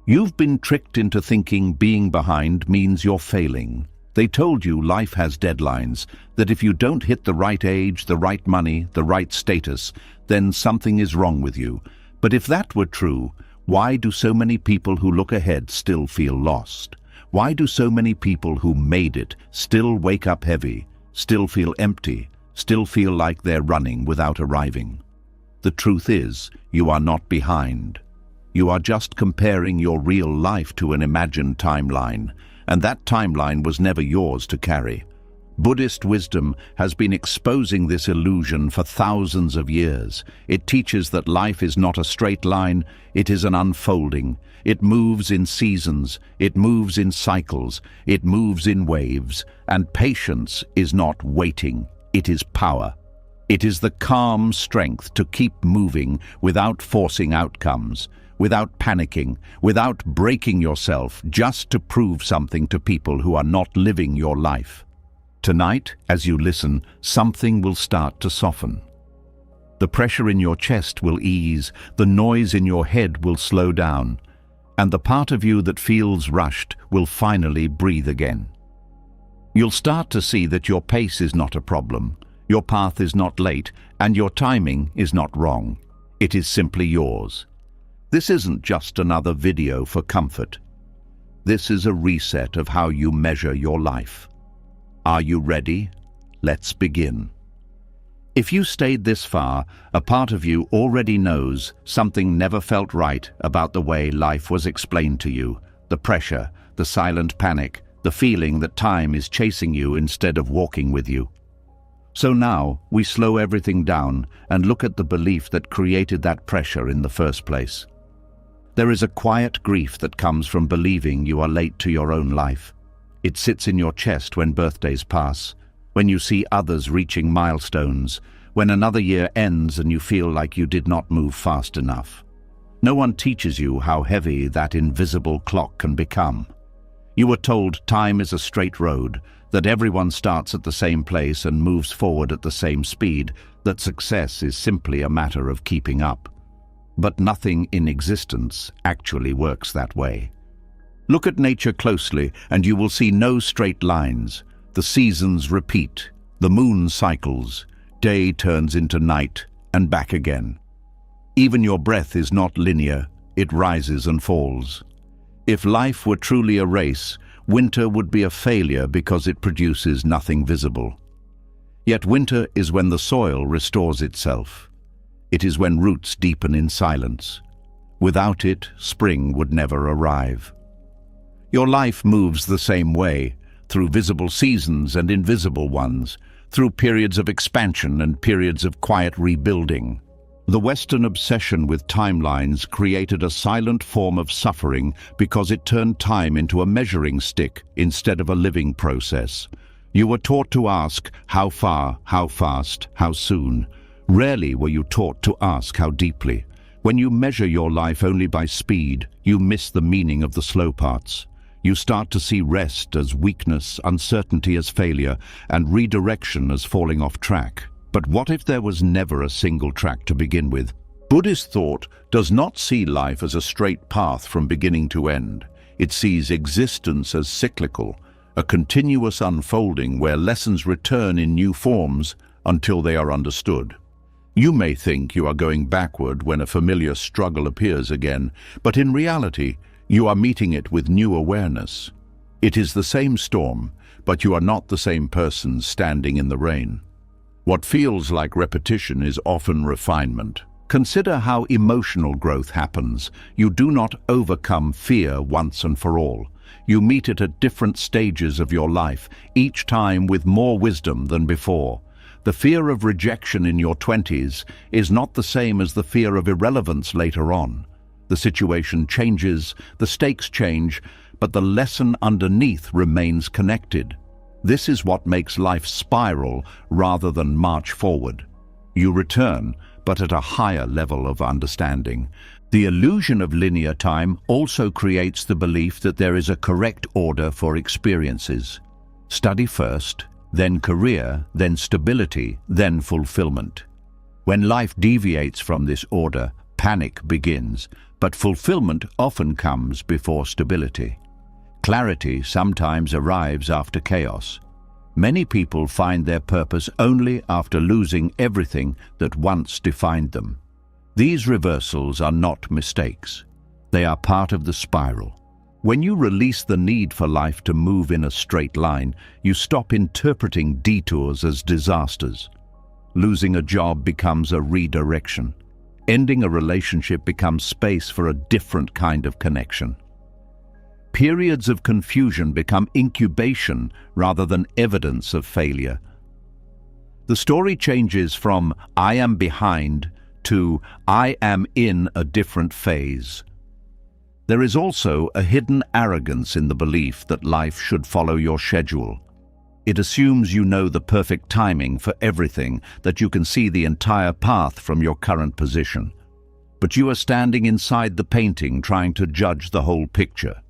You've been tricked into thinking being behind means you're failing. They told you life has deadlines, that if you don't hit the right age, the right money, the right status, then something is wrong with you. But if that were true, why do so many people who look ahead still feel lost? Why do so many people who made it still wake up heavy, still feel empty, still feel like they're running without arriving? The truth is, you are not behind. You are just comparing your real life to an imagined timeline, and that timeline was never yours to carry. Buddhist wisdom has been exposing this illusion for thousands of years. It teaches that life is not a straight line, it is an unfolding. It moves in seasons, it moves in cycles, it moves in waves, and patience is not waiting, it is power. It is the calm strength to keep moving without forcing outcomes, without panicking, without breaking yourself just to prove something to people who are not living your life. Tonight, as you listen, something will start to soften. The pressure in your chest will ease, the noise in your head will slow down, and the part of you that feels rushed will finally breathe again. You'll start to see that your pace is not a problem, your path is not late, and your timing is not wrong. It is simply yours. This isn't just another video for comfort. This is a reset of how you measure your life. Are you ready? Let's begin. If you stayed this far, a part of you already knows something never felt right about the way life was explained to you. The pressure, the silent panic, the feeling that time is chasing you instead of walking with you. So now we slow everything down and look at the belief that created that pressure in the first place. There is a quiet grief that comes from believing you are late to your own life. It sits in your chest when birthdays pass, when you see others reaching milestones, when another year ends and you feel like you did not move fast enough. No one teaches you how heavy that invisible clock can become. You were told time is a straight road, that everyone starts at the same place and moves forward at the same speed, that success is simply a matter of keeping up. But nothing in existence actually works that way. Look at nature closely and you will see no straight lines. The seasons repeat, the moon cycles, day turns into night and back again. Even your breath is not linear, it rises and falls. If life were truly a race, winter would be a failure because it produces nothing visible. Yet winter is when the soil restores itself. It is when roots deepen in silence. Without it, spring would never arrive. Your life moves the same way, through visible seasons and invisible ones, through periods of expansion and periods of quiet rebuilding. The Western obsession with timelines created a silent form of suffering because it turned time into a measuring stick instead of a living process. You were taught to ask, how far, how fast, how soon. Rarely were you taught to ask how deeply. When you measure your life only by speed, you miss the meaning of the slow parts. You start to see rest as weakness, uncertainty as failure, and redirection as falling off track. But what if there was never a single track to begin with? Buddhist thought does not see life as a straight path from beginning to end. It sees existence as cyclical, a continuous unfolding where lessons return in new forms until they are understood. You may think you are going backward when a familiar struggle appears again, but in reality, you are meeting it with new awareness. It is the same storm, but you are not the same person standing in the rain. What feels like repetition is often refinement. Consider how emotional growth happens. You do not overcome fear once and for all. You meet it at different stages of your life, each time with more wisdom than before. The fear of rejection in your 20s is not the same as the fear of irrelevance later on. The situation changes, the stakes change, but the lesson underneath remains connected. This is what makes life spiral rather than march forward. You return, but at a higher level of understanding. The illusion of linear time also creates the belief that there is a correct order for experiences. Study first, then career, then stability, then fulfillment. When life deviates from this order, Panic begins, but fulfillment often comes before stability. Clarity sometimes arrives after chaos. Many people find their purpose only after losing everything that once defined them. These reversals are not mistakes. They are part of the spiral. When you release the need for life to move in a straight line, you stop interpreting detours as disasters. Losing a job becomes a redirection. Ending a relationship becomes space for a different kind of connection. Periods of confusion become incubation rather than evidence of failure. The story changes from "I am behind" to "I am in a different phase." There is also a hidden arrogance in the belief that life should follow your schedule. It assumes you know the perfect timing for everything, that you can see the entire path from your current position. But you are standing inside the painting trying to judge the whole picture.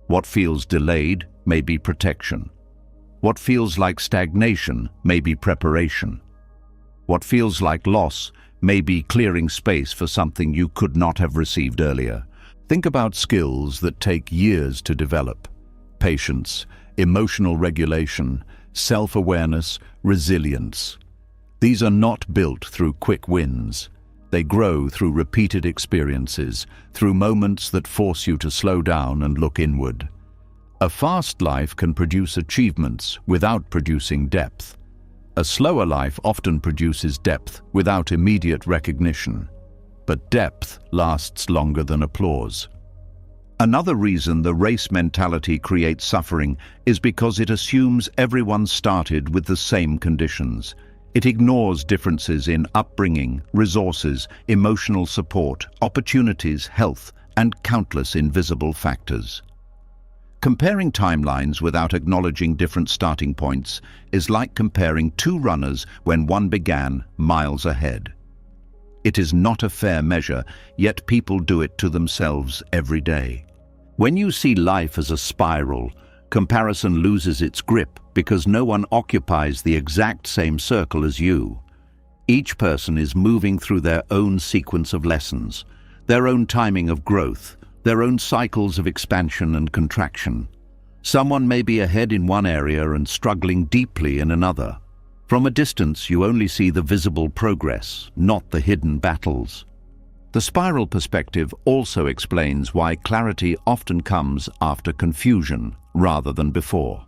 What feels delayed may be protection. What feels like stagnation may be preparation. What feels like loss may be clearing space for something you could not have received earlier. Think about skills that take years to develop. Patience, emotional regulation, self-awareness, resilience. These are not built through quick wins. They grow through repeated experiences, through moments that force you to slow down and look inward. A fast life can produce achievements without producing depth. A slower life often produces depth without immediate recognition. But depth lasts longer than applause. Another reason the race mentality creates suffering is because it assumes everyone started with the same conditions. It ignores differences in upbringing, resources, emotional support, opportunities, health, and countless invisible factors. Comparing timelines without acknowledging different starting points is like comparing two runners when one began miles ahead. It is not a fair measure, yet people do it to themselves every day. When you see life as a spiral, comparison loses its grip because no one occupies the exact same circle as you. Each person is moving through their own sequence of lessons, their own timing of growth, their own cycles of expansion and contraction. Someone may be ahead in one area and struggling deeply in another. From a distance, you only see the visible progress, not the hidden battles. The spiral perspective also explains why clarity often comes after confusion rather than before.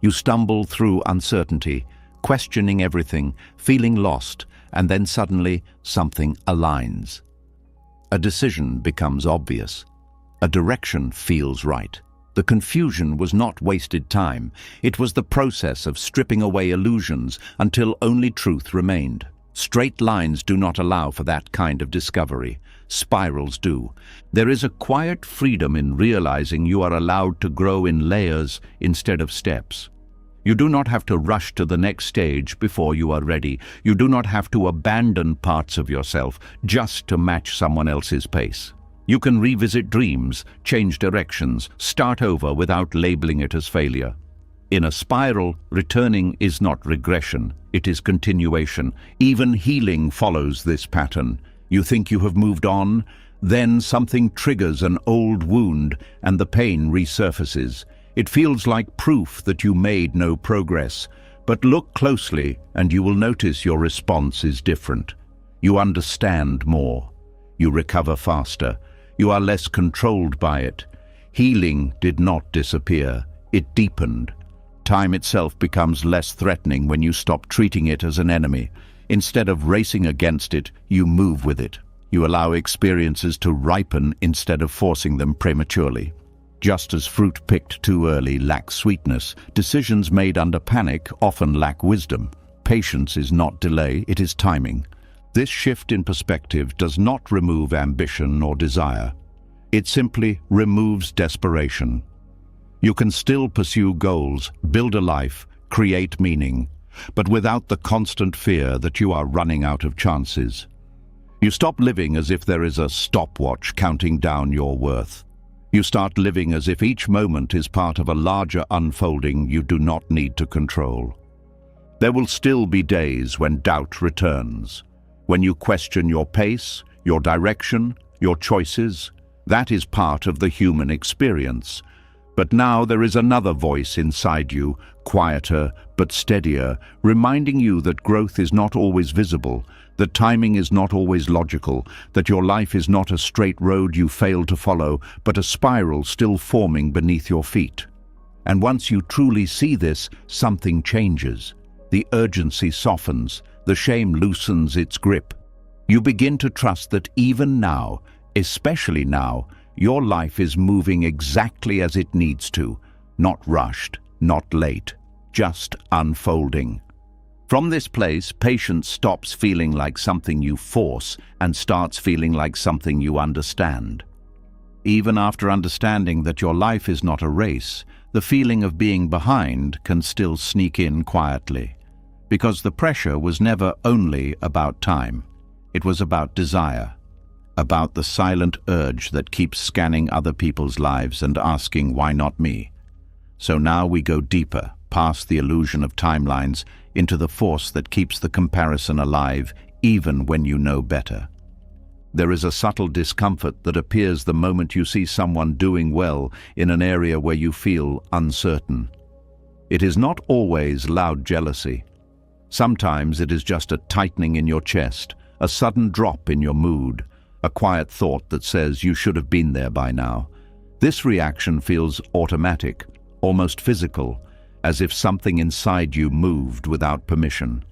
You stumble through uncertainty, questioning everything, feeling lost, and then suddenly something aligns. A decision becomes obvious. A direction feels right. The confusion was not wasted time. It was the process of stripping away illusions until only truth remained. Straight lines do not allow for that kind of discovery. Spirals do. There is a quiet freedom in realizing you are allowed to grow in layers instead of steps. You do not have to rush to the next stage before you are ready. You do not have to abandon parts of yourself just to match someone else's pace. You can revisit dreams, change directions, start over without labeling it as failure. In a spiral, returning is not regression, it is continuation. Even healing follows this pattern. You think you have moved on, then something triggers an old wound and the pain resurfaces. It feels like proof that you made no progress, but look closely and you will notice your response is different. You understand more. You recover faster. You are less controlled by it. Healing did not disappear, it deepened. Time itself becomes less threatening when you stop treating it as an enemy. Instead of racing against it, you move with it. You allow experiences to ripen instead of forcing them prematurely. Just as fruit picked too early lacks sweetness, decisions made under panic often lack wisdom. Patience is not delay, it is timing. This shift in perspective does not remove ambition or desire. It simply removes desperation. You can still pursue goals, build a life, create meaning, but without the constant fear that you are running out of chances. You stop living as if there is a stopwatch counting down your worth. You start living as if each moment is part of a larger unfolding you do not need to control. There will still be days when doubt returns, when you question your pace, your direction, your choices. That is part of the human experience. But now there is another voice inside you, quieter but steadier, reminding you that growth is not always visible, that timing is not always logical, that your life is not a straight road you failed to follow, but a spiral still forming beneath your feet. And once you truly see this, something changes. The urgency softens, the shame loosens its grip. You begin to trust that even now, especially now, your life is moving exactly as it needs to, not rushed, not late, just unfolding. From this place, patience stops feeling like something you force and starts feeling like something you understand. Even after understanding that your life is not a race, the feeling of being behind can still sneak in quietly. Because the pressure was never only about time. It was about desire. About the silent urge that keeps scanning other people's lives and asking, why not me? So now we go deeper, past the illusion of timelines, into the force that keeps the comparison alive, even when you know better. There is a subtle discomfort that appears the moment you see someone doing well in an area where you feel uncertain. It is not always loud jealousy. Sometimes it is just a tightening in your chest, a sudden drop in your mood, a quiet thought that says you should have been there by now. This reaction feels automatic, almost physical, as if something inside you moved without permission.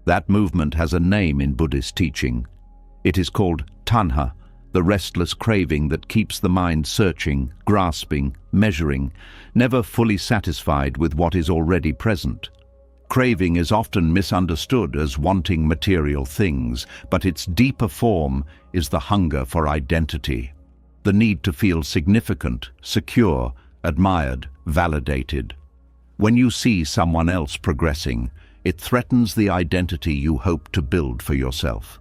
That movement has a name in Buddhist teaching. It is called tanha, the restless craving that keeps the mind searching, grasping, measuring, never fully satisfied with what is already present. Craving is often misunderstood as wanting material things, but its deeper form is the hunger for identity, the need to feel significant, secure, admired, validated. When you see someone else progressing, it threatens the identity you hope to build for yourself.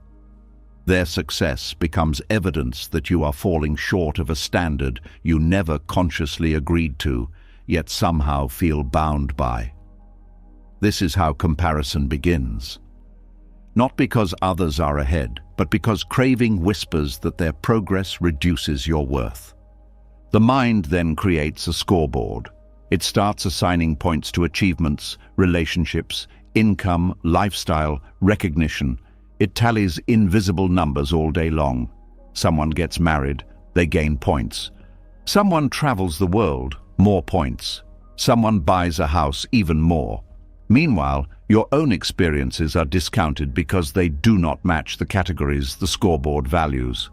Their success becomes evidence that you are falling short of a standard you never consciously agreed to, yet somehow feel bound by. This is how comparison begins. Not because others are ahead, but because craving whispers that their progress reduces your worth. The mind then creates a scoreboard. It starts assigning points to achievements, relationships, income, lifestyle, recognition. It tallies invisible numbers all day long. Someone gets married, they gain points. Someone travels the world, more points. Someone buys a house, even more. Meanwhile, your own experiences are discounted because they do not match the categories the scoreboard values.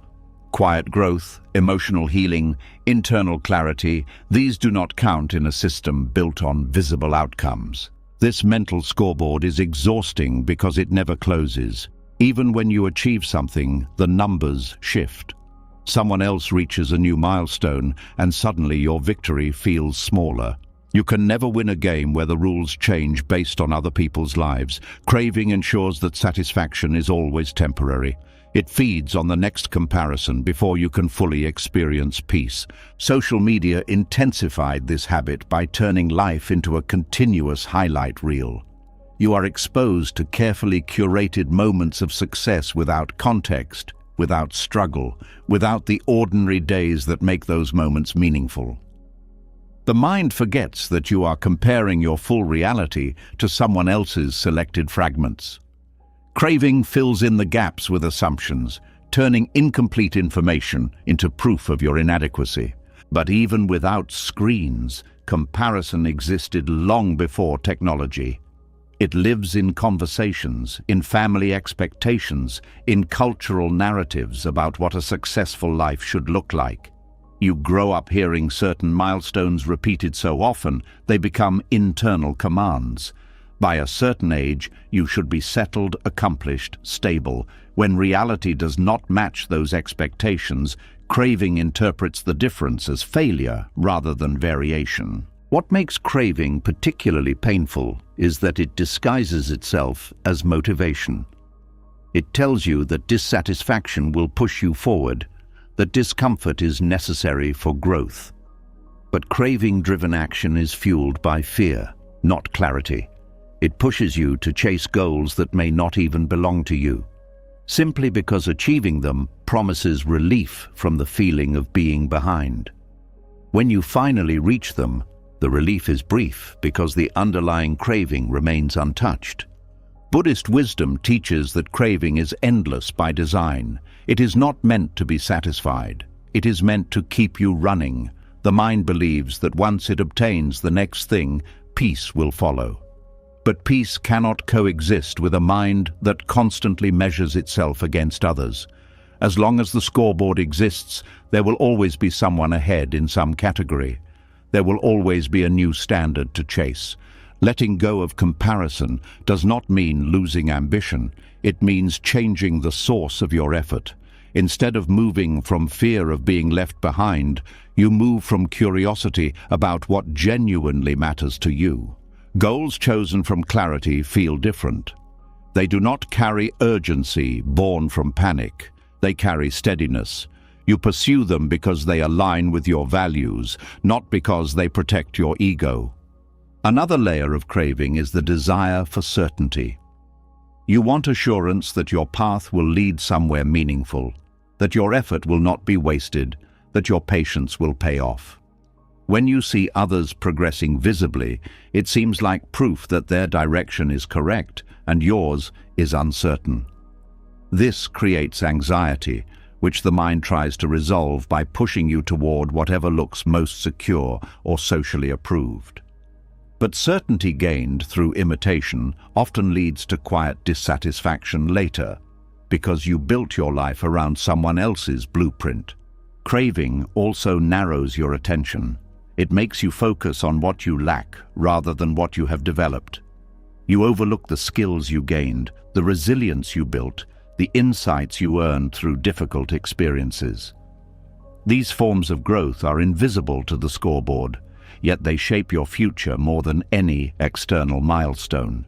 Quiet growth, emotional healing, internal clarity, these do not count in a system built on visible outcomes. This mental scoreboard is exhausting because it never closes. Even when you achieve something, the numbers shift. Someone else reaches a new milestone, and suddenly your victory feels smaller. You can never win a game where the rules change based on other people's lives. Craving ensures that satisfaction is always temporary. It feeds on the next comparison before you can fully experience peace. Social media intensified this habit by turning life into a continuous highlight reel. You are exposed to carefully curated moments of success without context, without struggle, without the ordinary days that make those moments meaningful. The mind forgets that you are comparing your full reality to someone else's selected fragments. Craving fills in the gaps with assumptions, turning incomplete information into proof of your inadequacy. But even without screens, comparison existed long before technology. It lives in conversations, in family expectations, in cultural narratives about what a successful life should look like. You grow up hearing certain milestones repeated so often, they become internal commands. By a certain age, you should be settled, accomplished, stable. When reality does not match those expectations, craving interprets the difference as failure rather than variation. What makes craving particularly painful is that it disguises itself as motivation. It tells you that dissatisfaction will push you forward, that discomfort is necessary for growth. But craving-driven action is fueled by fear, not clarity. It pushes you to chase goals that may not even belong to you. simply because achieving them promises relief from the feeling of being behind. When you finally reach them, the relief is brief because the underlying craving remains untouched. Buddhist wisdom teaches that craving is endless by design. It is not meant to be satisfied. It is meant to keep you running. The mind believes that once it obtains the next thing, peace will follow. But peace cannot coexist with a mind that constantly measures itself against others. As long as the scoreboard exists, there will always be someone ahead in some category. There will always be a new standard to chase. Letting go of comparison does not mean losing ambition. It means changing the source of your effort. Instead of moving from fear of being left behind, you move from curiosity about what genuinely matters to you. Goals chosen from clarity feel different. They do not carry urgency born from panic. They carry steadiness. You pursue them because they align with your values, not because they protect your ego. Another layer of craving is the desire for certainty. You want assurance that your path will lead somewhere meaningful, that your effort will not be wasted, that your patience will pay off. When you see others progressing visibly, it seems like proof that their direction is correct and yours is uncertain. This creates anxiety, which the mind tries to resolve by pushing you toward whatever looks most secure or socially approved. But certainty gained through imitation often leads to quiet dissatisfaction later, because you built your life around someone else's blueprint. Craving also narrows your attention. It makes you focus on what you lack rather than what you have developed. You overlook the skills you gained, the resilience you built, the insights you earned through difficult experiences. These forms of growth are invisible to the scoreboard, yet they shape your future more than any external milestone.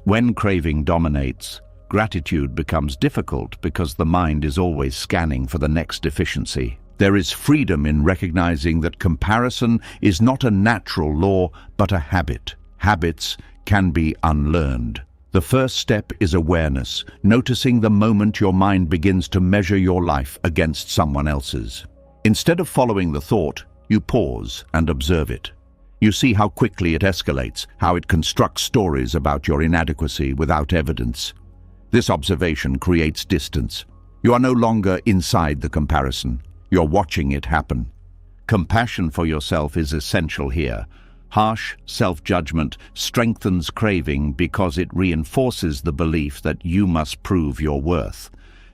When craving dominates, gratitude becomes difficult because the mind is always scanning for the next deficiency. There is freedom in recognizing that comparison is not a natural law, but a habit. Habits can be unlearned. The first step is awareness, noticing the moment your mind begins to measure your life against someone else's. Instead of following the thought, you pause and observe it. You see how quickly it escalates, how it constructs stories about your inadequacy without evidence. This observation creates distance. You are no longer inside the comparison. You're watching it happen. Compassion for yourself is essential here. Harsh self-judgment strengthens craving because it reinforces the belief that you must prove your worth.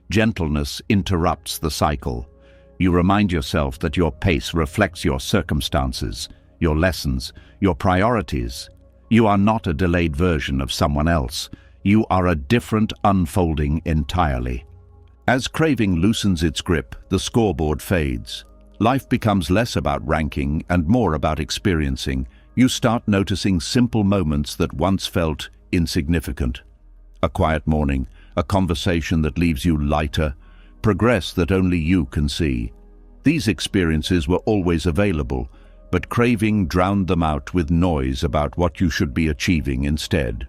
Gentleness interrupts the cycle. You remind yourself that your pace reflects your circumstances, your lessons, your priorities. You are not a delayed version of someone else. You are a different unfolding entirely. As craving loosens its grip, the scoreboard fades. Life becomes less about ranking and more about experiencing. You start noticing simple moments that once felt insignificant. A quiet morning, a conversation that leaves you lighter, progress that only you can see. These experiences were always available, but craving drowned them out with noise about what you should be achieving instead.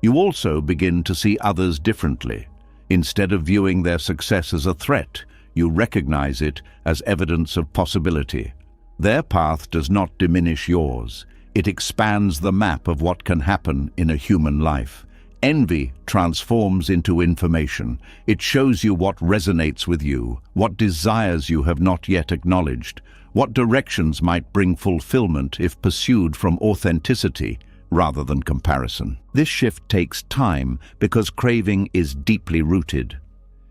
You also begin to see others differently. Instead of viewing their success as a threat, you recognize it as evidence of possibility. Their path does not diminish yours. It expands the map of what can happen in a human life. Envy transforms into information. It shows you what resonates with you, what desires you have not yet acknowledged, what directions might bring fulfillment if pursued from authenticity rather than comparison. This shift takes time because craving is deeply rooted.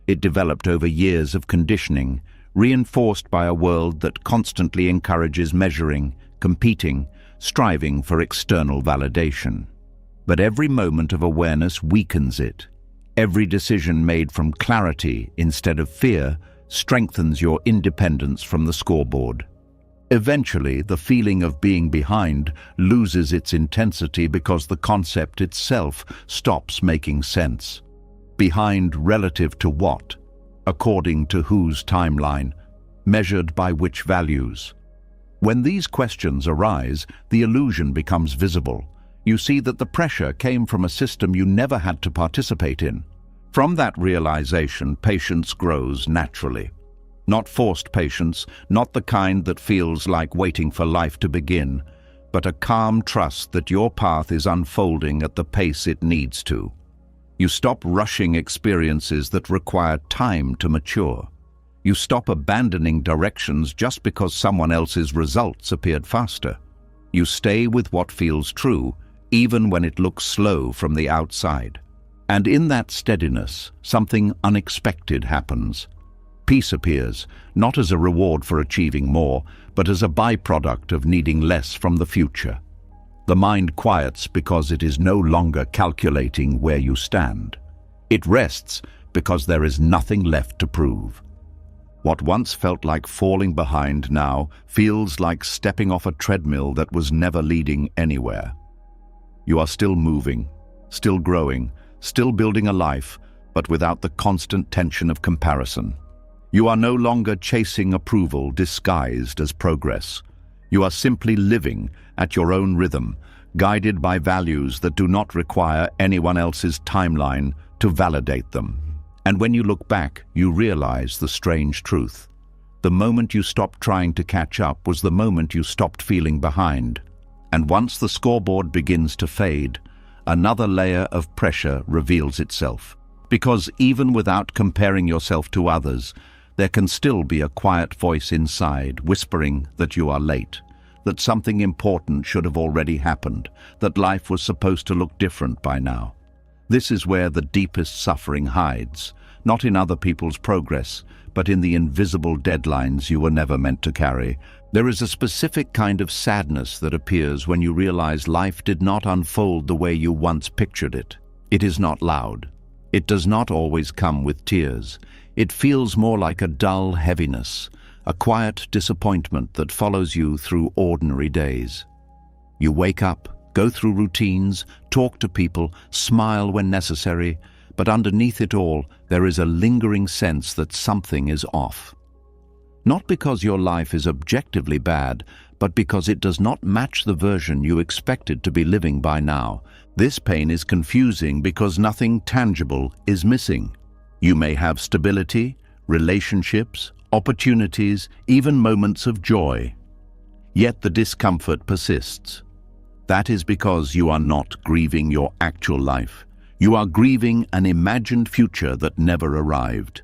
It developed over years of conditioning, reinforced by a world that constantly encourages measuring, competing, striving for external validation. But every moment of awareness weakens it. Every decision made from clarity instead of fear strengthens your independence from the scoreboard. Eventually, the feeling of being behind loses its intensity because the concept itself stops making sense. Behind relative to what? According to whose timeline? Measured by which values? When these questions arise, the illusion becomes visible. You see that the pressure came from a system you never had to participate in. From that realization, patience grows naturally. Not forced patience, not the kind that feels like waiting for life to begin, but a calm trust that your path is unfolding at the pace it needs to. You stop rushing experiences that require time to mature. You stop abandoning directions just because someone else's results appeared faster. You stay with what feels true, even when it looks slow from the outside. And in that steadiness, something unexpected happens. Peace appears, not as a reward for achieving more, but as a byproduct of needing less from the future. The mind quiets because it is no longer calculating where you stand. It rests because there is nothing left to prove. What once felt like falling behind now feels like stepping off a treadmill that was never leading anywhere. You are still moving, still growing, still building a life, but without the constant tension of comparison. You are no longer chasing approval disguised as progress. You are simply living at your own rhythm, guided by values that do not require anyone else's timeline to validate them. And when you look back, you realize the strange truth. The moment you stopped trying to catch up was the moment you stopped feeling behind. And once the scoreboard begins to fade, another layer of pressure reveals itself. Because even without comparing yourself to others, there can still be a quiet voice inside whispering that you are late, that something important should have already happened, that life was supposed to look different by now. This is where the deepest suffering hides, not in other people's progress, but in the invisible deadlines you were never meant to carry. There is a specific kind of sadness that appears when you realize life did not unfold the way you once pictured it. It is not loud. It does not always come with tears. It feels more like a dull heaviness, a quiet disappointment that follows you through ordinary days. You wake up, go through routines, talk to people, smile when necessary, but underneath it all, there is a lingering sense that something is off. Not because your life is objectively bad, but because it does not match the version you expected to be living by now. This pain is confusing because nothing tangible is missing. You may have stability, relationships, opportunities, even moments of joy. Yet the discomfort persists. That is because you are not grieving your actual life. You are grieving an imagined future that never arrived.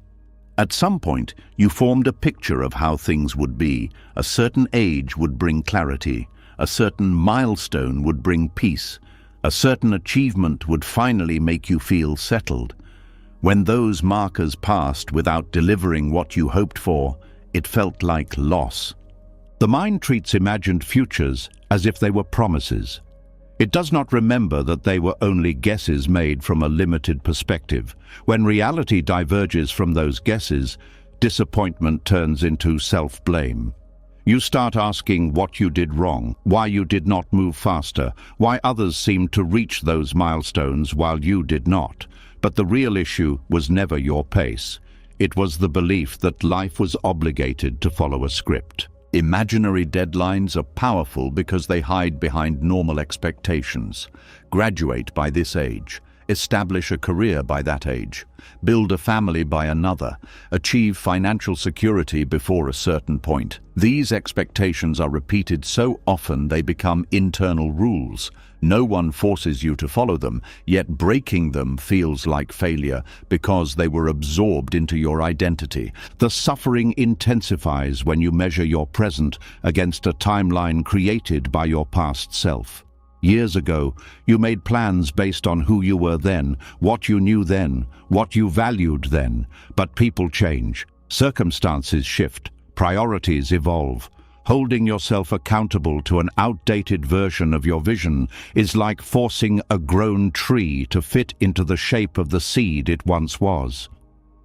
At some point, you formed a picture of how things would be. A certain age would bring clarity. A certain milestone would bring peace. A certain achievement would finally make you feel settled. When those markers passed without delivering what you hoped for, it felt like loss. The mind treats imagined futures as if they were promises. It does not remember that they were only guesses made from a limited perspective. When reality diverges from those guesses, disappointment turns into self-blame. You start asking what you did wrong, why you did not move faster, why others seemed to reach those milestones while you did not. But the real issue was never your pace. It was the belief that life was obligated to follow a script. Imaginary deadlines are powerful because they hide behind normal expectations. Graduate by this age. Establish a career by that age. Build a family by another. Achieve financial security before a certain point. These expectations are repeated so often they become internal rules. No one forces you to follow them, yet breaking them feels like failure because they were absorbed into your identity. The suffering intensifies when you measure your present against a timeline created by your past self. Years ago, you made plans based on who you were then, what you knew then, what you valued then. But people change, circumstances shift, priorities evolve. Holding yourself accountable to an outdated version of your vision is like forcing a grown tree to fit into the shape of the seed it once was.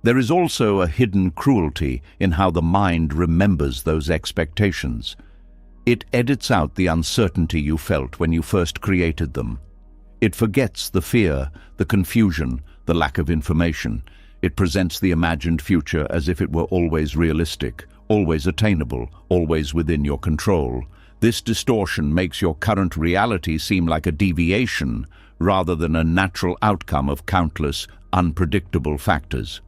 There is also a hidden cruelty in how the mind remembers those expectations. It edits out the uncertainty you felt when you first created them. It forgets the fear, the confusion, the lack of information. It presents the imagined future as if it were always realistic, always attainable, always within your control. This distortion makes your current reality seem like a deviation rather than a natural outcome of countless, unpredictable factors.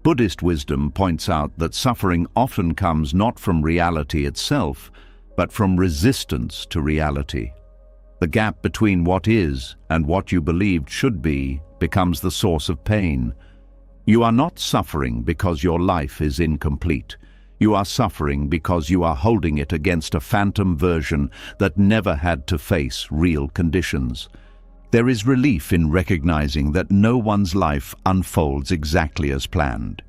Buddhist wisdom points out that suffering often comes not from reality itself, but from resistance to reality. The gap between what is and what you believed should be becomes the source of pain. You are not suffering because your life is incomplete. You are suffering because you are holding it against a phantom version that never had to face real conditions. There is relief in recognizing that no one's life unfolds exactly as planned.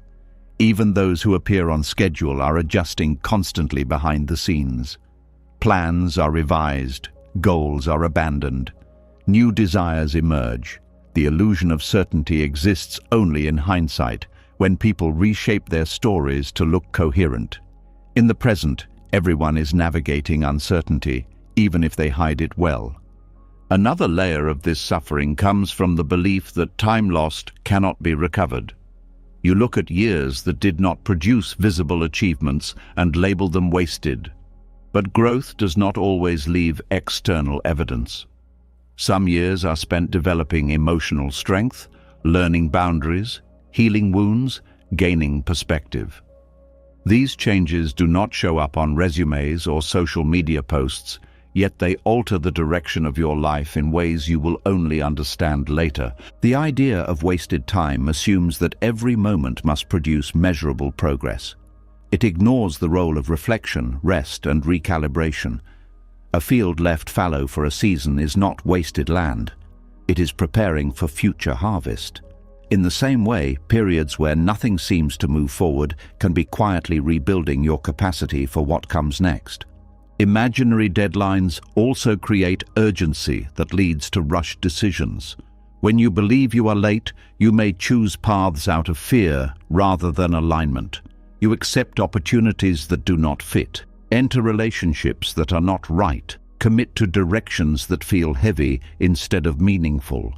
Even those who appear on schedule are adjusting constantly behind the scenes. Plans are revised, goals are abandoned, new desires emerge. The illusion of certainty exists only in hindsight, when people reshape their stories to look coherent. In the present, everyone is navigating uncertainty, even if they hide it well. Another layer of this suffering comes from the belief that time lost cannot be recovered. You look at years that did not produce visible achievements and label them wasted. But growth does not always leave external evidence. Some years are spent developing emotional strength, learning boundaries, healing wounds, gaining perspective. These changes do not show up on resumes or social media posts, yet they alter the direction of your life in ways you will only understand later. The idea of wasted time assumes that every moment must produce measurable progress. It ignores the role of reflection, rest, and recalibration. A field left fallow for a season is not wasted land. It is preparing for future harvest. In the same way, periods where nothing seems to move forward can be quietly rebuilding your capacity for what comes next. Imaginary deadlines also create urgency that leads to rushed decisions. When you believe you are late, you may choose paths out of fear rather than alignment. You accept opportunities that do not fit, enter relationships that are not right, commit to directions that feel heavy instead of meaningful.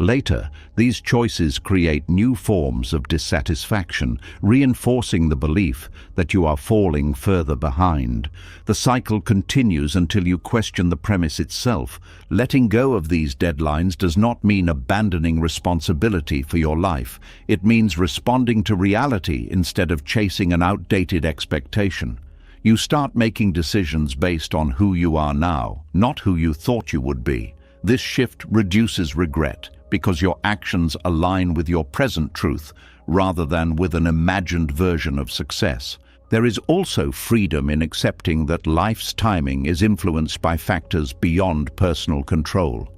Later, these choices create new forms of dissatisfaction, reinforcing the belief that you are falling further behind. The cycle continues until you question the premise itself. Letting go of these deadlines does not mean abandoning responsibility for your life. It means responding to reality instead of chasing an outdated expectation. You start making decisions based on who you are now, not who you thought you would be. This shift reduces regret, because your actions align with your present truth rather than with an imagined version of success. There is also freedom in accepting that life's timing is influenced by factors beyond personal control.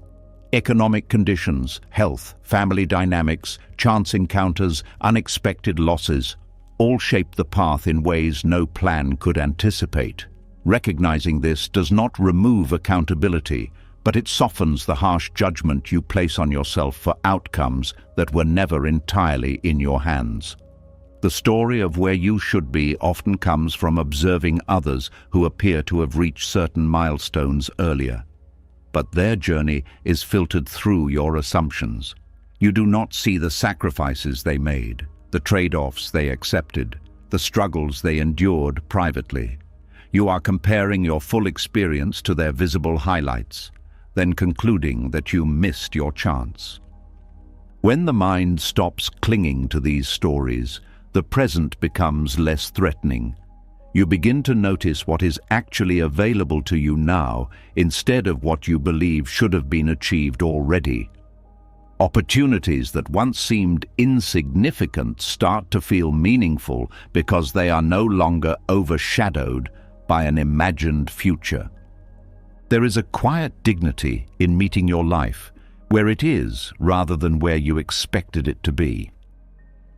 Economic conditions, health, family dynamics, chance encounters, unexpected losses all shape the path in ways no plan could anticipate. Recognizing this does not remove accountability, but it softens the harsh judgment you place on yourself for outcomes that were never entirely in your hands. The story of where you should be often comes from observing others who appear to have reached certain milestones earlier. But their journey is filtered through your assumptions. You do not see the sacrifices they made, the trade-offs they accepted, the struggles they endured privately. You are comparing your full experience to their visible highlights, then concluding that you missed your chance. When the mind stops clinging to these stories, the present becomes less threatening. You begin to notice what is actually available to you now instead of what you believe should have been achieved already. Opportunities that once seemed insignificant start to feel meaningful because they are no longer overshadowed by an imagined future. There is a quiet dignity in meeting your life where it is rather than where you expected it to be.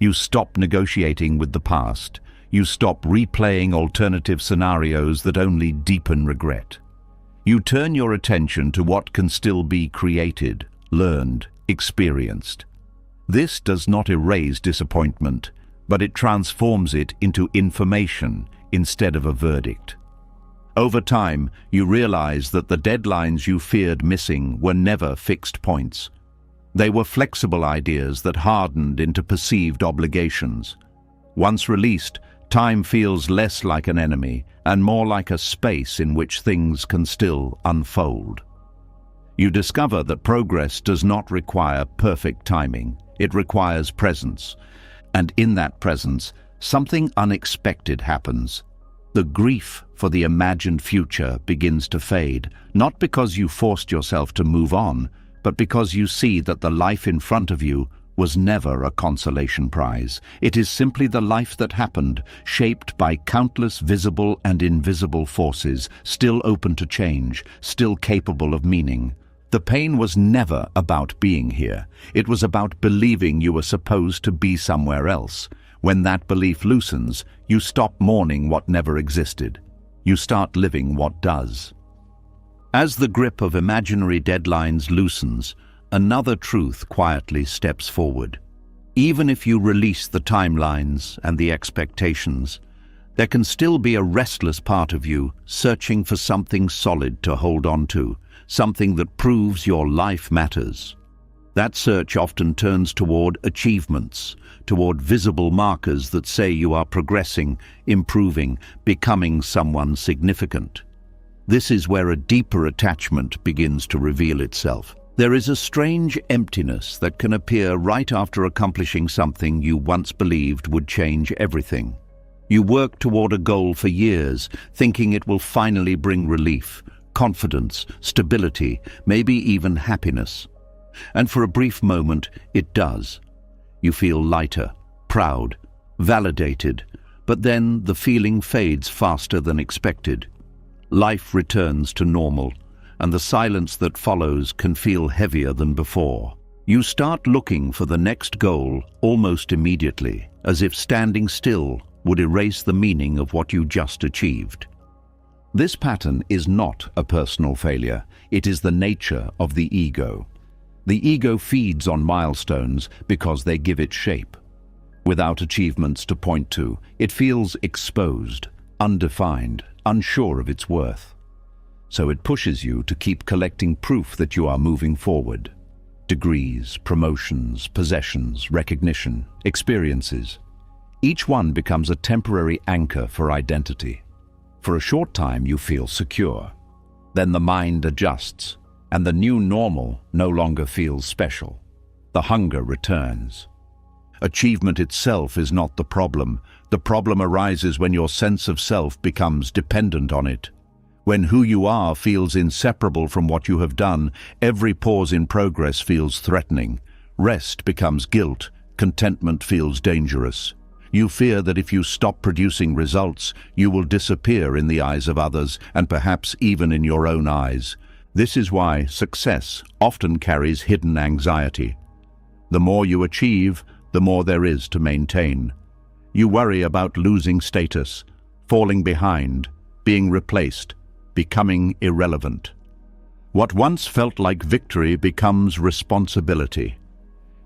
You stop negotiating with the past. You stop replaying alternative scenarios that only deepen regret. You turn your attention to what can still be created, learned, experienced. This does not erase disappointment, but it transforms it into information instead of a verdict. Over time, you realize that the deadlines you feared missing were never fixed points. They were flexible ideas that hardened into perceived obligations. Once released, time feels less like an enemy and more like a space in which things can still unfold. You discover that progress does not require perfect timing. It requires presence. And in that presence, something unexpected happens. The grief for the imagined future begins to fade, not because you forced yourself to move on, but because you see that the life in front of you was never a consolation prize. It is simply the life that happened, shaped by countless visible and invisible forces, still open to change, still capable of meaning. The pain was never about being here. It was about believing you were supposed to be somewhere else. When that belief loosens, you stop mourning what never existed. You start living what does. As the grip of imaginary deadlines loosens, another truth quietly steps forward. Even if you release the timelines and the expectations, there can still be a restless part of you searching for something solid to hold on to, something that proves your life matters. That search often turns toward achievements, toward visible markers that say you are progressing, improving, becoming someone significant. This is where a deeper attachment begins to reveal itself. There is a strange emptiness that can appear right after accomplishing something you once believed would change everything. You work toward a goal for years, thinking it will finally bring relief, confidence, stability, maybe even happiness. And for a brief moment, it does. You feel lighter, proud, validated, but then the feeling fades faster than expected. Life returns to normal, and the silence that follows can feel heavier than before. You start looking for the next goal almost immediately, as if standing still would erase the meaning of what you just achieved. This pattern is not a personal failure. It is the nature of the ego. The ego feeds on milestones because they give it shape. Without achievements to point to, it feels exposed, undefined, unsure of its worth. So it pushes you to keep collecting proof that you are moving forward. Degrees, promotions, possessions, recognition, experiences. Each one becomes a temporary anchor for identity. For a short time you feel secure. Then the mind adjusts, and the new normal no longer feels special. The hunger returns. Achievement itself is not the problem. The problem arises when your sense of self becomes dependent on it. When who you are feels inseparable from what you have done, every pause in progress feels threatening. Rest becomes guilt. Contentment feels dangerous. You fear that if you stop producing results, you will disappear in the eyes of others, and perhaps even in your own eyes. This is why success often carries hidden anxiety. The more you achieve, the more there is to maintain. You worry about losing status, falling behind, being replaced, becoming irrelevant. What once felt like victory becomes responsibility.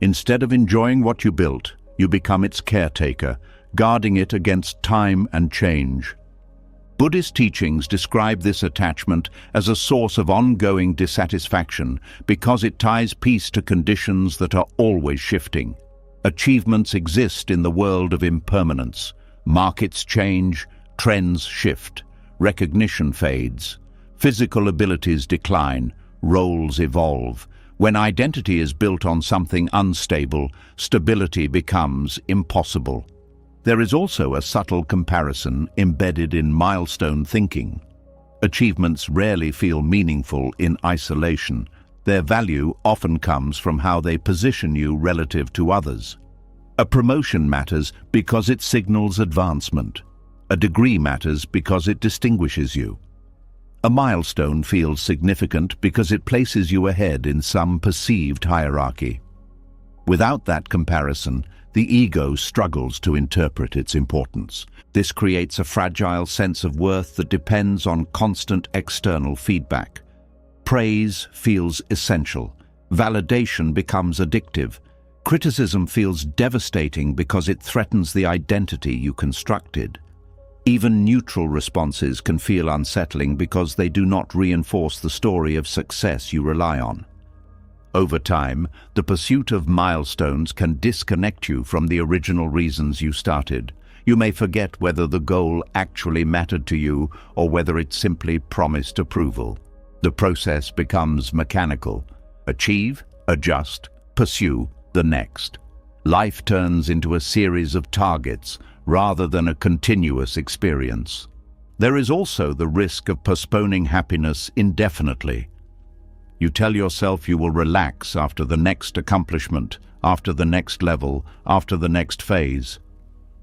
Instead of enjoying what you built, you become its caretaker, guarding it against time and change. Buddhist teachings describe this attachment as a source of ongoing dissatisfaction because it ties peace to conditions that are always shifting. Achievements exist in the world of impermanence. Markets change, trends shift, recognition fades, physical abilities decline, roles evolve. When identity is built on something unstable, stability becomes impossible. There is also a subtle comparison embedded in milestone thinking. Achievements rarely feel meaningful in isolation. Their value often comes from how they position you relative to others. A promotion matters because it signals advancement. A degree matters because it distinguishes you. A milestone feels significant because it places you ahead in some perceived hierarchy. Without that comparison, the ego struggles to interpret its importance. This creates a fragile sense of worth that depends on constant external feedback. Praise feels essential. Validation becomes addictive. Criticism feels devastating because it threatens the identity you constructed. Even neutral responses can feel unsettling because they do not reinforce the story of success you rely on. Over time, the pursuit of milestones can disconnect you from the original reasons you started. You may forget whether the goal actually mattered to you or whether it simply promised approval. The process becomes mechanical. Achieve, adjust, pursue the next. Life turns into a series of targets rather than a continuous experience. There is also the risk of postponing happiness indefinitely. You tell yourself you will relax after the next accomplishment, after the next level, after the next phase.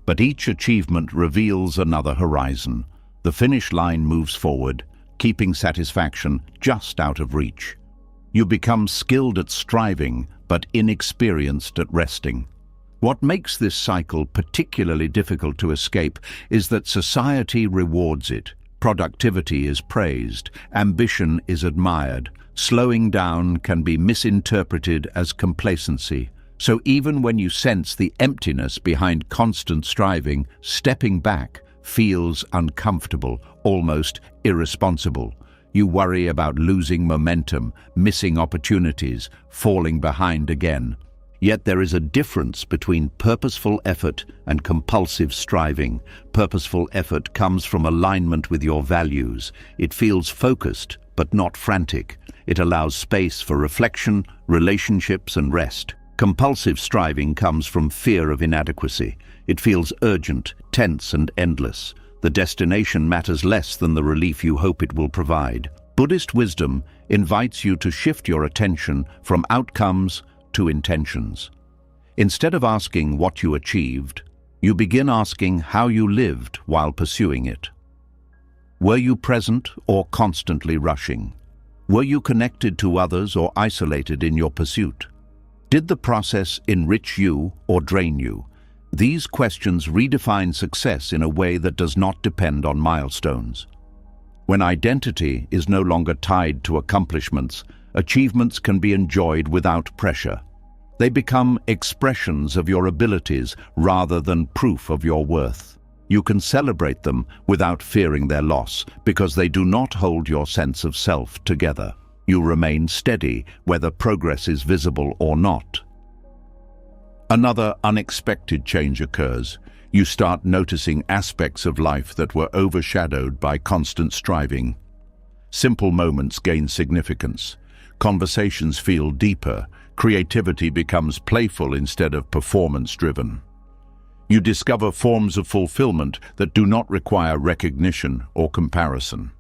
But each achievement reveals another horizon. The finish line moves forward, keeping satisfaction just out of reach. You become skilled at striving, but inexperienced at resting. What makes this cycle particularly difficult to escape is that society rewards it. Productivity is praised, ambition is admired. Slowing down can be misinterpreted as complacency. So even when you sense the emptiness behind constant striving, stepping back feels uncomfortable, almost irresponsible. You worry about losing momentum, missing opportunities, falling behind again. Yet there is a difference between purposeful effort and compulsive striving. Purposeful effort comes from alignment with your values. It feels focused, but not frantic. It allows space for reflection, relationships, and rest. Compulsive striving comes from fear of inadequacy. It feels urgent, tense, and endless. The destination matters less than the relief you hope it will provide. Buddhist wisdom invites you to shift your attention from outcomes to intentions. Instead of asking what you achieved, you begin asking how you lived while pursuing it. Were you present or constantly rushing? Were you connected to others or isolated in your pursuit? Did the process enrich you or drain you? These questions redefine success in a way that does not depend on milestones. When identity is no longer tied to accomplishments, achievements can be enjoyed without pressure. They become expressions of your abilities rather than proof of your worth. You can celebrate them without fearing their loss because they do not hold your sense of self together. You remain steady whether progress is visible or not. Another unexpected change occurs. You start noticing aspects of life that were overshadowed by constant striving. Simple moments gain significance. Conversations feel deeper. Creativity becomes playful instead of performance-driven. You discover forms of fulfillment that do not require recognition or comparison.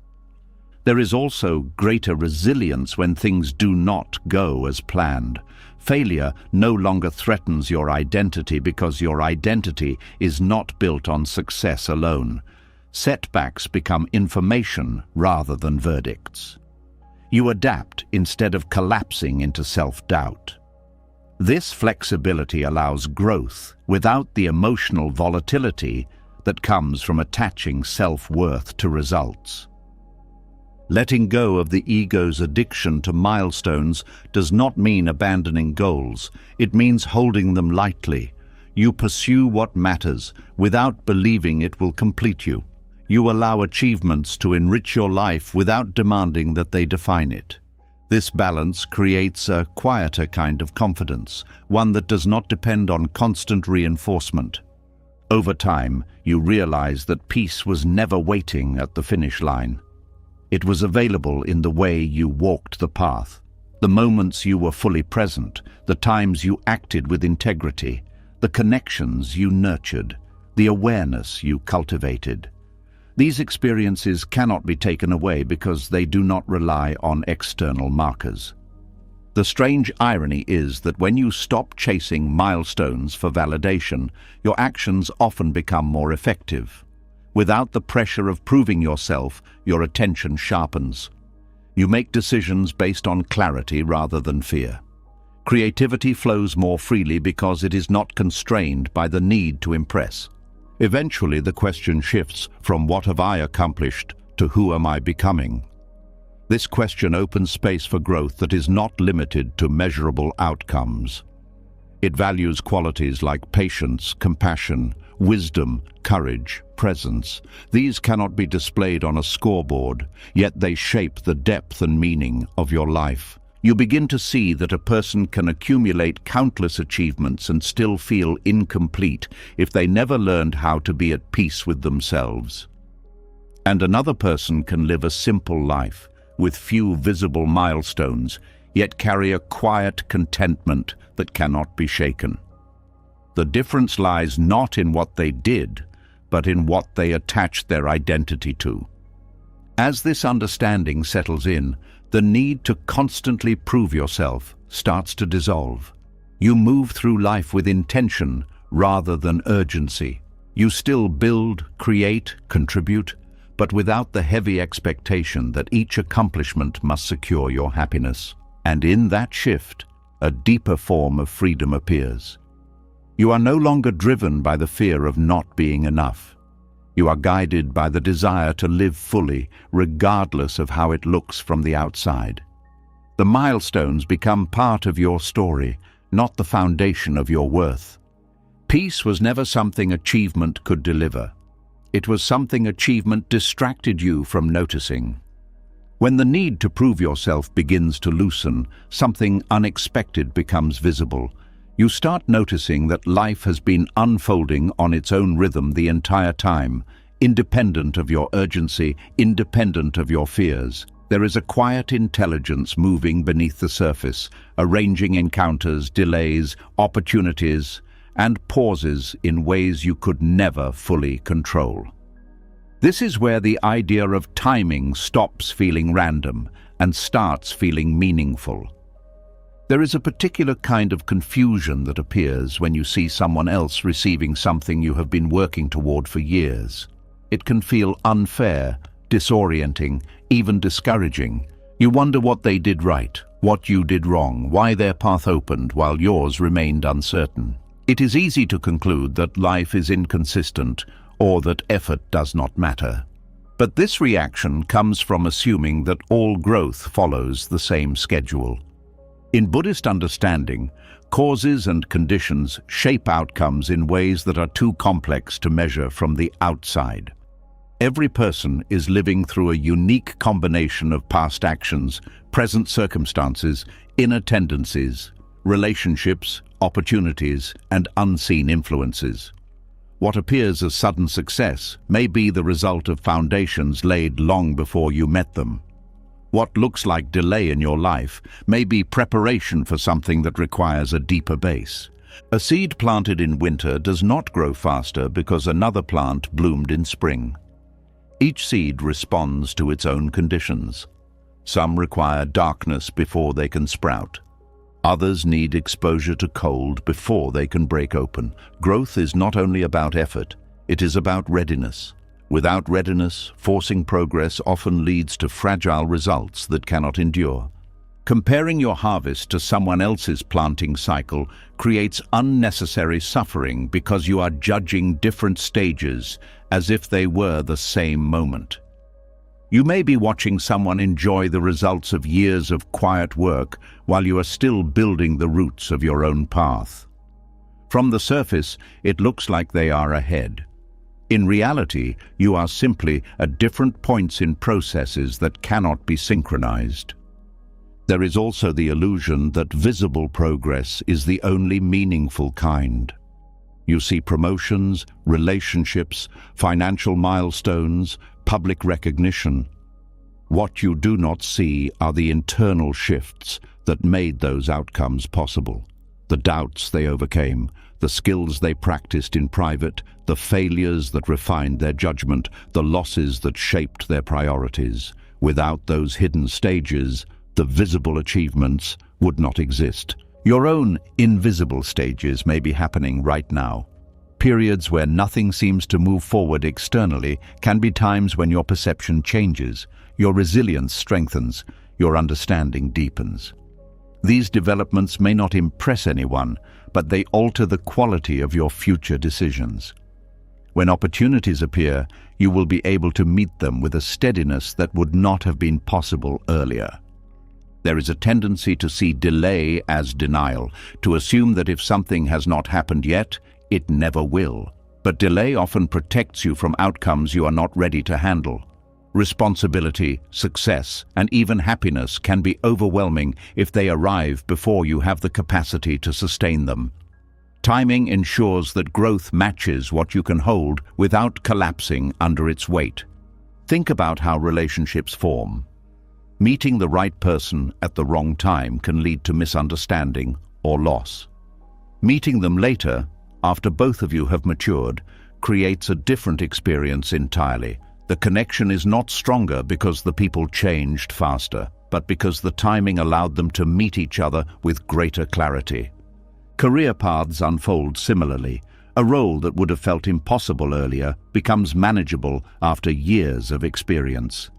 There is also greater resilience when things do not go as planned. Failure no longer threatens your identity because your identity is not built on success alone. Setbacks become information rather than verdicts. You adapt instead of collapsing into self-doubt. This flexibility allows growth without the emotional volatility that comes from attaching self-worth to results. Letting go of the ego's addiction to milestones does not mean abandoning goals. It means holding them lightly. You pursue what matters without believing it will complete you. You allow achievements to enrich your life without demanding that they define it. This balance creates a quieter kind of confidence, one that does not depend on constant reinforcement. Over time, you realize that peace was never waiting at the finish line. It was available in the way you walked the path, the moments you were fully present, the times you acted with integrity, the connections you nurtured, the awareness you cultivated. These experiences cannot be taken away because they do not rely on external markers. The strange irony is that when you stop chasing milestones for validation, your actions often become more effective. Without the pressure of proving yourself, your attention sharpens. You make decisions based on clarity rather than fear. Creativity flows more freely because it is not constrained by the need to impress. Eventually, the question shifts from what have I accomplished to who am I becoming? This question opens space for growth that is not limited to measurable outcomes. It values qualities like patience, compassion, wisdom, courage, presence. These cannot be displayed on a scoreboard, yet they shape the depth and meaning of your life. You begin to see that a person can accumulate countless achievements and still feel incomplete if they never learned how to be at peace with themselves. And another person can live a simple life, with few visible milestones, yet carry a quiet contentment that cannot be shaken. The difference lies not in what they did, but in what they attached their identity to. As this understanding settles in, the need to constantly prove yourself starts to dissolve. You move through life with intention rather than urgency. You still build, create, contribute, but without the heavy expectation that each accomplishment must secure your happiness. And in that shift, a deeper form of freedom appears. You are no longer driven by the fear of not being enough. You are guided by the desire to live fully, regardless of how it looks from the outside. The milestones become part of your story, not the foundation of your worth. Peace was never something achievement could deliver. It was something achievement distracted you from noticing. When the need to prove yourself begins to loosen, something unexpected becomes visible. You start noticing that life has been unfolding on its own rhythm the entire time, independent of your urgency, independent of your fears. There is a quiet intelligence moving beneath the surface, arranging encounters, delays, opportunities, and pauses in ways you could never fully control. This is where the idea of timing stops feeling random and starts feeling meaningful. There is a particular kind of confusion that appears when you see someone else receiving something you have been working toward for years. It can feel unfair, disorienting, even discouraging. You wonder what they did right, what you did wrong, why their path opened while yours remained uncertain. It is easy to conclude that life is inconsistent or that effort does not matter. But this reaction comes from assuming that all growth follows the same schedule. In Buddhist understanding, causes and conditions shape outcomes in ways that are too complex to measure from the outside. Every person is living through a unique combination of past actions, present circumstances, inner tendencies, relationships, opportunities, and unseen influences. What appears as sudden success may be the result of foundations laid long before you met them. What looks like delay in your life may be preparation for something that requires a deeper base. A seed planted in winter does not grow faster because another plant bloomed in spring. Each seed responds to its own conditions. Some require darkness before they can sprout. Others need exposure to cold before they can break open. Growth is not only about effort, it is about readiness. Without readiness, forcing progress often leads to fragile results that cannot endure. Comparing your harvest to someone else's planting cycle creates unnecessary suffering because you are judging different stages as if they were the same moment. You may be watching someone enjoy the results of years of quiet work while you are still building the roots of your own path. From the surface, it looks like they are ahead. In reality, you are simply at different points in processes that cannot be synchronized. There is also the illusion that visible progress is the only meaningful kind. You see promotions, relationships, financial milestones, public recognition. What you do not see are the internal shifts that made those outcomes possible. The doubts they overcame, the skills they practiced in private, the failures that refined their judgment, the losses that shaped their priorities. Without those hidden stages, the visible achievements would not exist. Your own invisible stages may be happening right now. Periods where nothing seems to move forward externally can be times when your perception changes, your resilience strengthens, your understanding deepens. These developments may not impress anyone, but they alter the quality of your future decisions. When opportunities appear, you will be able to meet them with a steadiness that would not have been possible earlier. There is a tendency to see delay as denial, to assume that if something has not happened yet, it never will. But delay often protects you from outcomes you are not ready to handle. Responsibility, success, and even happiness can be overwhelming if they arrive before you have the capacity to sustain them. Timing ensures that growth matches what you can hold without collapsing under its weight. Think about how relationships form. Meeting the right person at the wrong time can lead to misunderstanding or loss. Meeting them later, after both of you have matured, creates a different experience entirely. The connection is not stronger because the people changed faster, but because the timing allowed them to meet each other with greater clarity. Career paths unfold similarly. A role that would have felt impossible earlier becomes manageable after years of experience.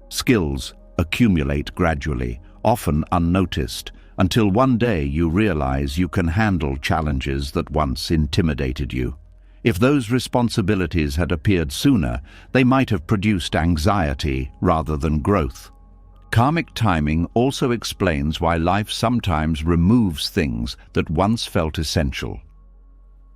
Skills accumulate gradually, often unnoticed, until one day you realize you can handle challenges that once intimidated you. If those responsibilities had appeared sooner, they might have produced anxiety rather than growth. Karmic timing also explains why life sometimes removes things that once felt essential.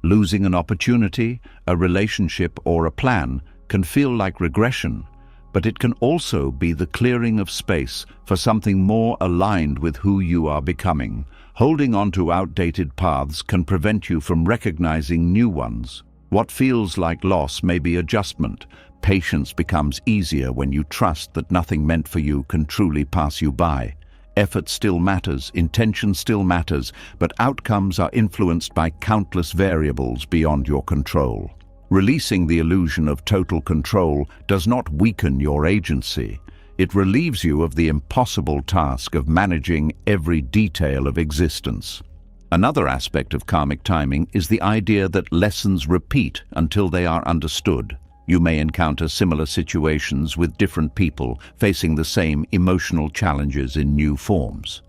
Losing an opportunity, a relationship, or a plan can feel like regression, but it can also be the clearing of space for something more aligned with who you are becoming. Holding on to outdated paths can prevent you from recognizing new ones. What feels like loss may be adjustment. Patience becomes easier when you trust that nothing meant for you can truly pass you by. Effort still matters, intention still matters, but outcomes are influenced by countless variables beyond your control. Releasing the illusion of total control does not weaken your agency. It relieves you of the impossible task of managing every detail of existence. Another aspect of karmic timing is the idea that lessons repeat until they are understood. You may encounter similar situations with different people facing the same emotional challenges in new forms.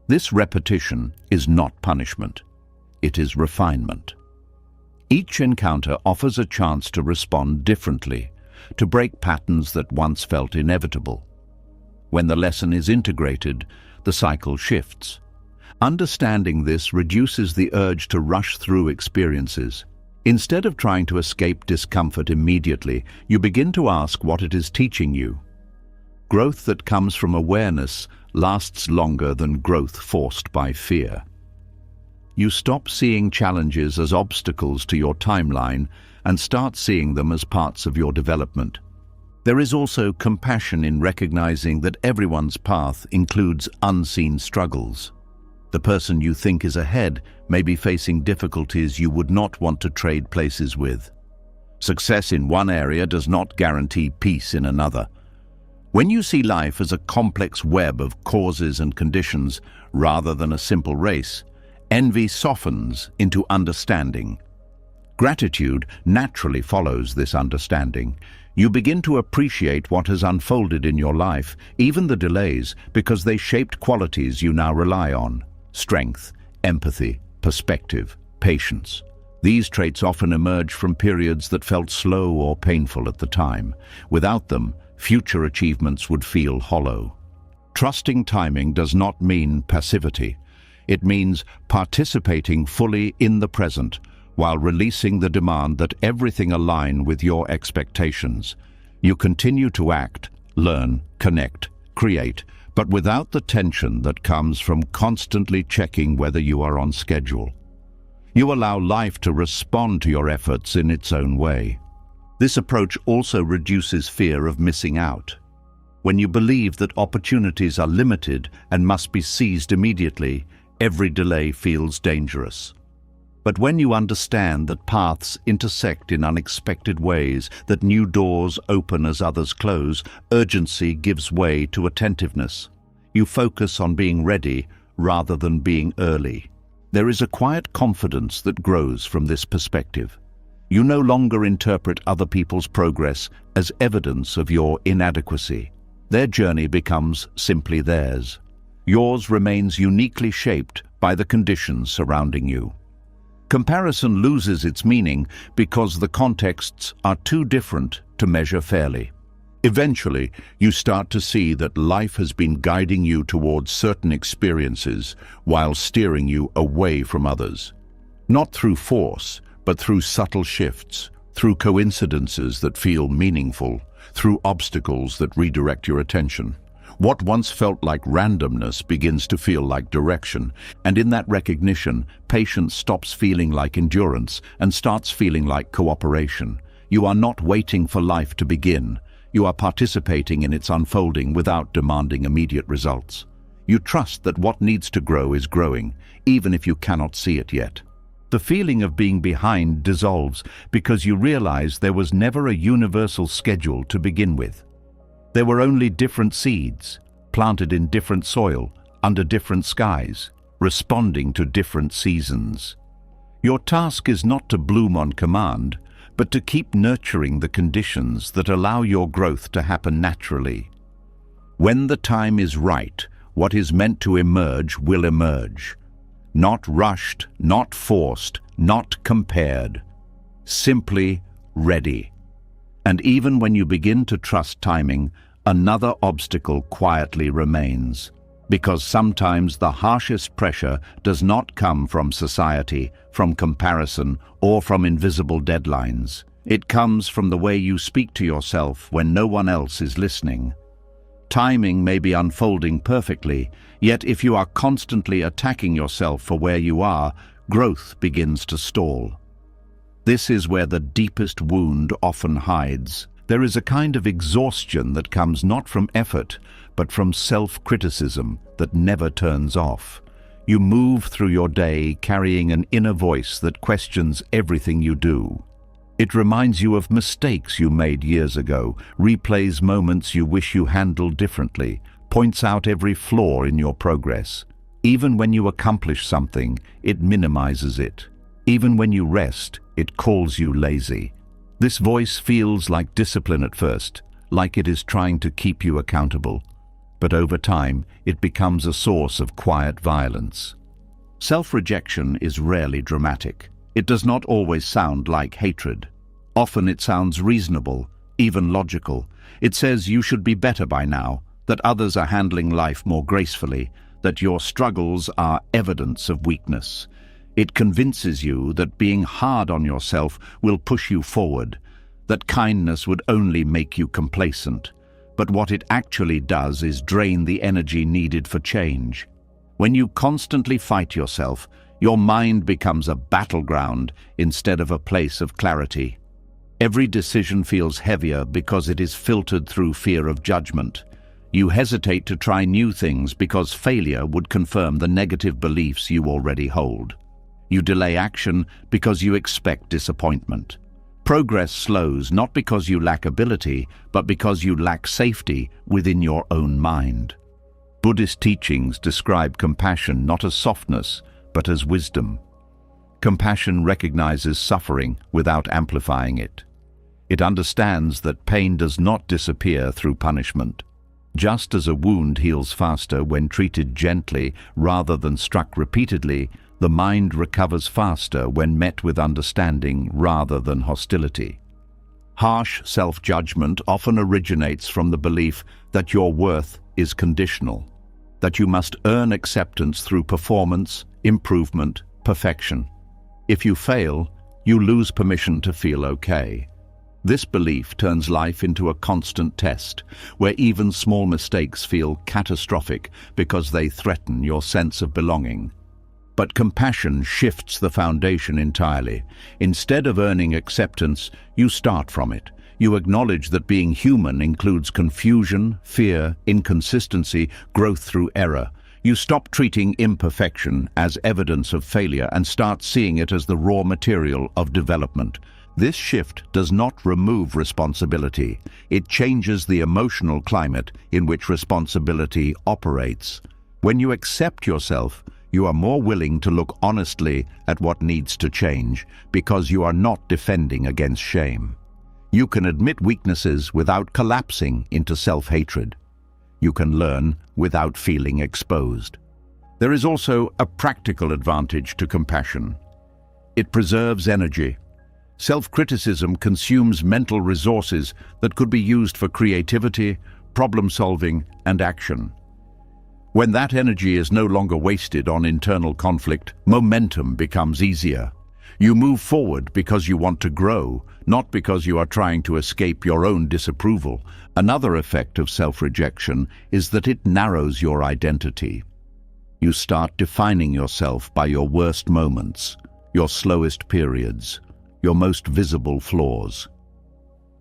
This repetition is not punishment. It is refinement. Each encounter offers a chance to respond differently, to break patterns that once felt inevitable. When the lesson is integrated, the cycle shifts. Understanding this reduces the urge to rush through experiences. Instead of trying to escape discomfort immediately, you begin to ask what it is teaching you. Growth that comes from awareness lasts longer than growth forced by fear. You stop seeing challenges as obstacles to your timeline and start seeing them as parts of your development. There is also compassion in recognizing that everyone's path includes unseen struggles. The person you think is ahead may be facing difficulties you would not want to trade places with. Success in one area does not guarantee peace in another. When you see life as a complex web of causes and conditions rather than a simple race, envy softens into understanding. Gratitude naturally follows this understanding. You begin to appreciate what has unfolded in your life, even the delays, because they shaped qualities you now rely on. Strength, empathy, perspective, patience. These traits often emerge from periods that felt slow or painful at the time. Without them, future achievements would feel hollow. Trusting timing does not mean passivity. It means participating fully in the present while releasing the demand that everything align with your expectations. You continue to act, learn, connect, create, but without the tension that comes from constantly checking whether you are on schedule. You allow life to respond to your efforts in its own way. This approach also reduces fear of missing out. When you believe that opportunities are limited and must be seized immediately, every delay feels dangerous. But when you understand that paths intersect in unexpected ways, that new doors open as others close, urgency gives way to attentiveness. You focus on being ready rather than being early. There is a quiet confidence that grows from this perspective. You no longer interpret other people's progress as evidence of your inadequacy. Their journey becomes simply theirs. Yours remains uniquely shaped by the conditions surrounding you. Comparison loses its meaning because the contexts are too different to measure fairly. Eventually, you start to see that life has been guiding you towards certain experiences while steering you away from others. Not through force, but through subtle shifts, through coincidences that feel meaningful, through obstacles that redirect your attention. What once felt like randomness begins to feel like direction, and in that recognition, patience stops feeling like endurance and starts feeling like cooperation. You are not waiting for life to begin. You are participating in its unfolding without demanding immediate results. You trust that what needs to grow is growing, even if you cannot see it yet. The feeling of being behind dissolves because you realize there was never a universal schedule to begin with. There were only different seeds, planted in different soil, under different skies, responding to different seasons. Your task is not to bloom on command, but to keep nurturing the conditions that allow your growth to happen naturally. When the time is right, what is meant to emerge will emerge. Not rushed, not forced, not compared. Simply ready. And even when you begin to trust timing, another obstacle quietly remains. Because sometimes the harshest pressure does not come from society, from comparison, or from invisible deadlines. It comes from the way you speak to yourself when no one else is listening. Timing may be unfolding perfectly, yet if you are constantly attacking yourself for where you are, growth begins to stall. This is where the deepest wound often hides. There is a kind of exhaustion that comes not from effort, but from self-criticism that never turns off. You move through your day carrying an inner voice that questions everything you do. It reminds you of mistakes you made years ago, replays moments you wish you handled differently, points out every flaw in your progress. Even when you accomplish something, it minimizes it. Even when you rest, it calls you lazy. This voice feels like discipline at first, like it is trying to keep you accountable. But over time, it becomes a source of quiet violence. Self-rejection is rarely dramatic. It does not always sound like hatred. Often it sounds reasonable, even logical. It says you should be better by now, that others are handling life more gracefully, that your struggles are evidence of weakness. It convinces you that being hard on yourself will push you forward, that kindness would only make you complacent. But what it actually does is drain the energy needed for change. When you constantly fight yourself, your mind becomes a battleground instead of a place of clarity. Every decision feels heavier because it is filtered through fear of judgment. You hesitate to try new things because failure would confirm the negative beliefs you already hold. You delay action because you expect disappointment. Progress slows not because you lack ability, but because you lack safety within your own mind. Buddhist teachings describe compassion not as softness, but as wisdom. Compassion recognizes suffering without amplifying it. It understands that pain does not disappear through punishment. Just as a wound heals faster when treated gently rather than struck repeatedly, the mind recovers faster when met with understanding rather than hostility. Harsh self-judgment often originates from the belief that your worth is conditional, that you must earn acceptance through performance, improvement, perfection. If you fail, you lose permission to feel okay. This belief turns life into a constant test, where even small mistakes feel catastrophic because they threaten your sense of belonging. But compassion shifts the foundation entirely. Instead of earning acceptance, you start from it. You acknowledge that being human includes confusion, fear, inconsistency, growth through error. You stop treating imperfection as evidence of failure and start seeing it as the raw material of development. This shift does not remove responsibility. It changes the emotional climate in which responsibility operates. When you accept yourself, you are more willing to look honestly at what needs to change because you are not defending against shame. You can admit weaknesses without collapsing into self-hatred. You can learn without feeling exposed. There is also a practical advantage to compassion. It preserves energy. Self-criticism consumes mental resources that could be used for creativity, problem-solving, and action. When that energy is no longer wasted on internal conflict, momentum becomes easier. You move forward because you want to grow, not because you are trying to escape your own disapproval. Another effect of self-rejection is that it narrows your identity. You start defining yourself by your worst moments, your slowest periods, your most visible flaws.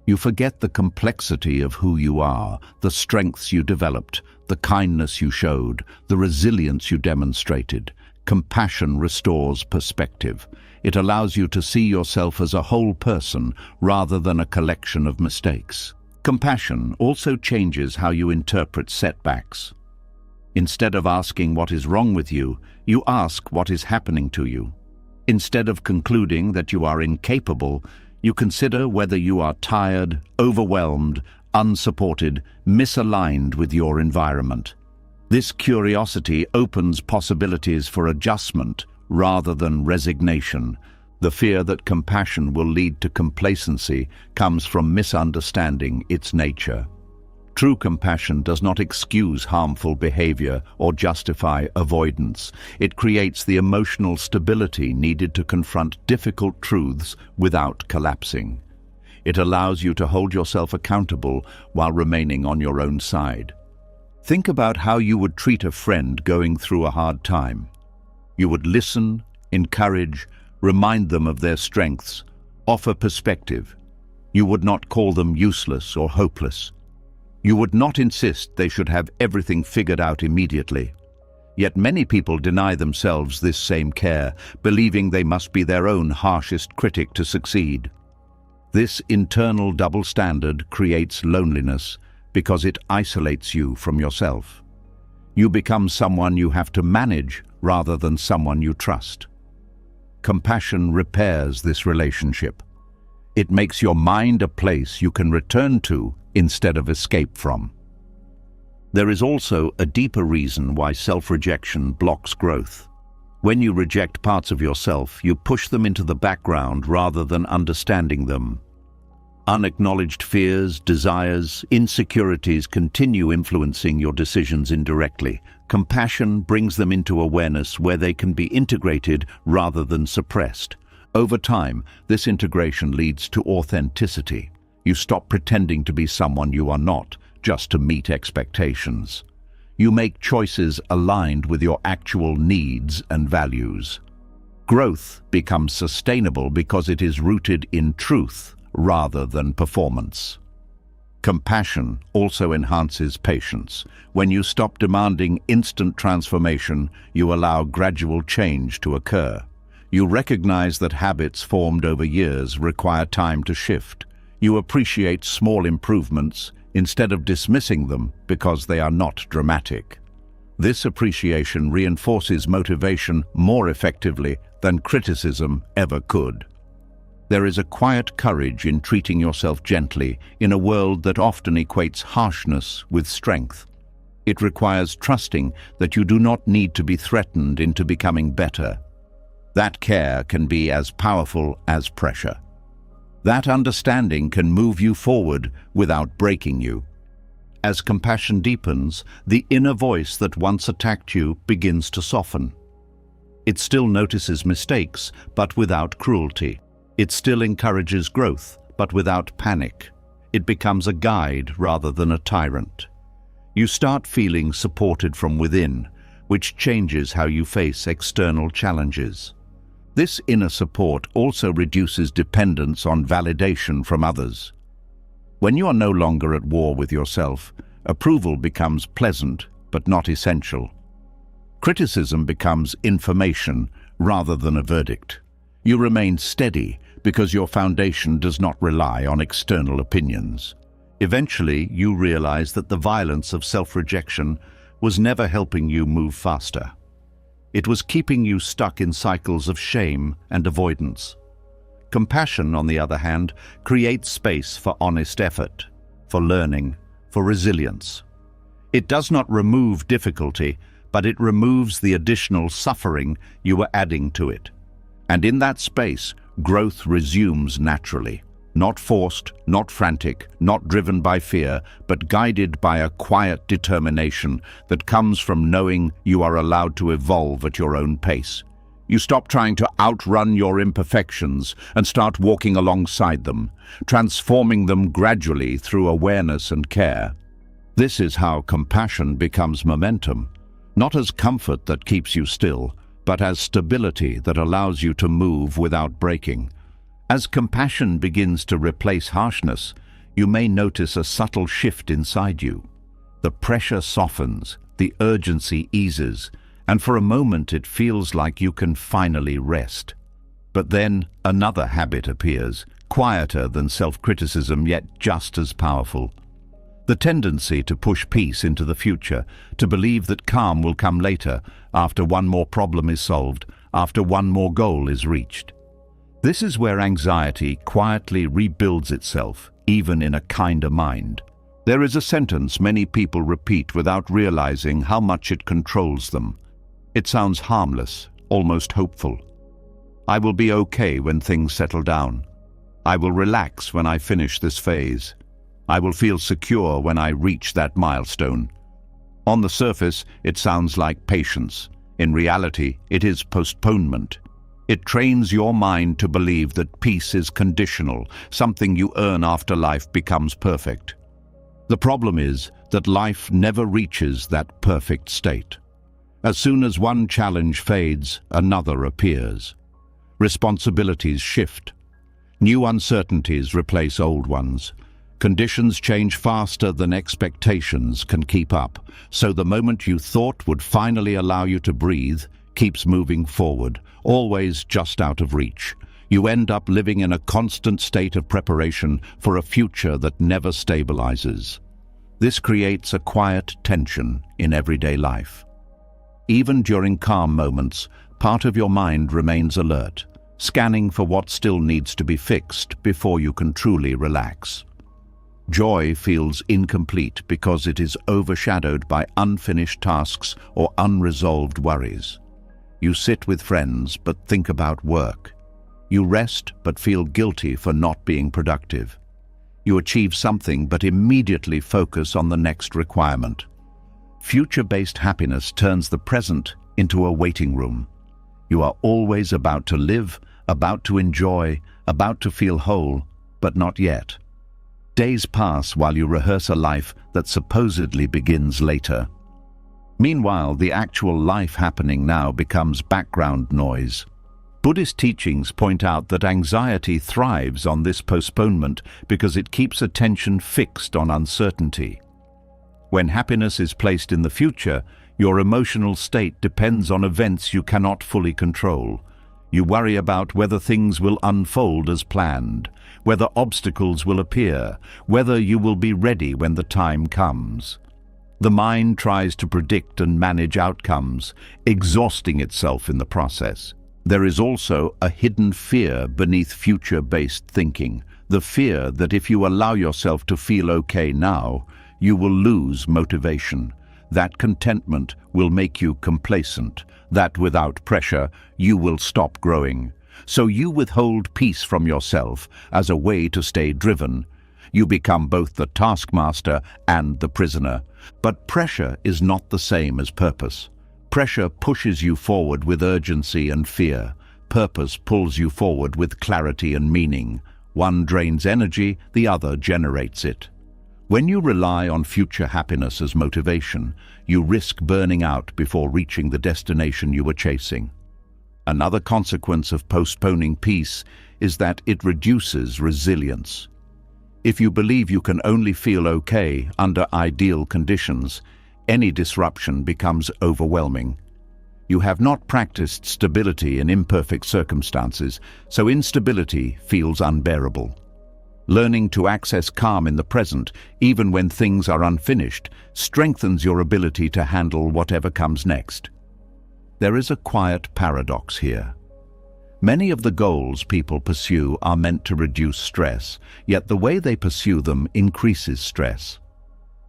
You forget the complexity of who you are, the strengths you developed, the kindness you showed, the resilience you demonstrated. Compassion restores perspective. It allows you to see yourself as a whole person rather than a collection of mistakes. Compassion also changes how you interpret setbacks. Instead of asking what is wrong with you, you ask what is happening to you. Instead of concluding that you are incapable, you consider whether you are tired, overwhelmed, unsupported, misaligned with your environment. This curiosity opens possibilities for adjustment rather than resignation. The fear that compassion will lead to complacency comes from misunderstanding its nature. True compassion does not excuse harmful behavior or justify avoidance. It creates the emotional stability needed to confront difficult truths without collapsing. It allows you to hold yourself accountable while remaining on your own side. Think about how you would treat a friend going through a hard time. You would listen, encourage, remind them of their strengths, offer perspective. You would not call them useless or hopeless. You would not insist they should have everything figured out immediately. Yet many people deny themselves this same care, believing they must be their own harshest critic to succeed. This internal double standard creates loneliness because it isolates you from yourself. You become someone you have to manage rather than someone you trust. Compassion repairs this relationship. It makes your mind a place you can return to instead of escape from. There is also a deeper reason why self-rejection blocks growth. When you reject parts of yourself, you push them into the background rather than understanding them. Unacknowledged fears, desires, insecurities continue influencing your decisions indirectly. Compassion brings them into awareness where they can be integrated rather than suppressed. Over time, this integration leads to authenticity. You stop pretending to be someone you are not, just to meet expectations. You make choices aligned with your actual needs and values. Growth becomes sustainable because it is rooted in truth rather than performance. Compassion also enhances patience. When you stop demanding instant transformation, you allow gradual change to occur. You recognize that habits formed over years require time to shift. You appreciate small improvements instead of dismissing them because they are not dramatic. This appreciation reinforces motivation more effectively than criticism ever could. There is a quiet courage in treating yourself gently in a world that often equates harshness with strength. It requires trusting that you do not need to be threatened into becoming better. That care can be as powerful as pressure. That understanding can move you forward without breaking you. As compassion deepens, the inner voice that once attacked you begins to soften. It still notices mistakes, but without cruelty. It still encourages growth, but without panic. It becomes a guide rather than a tyrant. You start feeling supported from within, which changes how you face external challenges. This inner support also reduces dependence on validation from others. When you are no longer at war with yourself, approval becomes pleasant but not essential. Criticism becomes information rather than a verdict. You remain steady because your foundation does not rely on external opinions. Eventually, you realize that the violence of self-rejection was never helping you move faster. It was keeping you stuck in cycles of shame and avoidance. Compassion, on the other hand, creates space for honest effort, for learning, for resilience. It does not remove difficulty, but it removes the additional suffering you were adding to it. And in that space, growth resumes naturally. Not forced, not frantic, not driven by fear, but guided by a quiet determination that comes from knowing you are allowed to evolve at your own pace. You stop trying to outrun your imperfections and start walking alongside them, transforming them gradually through awareness and care. This is how compassion becomes momentum, not as comfort that keeps you still, but as stability that allows you to move without breaking. As compassion begins to replace harshness, you may notice a subtle shift inside you. The pressure softens, the urgency eases, and for a moment it feels like you can finally rest. But then another habit appears, quieter than self-criticism, yet just as powerful. The tendency to push peace into the future, to believe that calm will come later, after one more problem is solved, after one more goal is reached. This is where anxiety quietly rebuilds itself, even in a kinder mind. There is a sentence many people repeat without realizing how much it controls them. It sounds harmless, almost hopeful. I will be okay when things settle down. I will relax when I finish this phase. I will feel secure when I reach that milestone. On the surface, it sounds like patience. In reality, it is postponement. It trains your mind to believe that peace is conditional, something you earn after life becomes perfect. The problem is that life never reaches that perfect state. As soon as one challenge fades, another appears. Responsibilities shift. New uncertainties replace old ones. Conditions change faster than expectations can keep up, so the moment you thought would finally allow you to breathe keeps moving forward, always just out of reach. You end up living in a constant state of preparation for a future that never stabilizes. This creates a quiet tension in everyday life. Even during calm moments, part of your mind remains alert, scanning for what still needs to be fixed before you can truly relax. Joy feels incomplete because it is overshadowed by unfinished tasks or unresolved worries. You sit with friends but think about work. You rest but feel guilty for not being productive. You achieve something but immediately focus on the next requirement. Future-based happiness turns the present into a waiting room. You are always about to live, about to enjoy, about to feel whole, but not yet. Days pass while you rehearse a life that supposedly begins later. Meanwhile, the actual life happening now becomes background noise. Buddhist teachings point out that anxiety thrives on this postponement because it keeps attention fixed on uncertainty. When happiness is placed in the future, your emotional state depends on events you cannot fully control. You worry about whether things will unfold as planned, whether obstacles will appear, whether you will be ready when the time comes. The mind tries to predict and manage outcomes, exhausting itself in the process. There is also a hidden fear beneath future-based thinking, the fear that if you allow yourself to feel okay now, you will lose motivation. That contentment will make you complacent, that without pressure, you will stop growing. So you withhold peace from yourself as a way to stay driven. You become both the taskmaster and the prisoner. But pressure is not the same as purpose. Pressure pushes you forward with urgency and fear. Purpose pulls you forward with clarity and meaning. One drains energy, the other generates it. When you rely on future happiness as motivation, you risk burning out before reaching the destination you were chasing. Another consequence of postponing peace is that it reduces resilience. If you believe you can only feel okay under ideal conditions, any disruption becomes overwhelming. You have not practiced stability in imperfect circumstances, so instability feels unbearable. Learning to access calm in the present, even when things are unfinished, strengthens your ability to handle whatever comes next. There is a quiet paradox here. Many of the goals people pursue are meant to reduce stress, yet the way they pursue them increases stress.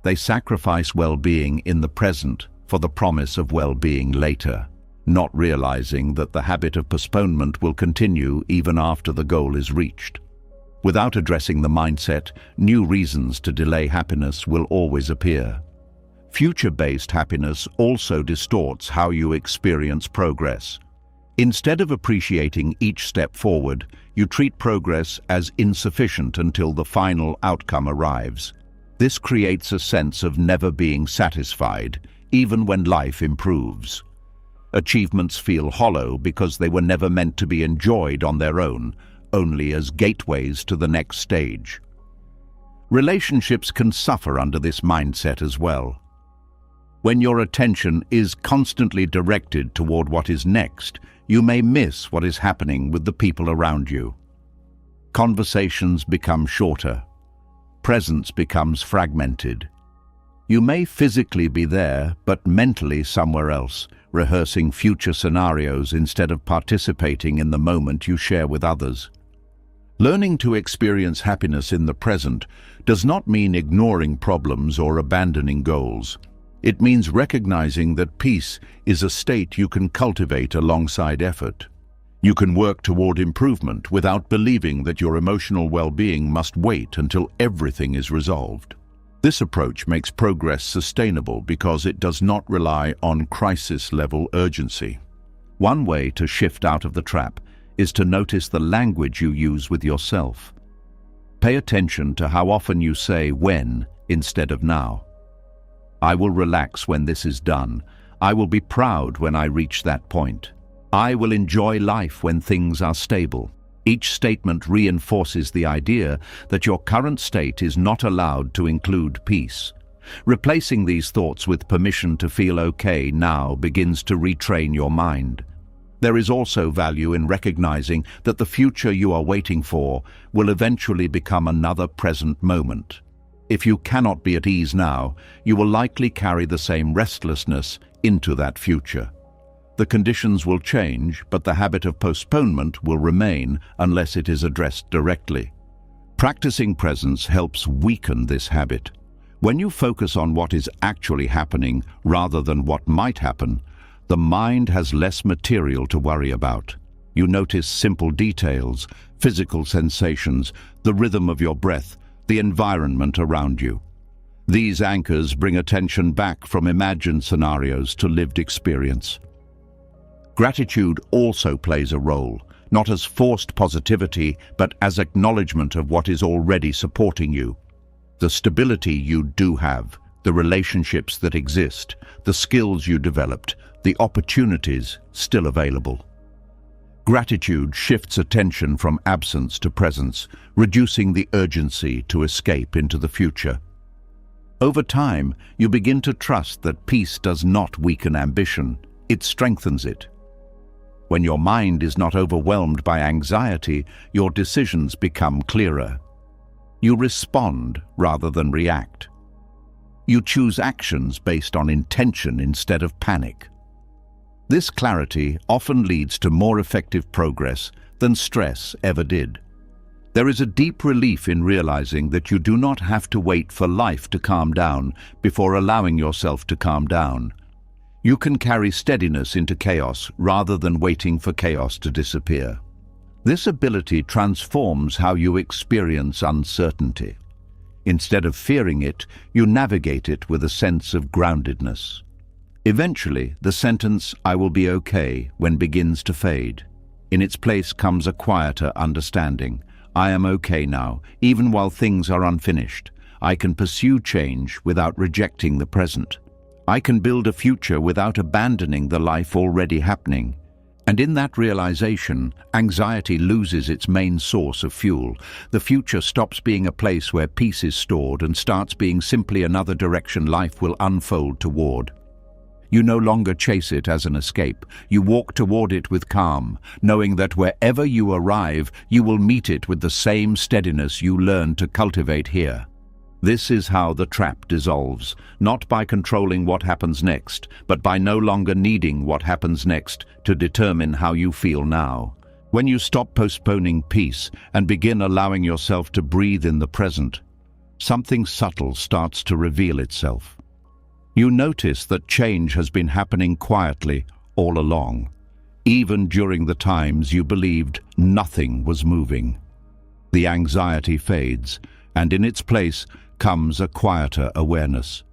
They sacrifice well-being in the present for the promise of well-being later, not realizing that the habit of postponement will continue even after the goal is reached. Without addressing the mindset, new reasons to delay happiness will always appear. Future-based happiness also distorts how you experience progress. Instead of appreciating each step forward, you treat progress as insufficient until the final outcome arrives. This creates a sense of never being satisfied, even when life improves. Achievements feel hollow because they were never meant to be enjoyed on their own, only as gateways to the next stage. Relationships can suffer under this mindset as well. When your attention is constantly directed toward what is next, you may miss what is happening with the people around you. Conversations become shorter. Presence becomes fragmented. You may physically be there, but mentally somewhere else, rehearsing future scenarios instead of participating in the moment you share with others. Learning to experience happiness in the present does not mean ignoring problems or abandoning goals. It means recognizing that peace is a state you can cultivate alongside effort. You can work toward improvement without believing that your emotional well-being must wait until everything is resolved. This approach makes progress sustainable because it does not rely on crisis-level urgency. One way to shift out of the trap is to notice the language you use with yourself. Pay attention to how often you say when instead of now. I will relax when this is done. I will be proud when I reach that point. I will enjoy life when things are stable. Each statement reinforces the idea that your current state is not allowed to include peace. Replacing these thoughts with permission to feel okay now begins to retrain your mind. There is also value in recognizing that the future you are waiting for will eventually become another present moment. If you cannot be at ease now, you will likely carry the same restlessness into that future. The conditions will change, but the habit of postponement will remain unless it is addressed directly. Practicing presence helps weaken this habit. When you focus on what is actually happening rather than what might happen, the mind has less material to worry about. You notice simple details, physical sensations, the rhythm of your breath, the environment around you. These anchors bring attention back from imagined scenarios to lived experience. Gratitude also plays a role, not as forced positivity, but as acknowledgement of what is already supporting you. The stability you do have, the relationships that exist, the skills you developed, the opportunities still available. Gratitude shifts attention from absence to presence, reducing the urgency to escape into the future. Over time, you begin to trust that peace does not weaken ambition, it strengthens it. When your mind is not overwhelmed by anxiety, your decisions become clearer. You respond rather than react. You choose actions based on intention instead of panic. This clarity often leads to more effective progress than stress ever did. There is a deep relief in realizing that you do not have to wait for life to calm down before allowing yourself to calm down. You can carry steadiness into chaos rather than waiting for chaos to disappear. This ability transforms how you experience uncertainty. Instead of fearing it, you navigate it with a sense of groundedness. Eventually, the sentence, "I will be okay," begins to fade. In its place comes a quieter understanding. I am okay now, even while things are unfinished. I can pursue change without rejecting the present. I can build a future without abandoning the life already happening. And in that realization, anxiety loses its main source of fuel. The future stops being a place where peace is stored and starts being simply another direction life will unfold toward. You no longer chase it as an escape. You walk toward it with calm, knowing that wherever you arrive, you will meet it with the same steadiness you learned to cultivate here. This is how the trap dissolves, not by controlling what happens next, but by no longer needing what happens next to determine how you feel now. When you stop postponing peace and begin allowing yourself to breathe in the present, something subtle starts to reveal itself. You notice that change has been happening quietly all along, even during the times you believed nothing was moving. The anxiety fades, and in its place comes a quieter awareness.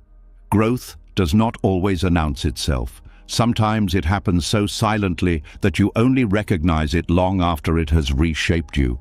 Growth does not always announce itself. Sometimes it happens so silently that you only recognize it long after it has reshaped you.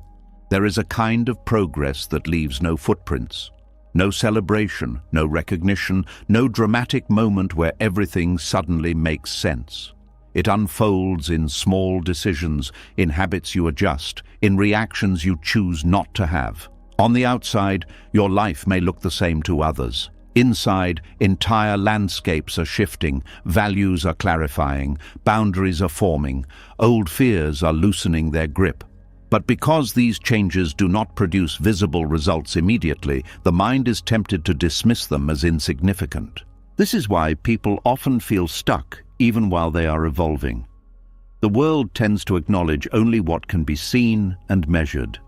There is a kind of progress that leaves no footprints. No celebration, no recognition, no dramatic moment where everything suddenly makes sense. It unfolds in small decisions, in habits you adjust, in reactions you choose not to have. On the outside, your life may look the same to others. Inside, entire landscapes are shifting, values are clarifying, boundaries are forming, old fears are loosening their grip. But because these changes do not produce visible results immediately, the mind is tempted to dismiss them as insignificant. This is why people often feel stuck even while they are evolving. The world tends to acknowledge only what can be seen and measured.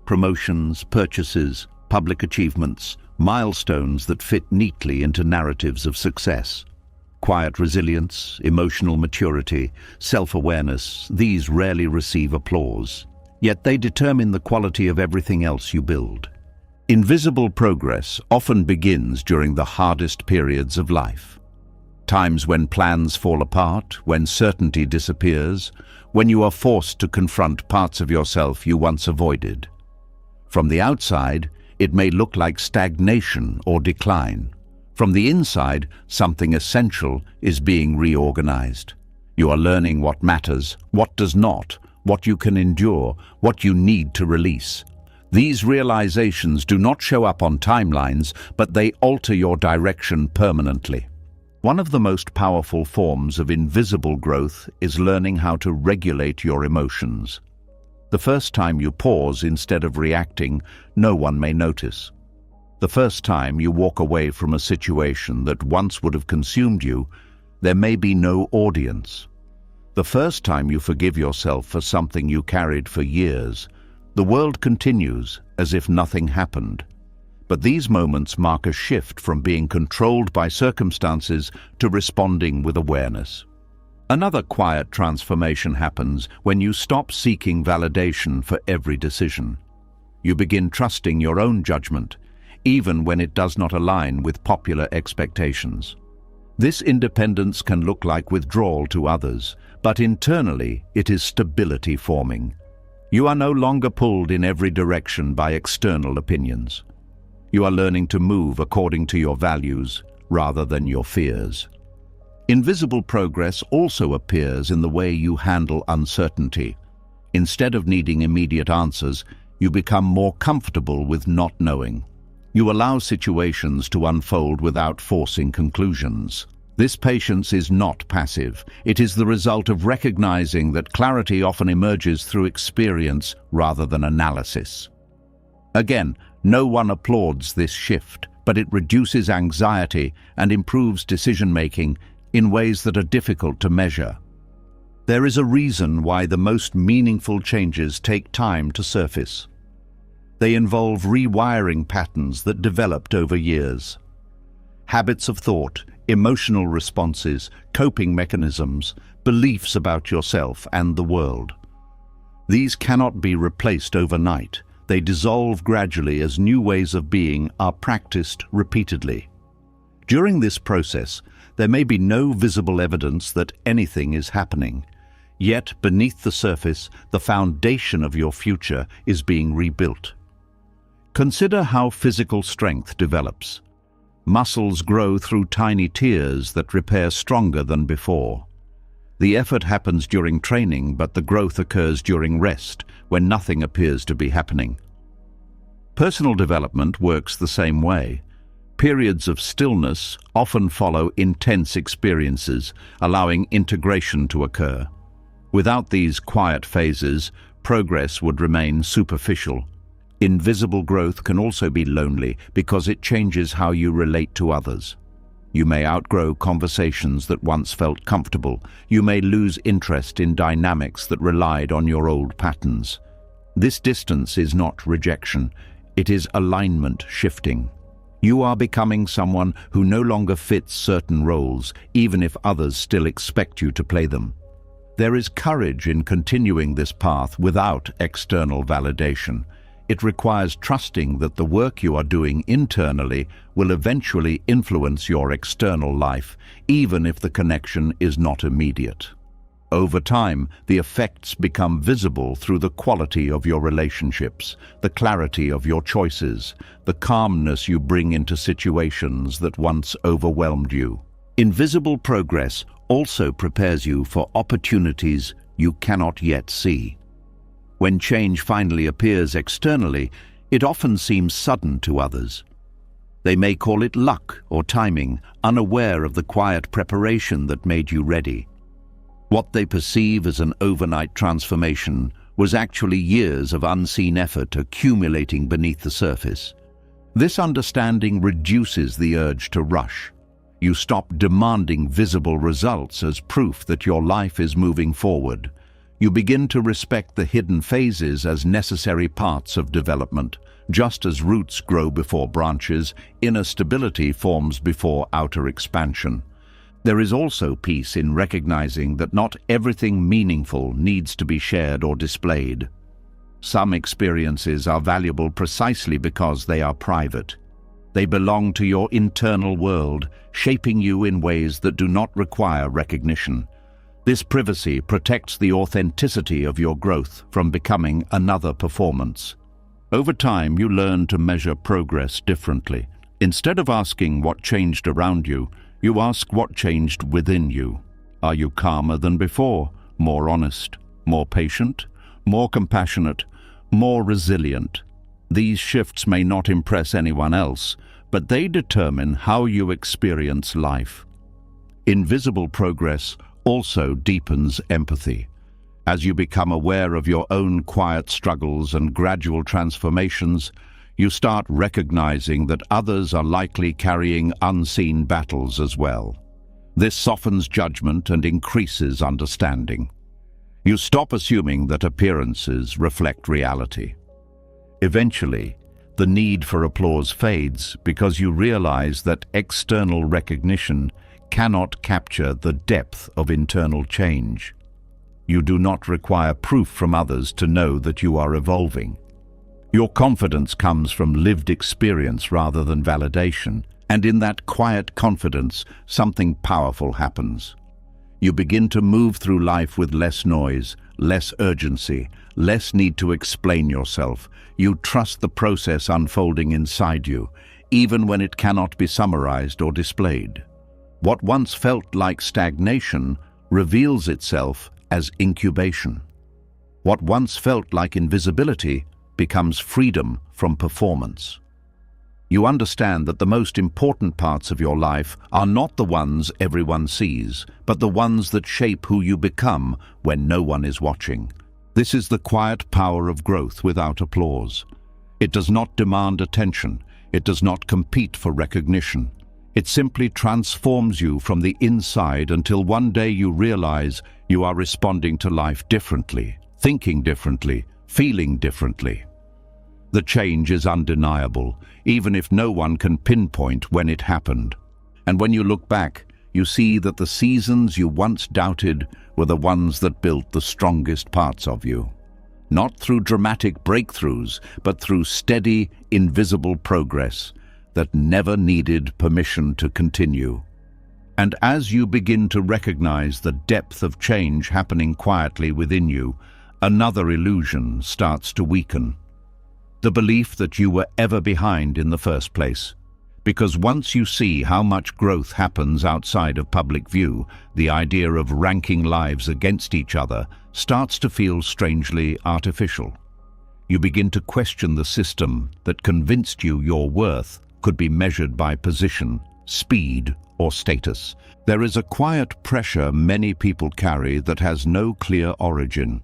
Promotions, purchases, public achievements, milestones that fit neatly into narratives of success. Quiet resilience, emotional maturity, self-awareness, these rarely receive applause. Yet they determine the quality of everything else you build. Invisible progress often begins during the hardest periods of life. Times when plans fall apart, when certainty disappears, when you are forced to confront parts of yourself you once avoided. From the outside, it may look like stagnation or decline. From the inside, something essential is being reorganized. You are learning what matters, what does not, what you can endure, what you need to release. These realizations do not show up on timelines, but they alter your direction permanently. One of the most powerful forms of invisible growth is learning how to regulate your emotions. The first time you pause instead of reacting, no one may notice. The first time you walk away from a situation that once would have consumed you, there may be no audience. The first time you forgive yourself for something you carried for years, the world continues as if nothing happened. But these moments mark a shift from being controlled by circumstances to responding with awareness. Another quiet transformation happens when you stop seeking validation for every decision. You begin trusting your own judgment, even when it does not align with popular expectations. This independence can look like withdrawal to others, but internally it is stability forming. You are no longer pulled in every direction by external opinions. You are learning to move according to your values rather than your fears. Invisible progress also appears in the way you handle uncertainty. Instead of needing immediate answers, you become more comfortable with not knowing. You allow situations to unfold without forcing conclusions. This patience is not passive. It is the result of recognizing that clarity often emerges through experience rather than analysis. Again, no one applauds this shift, but it reduces anxiety and improves decision-making in ways that are difficult to measure. There is a reason why the most meaningful changes take time to surface. They involve rewiring patterns that developed over years. Habits of thought, emotional responses, coping mechanisms, beliefs about yourself and the world. These cannot be replaced overnight. They dissolve gradually as new ways of being are practiced repeatedly. During this process, there may be no visible evidence that anything is happening. Yet, beneath the surface, the foundation of your future is being rebuilt. Consider how physical strength develops. Muscles grow through tiny tears that repair stronger than before. The effort happens during training, but the growth occurs during rest, when nothing appears to be happening. Personal development works the same way. Periods of stillness often follow intense experiences, allowing integration to occur. Without these quiet phases, progress would remain superficial. Invisible growth can also be lonely because it changes how you relate to others. You may outgrow conversations that once felt comfortable. You may lose interest in dynamics that relied on your old patterns. This distance is not rejection, it is alignment shifting. You are becoming someone who no longer fits certain roles, even if others still expect you to play them. There is courage in continuing this path without external validation. It requires trusting that the work you are doing internally will eventually influence your external life, even if the connection is not immediate. Over time, the effects become visible through the quality of your relationships, the clarity of your choices, the calmness you bring into situations that once overwhelmed you. Invisible progress also prepares you for opportunities you cannot yet see. When change finally appears externally, It often seems sudden to others. They may call it luck or timing, unaware of the quiet preparation that made you ready. What they perceive as an overnight transformation was actually years of unseen effort accumulating beneath the surface. This understanding reduces the urge to rush. You stop demanding visible results as proof that your life is moving forward. You begin to respect the hidden phases as necessary parts of development. Just as roots grow before branches, inner stability forms before outer expansion. There is also peace in recognizing that not everything meaningful needs to be shared or displayed. Some experiences are valuable precisely because they are private. They belong to your internal world, shaping you in ways that do not require recognition. This privacy protects the authenticity of your growth from becoming another performance. Over time, you learn to measure progress differently. Instead of asking what changed around you, you ask what changed within you. Are you calmer than before, more honest, more patient, more compassionate, more resilient? These shifts may not impress anyone else, but they determine how you experience life. Invisible progress also deepens empathy. As you become aware of your own quiet struggles and gradual transformations, you start recognizing that others are likely carrying unseen battles as well. This softens judgment and increases understanding. You stop assuming that appearances reflect reality. Eventually, the need for applause fades because you realize that external recognition cannot capture the depth of internal change. You do not require proof from others to know that you are evolving. Your confidence comes from lived experience rather than validation, and in that quiet confidence, something powerful happens. You begin to move through life with less noise, less urgency, less need to explain yourself. You trust the process unfolding inside you, even when it cannot be summarized or displayed. What once felt like stagnation reveals itself as incubation. What once felt like invisibility becomes freedom from performance. You understand that the most important parts of your life are not the ones everyone sees, but the ones that shape who you become when no one is watching. This is the quiet power of growth without applause. It does not demand attention. It does not compete for recognition. It simply transforms you from the inside until one day you realize you are responding to life differently, thinking differently, feeling differently. The change is undeniable, even if no one can pinpoint when it happened. And when you look back, you see that the seasons you once doubted were the ones that built the strongest parts of you. Not through dramatic breakthroughs, but through steady, invisible progress that never needed permission to continue. And as you begin to recognize the depth of change happening quietly within you, another illusion starts to weaken. The belief that you were ever behind in the first place. Because once you see how much growth happens outside of public view, the idea of ranking lives against each other starts to feel strangely artificial. You begin to question the system that convinced you your worth could be measured by position, speed, or status. There is a quiet pressure many people carry that has no clear origin.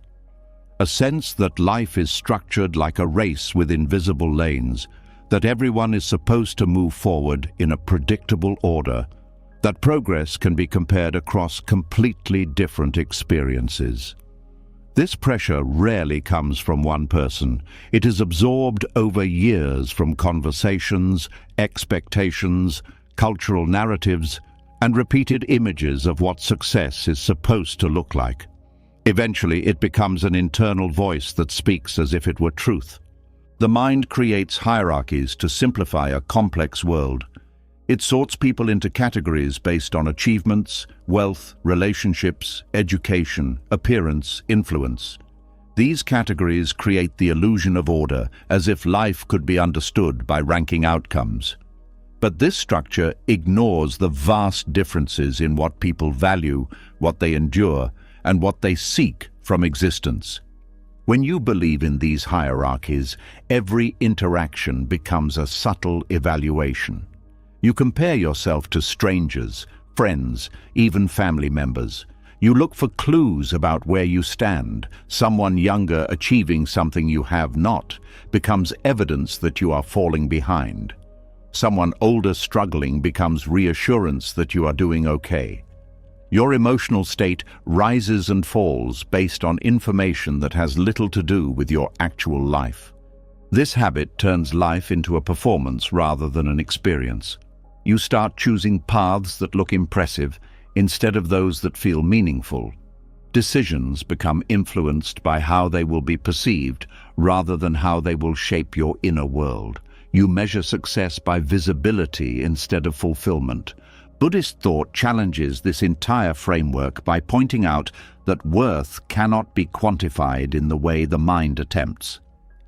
A sense that life is structured like a race with invisible lanes, that everyone is supposed to move forward in a predictable order, that progress can be compared across completely different experiences. This pressure rarely comes from one person. It is absorbed over years from conversations, expectations, cultural narratives, and repeated images of what success is supposed to look like. Eventually, it becomes an internal voice that speaks as if it were truth. The mind creates hierarchies to simplify a complex world. It sorts people into categories based on achievements, wealth, relationships, education, appearance, influence. These categories create the illusion of order, as if life could be understood by ranking outcomes. But this structure ignores the vast differences in what people value, what they endure, and what they seek from existence. When you believe in these hierarchies, every interaction becomes a subtle evaluation. You compare yourself to strangers, friends, even family members. You look for clues about where you stand. Someone younger achieving something you have not becomes evidence that you are falling behind. Someone older struggling becomes reassurance that you are doing okay. Your emotional state rises and falls based on information that has little to do with your actual life. This habit turns life into a performance rather than an experience. You start choosing paths that look impressive instead of those that feel meaningful. Decisions become influenced by how they will be perceived rather than how they will shape your inner world. You measure success by visibility instead of fulfillment. Buddhist thought challenges this entire framework by pointing out that worth cannot be quantified in the way the mind attempts.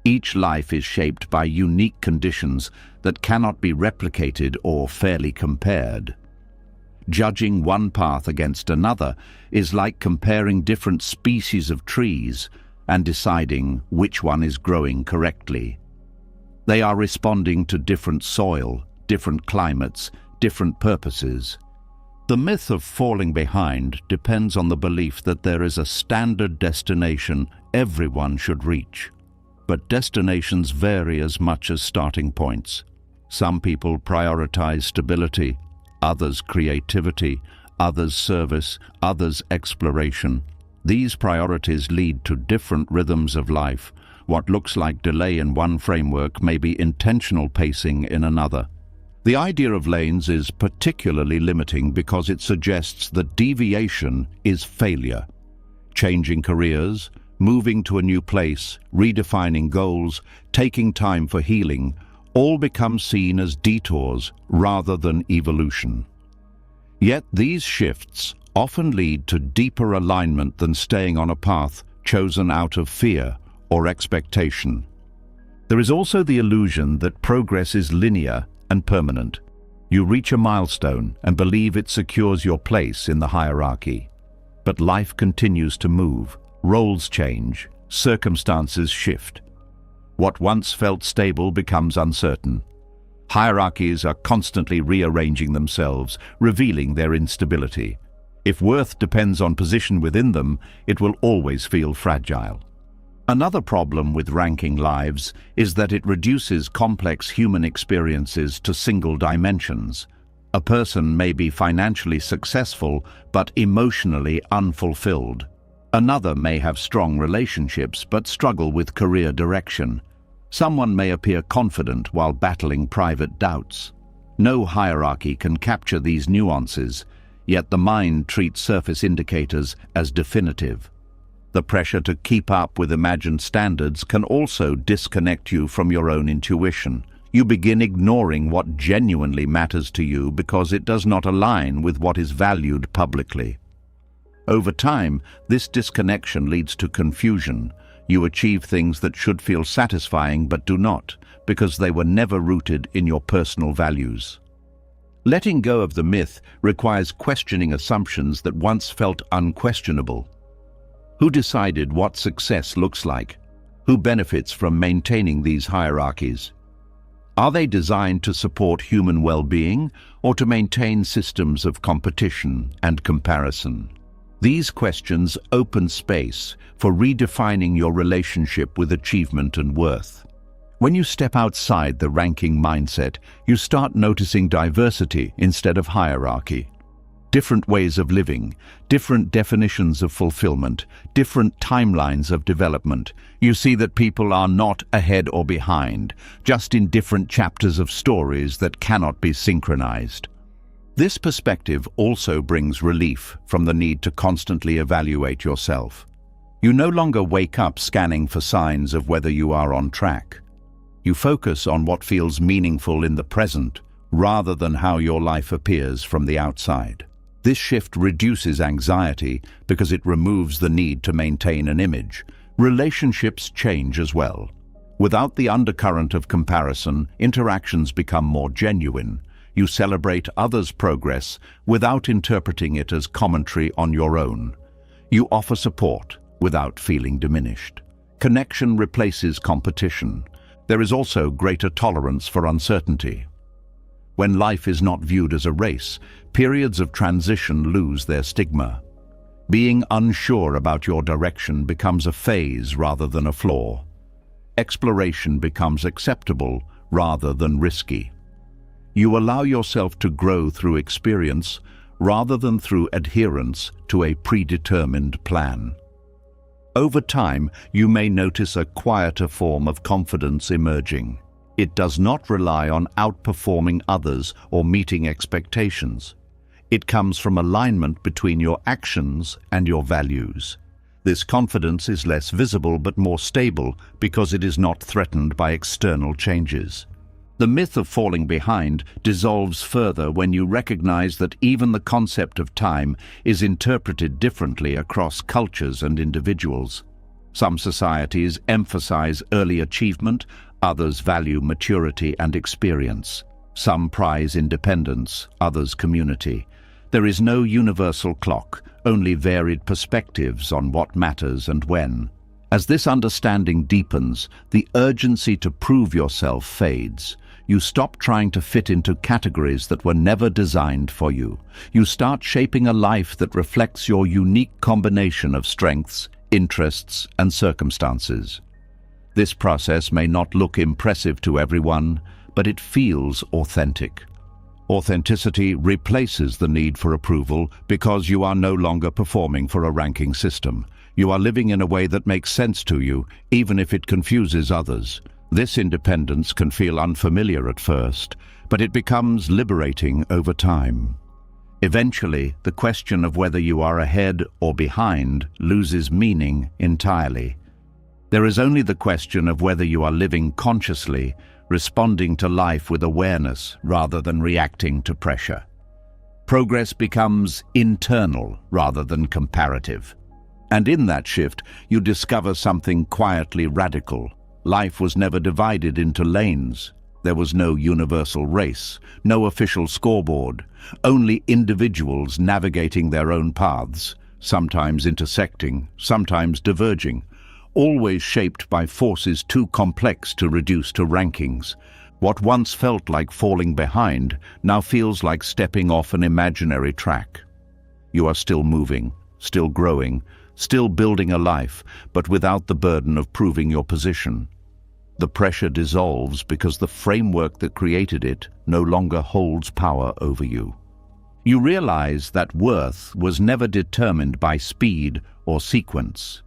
Each life is shaped by unique conditions that cannot be replicated or fairly compared. Judging one path against another is like comparing different species of trees and deciding which one is growing correctly. They are responding to different soil, different climates, different purposes. The myth of falling behind depends on the belief that there is a standard destination everyone should reach. But destinations vary as much as starting points. Some people prioritize stability, others creativity, others service, others exploration. These priorities lead to different rhythms of life. What looks like delay in one framework may be intentional pacing in another. The idea of lanes is particularly limiting because it suggests that deviation is failure. Changing careers, moving to a new place, redefining goals, taking time for healing, all become seen as detours rather than evolution. Yet these shifts often lead to deeper alignment than staying on a path chosen out of fear or expectation. There is also the illusion that progress is linear and permanent. You reach a milestone and believe it secures your place in the hierarchy. But life continues to move, roles change, circumstances shift. What once felt stable becomes uncertain. Hierarchies are constantly rearranging themselves, revealing their instability. If worth depends on position within them, it will always feel fragile. Another problem with ranking lives is that it reduces complex human experiences to single dimensions. A person may be financially successful but emotionally unfulfilled. Another may have strong relationships but struggle with career direction. Someone may appear confident while battling private doubts. No hierarchy can capture these nuances, yet the mind treats surface indicators as definitive. The pressure to keep up with imagined standards can also disconnect you from your own intuition. You begin ignoring what genuinely matters to you because it does not align with what is valued publicly. Over time, this disconnection leads to confusion. You achieve things that should feel satisfying but do not, because they were never rooted in your personal values. Letting go of the myth requires questioning assumptions that once felt unquestionable. Who decided what success looks like? Who benefits from maintaining these hierarchies? Are they designed to support human well-being or to maintain systems of competition and comparison? These questions open space for redefining your relationship with achievement and worth. When you step outside the ranking mindset, you start noticing diversity instead of hierarchy. Different ways of living, different definitions of fulfillment, different timelines of development. You see that people are not ahead or behind, just in different chapters of stories that cannot be synchronized. This perspective also brings relief from the need to constantly evaluate yourself. You no longer wake up scanning for signs of whether you are on track. You focus on what feels meaningful in the present rather than how your life appears from the outside. This shift reduces anxiety because it removes the need to maintain an image. Relationships change as well. Without the undercurrent of comparison, interactions become more genuine. You celebrate others' progress without interpreting it as commentary on your own. You offer support without feeling diminished. Connection replaces competition. There is also greater tolerance for uncertainty. When life is not viewed as a race, periods of transition lose their stigma. Being unsure about your direction becomes a phase rather than a flaw. Exploration becomes acceptable rather than risky. You allow yourself to grow through experience rather than through adherence to a predetermined plan. Over time, you may notice a quieter form of confidence emerging. It does not rely on outperforming others or meeting expectations. It comes from alignment between your actions and your values. This confidence is less visible but more stable because it is not threatened by external changes. The myth of falling behind dissolves further when you recognize that even the concept of time is interpreted differently across cultures and individuals. Some societies emphasize early achievement, others value maturity and experience. Some prize independence, others community. There is no universal clock, only varied perspectives on what matters and when. As this understanding deepens, the urgency to prove yourself fades. You stop trying to fit into categories that were never designed for you. You start shaping a life that reflects your unique combination of strengths, interests, and circumstances. This process may not look impressive to everyone, but it feels authentic. Authenticity replaces the need for approval because you are no longer performing for a ranking system. You are living in a way that makes sense to you, even if it confuses others. This independence can feel unfamiliar at first, but it becomes liberating over time. Eventually, the question of whether you are ahead or behind loses meaning entirely. There is only the question of whether you are living consciously, responding to life with awareness rather than reacting to pressure. Progress becomes internal rather than comparative. And in that shift, you discover something quietly radical. Life was never divided into lanes. There was no universal race, no official scoreboard, only individuals navigating their own paths, sometimes intersecting, sometimes diverging, always shaped by forces too complex to reduce to rankings. What once felt like falling behind now feels like stepping off an imaginary track. You are still moving, still growing, still building a life, but without the burden of proving your position. The pressure dissolves because the framework that created it no longer holds power over you. You realize that worth was never determined by speed or sequence.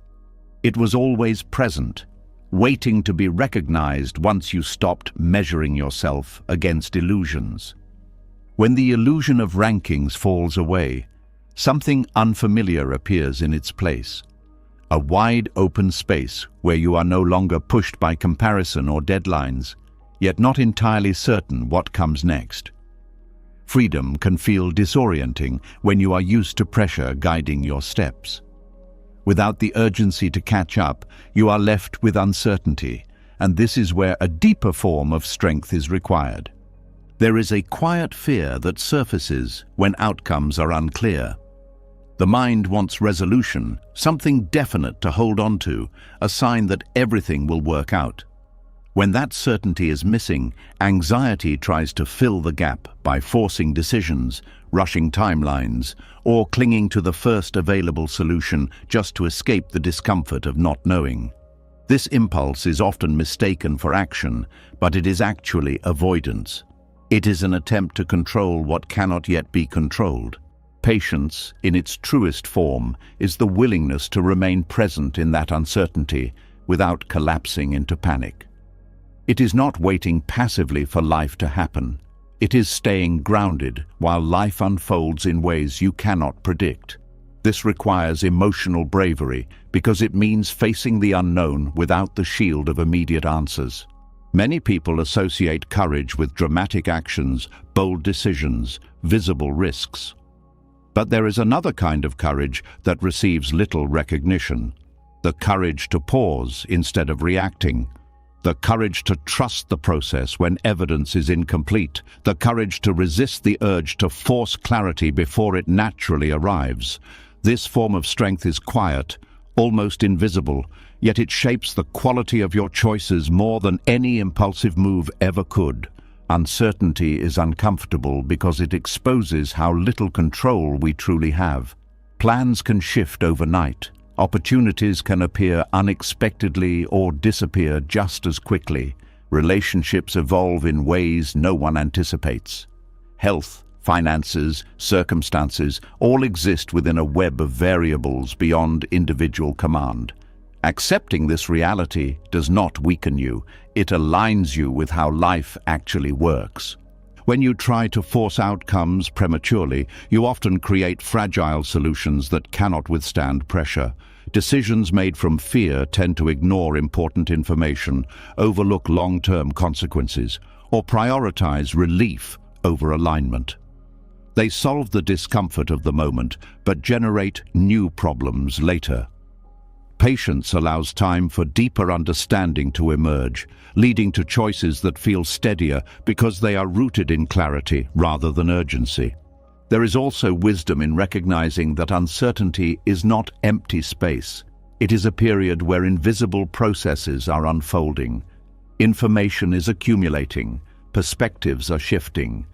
It was always present, waiting to be recognized once you stopped measuring yourself against illusions. When the illusion of rankings falls away, something unfamiliar appears in its place. A wide open space where you are no longer pushed by comparison or deadlines, yet not entirely certain what comes next. Freedom can feel disorienting when you are used to pressure guiding your steps. Without the urgency to catch up, you are left with uncertainty, and this is where a deeper form of strength is required. There is a quiet fear that surfaces when outcomes are unclear. The mind wants resolution, something definite to hold on to, a sign that everything will work out. When that certainty is missing, anxiety tries to fill the gap by forcing decisions, rushing timelines, or clinging to the first available solution just to escape the discomfort of not knowing. This impulse is often mistaken for action, but it is actually avoidance. It is an attempt to control what cannot yet be controlled. Patience, in its truest form, is the willingness to remain present in that uncertainty without collapsing into panic. It is not waiting passively for life to happen. It is staying grounded while life unfolds in ways you cannot predict. This requires emotional bravery because it means facing the unknown without the shield of immediate answers. Many people associate courage with dramatic actions, bold decisions, visible risks. But there is another kind of courage that receives little recognition. The courage to pause instead of reacting. The courage to trust the process when evidence is incomplete. The courage to resist the urge to force clarity before it naturally arrives. This form of strength is quiet, almost invisible, yet it shapes the quality of your choices more than any impulsive move ever could. Uncertainty is uncomfortable because it exposes how little control we truly have. Plans can shift overnight. Opportunities can appear unexpectedly or disappear just as quickly. Relationships evolve in ways no one anticipates. Health, finances, circumstances all exist within a web of variables beyond individual command. Accepting this reality does not weaken you, it aligns you with how life actually works. When you try to force outcomes prematurely, you often create fragile solutions that cannot withstand pressure. Decisions made from fear tend to ignore important information, overlook long-term consequences, or prioritize relief over alignment. They solve the discomfort of the moment, but generate new problems later. Patience allows time for deeper understanding to emerge, leading to choices that feel steadier because they are rooted in clarity rather than urgency. There is also wisdom in recognizing that uncertainty is not empty space. It is a period where invisible processes are unfolding. Information is accumulating, perspectives are shifting.